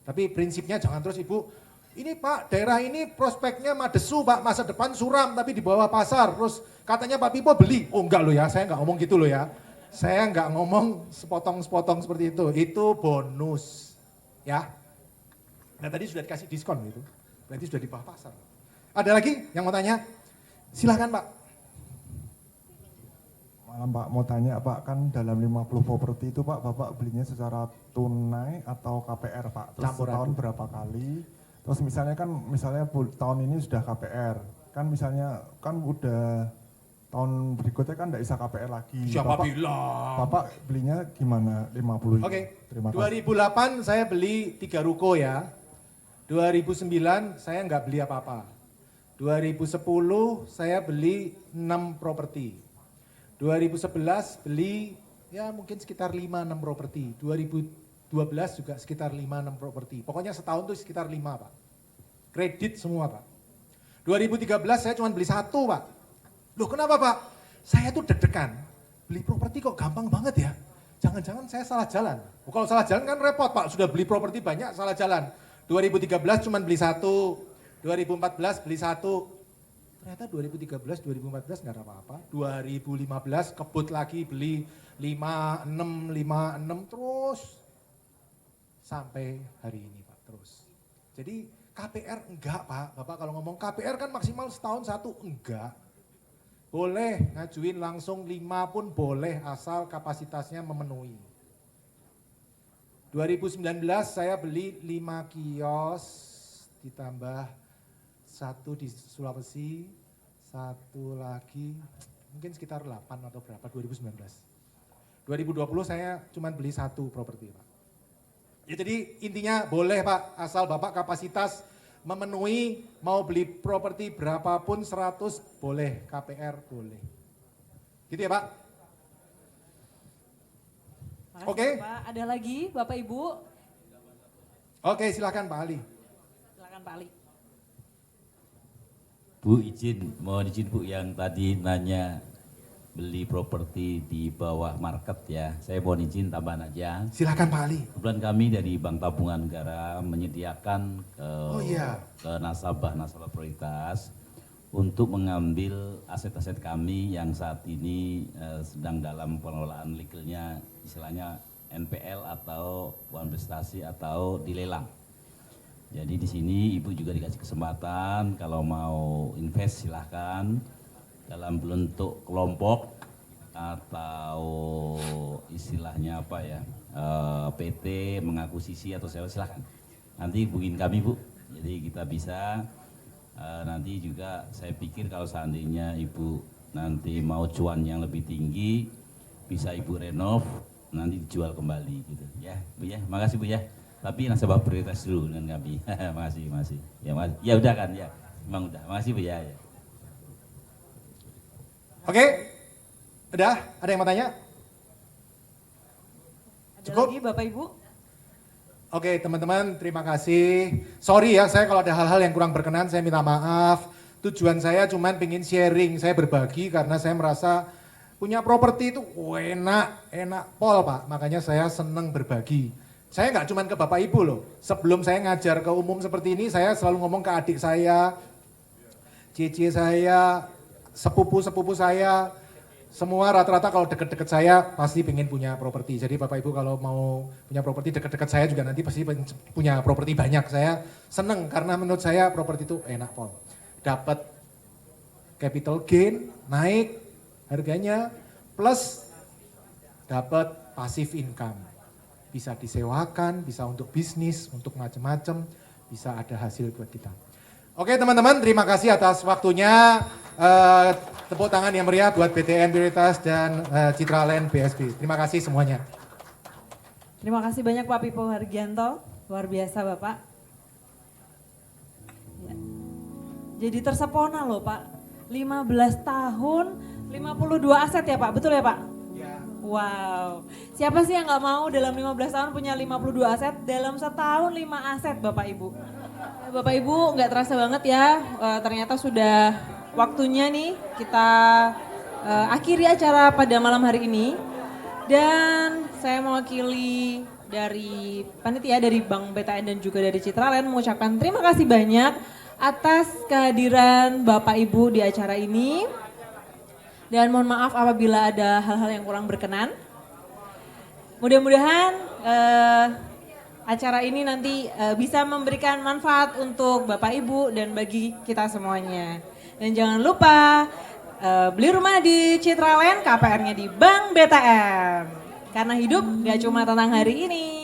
Tapi prinsipnya jangan terus ibu, ini Pak daerah ini prospeknya madesu Pak, masa depan suram tapi di bawah pasar. Terus katanya Pak Pipo beli. Oh enggak loh ya, saya enggak ngomong gitu loh ya. Saya enggak ngomong sepotong-sepotong seperti itu bonus. Ya. Nah tadi sudah dikasih diskon gitu, berarti sudah di bawah pasar. Ada lagi yang mau tanya? Silahkan Pak. Malam Pak, mau tanya Pak, kan dalam 50 properti itu Pak, Bapak belinya secara tunai atau KPR Pak? Terus Campur setahun aduk. berapa kali? Terus misalnya tahun ini sudah KPR, kan misalnya kan udah tahun berikutnya kan tidak bisa KPR lagi. Siapa Bapak, bilang? Bapak belinya gimana 50? Oke, Terima kasih. 2008 saya beli 3 ruko ya. 2009 saya nggak beli apa-apa. 2010 saya beli 6 properti. 2011 beli ya mungkin sekitar 5-6 properti. 2012 juga sekitar 5-6 properti. Pokoknya setahun tuh sekitar 5 Pak. Kredit semua Pak. 2013 saya cuma beli 1 Pak. Loh kenapa Pak? Saya tuh deg-degan. Beli properti kok gampang banget ya. Jangan-jangan saya salah jalan. Oh, kalau salah jalan kan repot Pak. Sudah beli properti banyak salah jalan. 2013 cuma beli 1. 2014 beli 1. Ternyata 2013, 2014 nggak ada apa-apa. 2015 kebut lagi beli 56 terus. Sampai hari ini Pak terus. Jadi KPR enggak Pak. Bapak kalau ngomong KPR kan maksimal setahun 1, enggak. Boleh ngajuin langsung 5 pun boleh asal kapasitasnya memenuhi. 2019 saya beli 5 kios ditambah 1 di Sulawesi, 1 lagi mungkin sekitar 8 atau berapa 2019. 2020 saya cuma beli 1 properti Pak. Ya jadi intinya boleh Pak, asal Bapak kapasitas memenuhi mau beli properti berapapun 100 boleh, KPR boleh. Gitu ya Pak? Makasih, Oke. Pak. Ada lagi Bapak Ibu? Oke silakan Pak Ali. Silakan Pak Ali. Bu mohon izin Bu yang tadi nanya beli properti di bawah market ya. Saya mohon izin tambahan aja. Silakan Pak Ali. Kebetulan kami dari Bank Tabungan Negara menyediakan ke nasabah prioritas untuk mengambil aset-aset kami yang saat ini sedang dalam pengelolaan legalnya, istilahnya NPL atau uang prestasi atau dilelang. Jadi di sini Ibu juga dikasih kesempatan kalau mau invest silahkan dalam bentuk kelompok atau istilahnya apa ya PT mengakuisisi atau sewa silahkan. Nanti hubungin kami Bu. Jadi kita bisa nanti juga saya pikir kalau seandainya Ibu nanti mau cuan yang lebih tinggi bisa Ibu renov nanti dijual kembali gitu ya Bu ya. Makasih Bu ya. Tapi nasabah prioritas dulu dengan kami. Makasih. Ya, makasih. Ya udah kan ya. Memang udah. Makasih Bu ya. Oke. Udah, ada yang mau tanya? Ada Cukup? lagi Bapak Ibu? Oke teman-teman terima kasih. Sorry ya saya kalau ada hal-hal yang kurang berkenan saya minta maaf. Tujuan saya cuman pengen sharing, saya berbagi karena saya merasa punya properti itu enak pol Pak. Makanya saya seneng berbagi. Saya nggak cuman ke Bapak Ibu loh. Sebelum saya ngajar ke umum seperti ini saya selalu ngomong ke adik saya, cici saya, sepupu-sepupu saya. Semua rata-rata kalau deket-deket saya pasti pengen punya properti. Jadi Bapak Ibu kalau mau punya properti deket-deket saya juga nanti pasti punya properti banyak. Saya seneng karena menurut saya properti itu enak pol. Dapat capital gain, naik harganya, plus dapat passive income. Bisa disewakan, bisa untuk bisnis, untuk macam-macam, bisa ada hasil buat kita. Oke teman-teman, terima kasih atas waktunya. Tepuk tangan yang meriah buat BTN Prioritas dan Citraland BSB. Terima kasih semuanya. Terima kasih banyak Pak Pipo Hargianto, luar biasa Bapak. Ya. Jadi tersepona loh Pak, 15 tahun, 52 aset ya Pak, betul ya Pak? Ya. Wow, siapa sih yang nggak mau dalam 15 tahun punya 52 aset, dalam setahun 5 aset Bapak Ibu. Ya, Bapak Ibu nggak terasa banget ya, ternyata sudah waktunya nih kita akhiri acara pada malam hari ini. Dan saya mewakili dari panitia dari Bank BTN dan juga dari Citraland mengucapkan terima kasih banyak atas kehadiran Bapak Ibu di acara ini. Dan mohon maaf apabila ada hal-hal yang kurang berkenan. Mudah-mudahan acara ini nanti bisa memberikan manfaat untuk Bapak Ibu dan bagi kita semuanya. Dan jangan lupa beli rumah di Citraland, KPR-nya di Bank BTN. Karena hidup gak cuma tentang hari ini.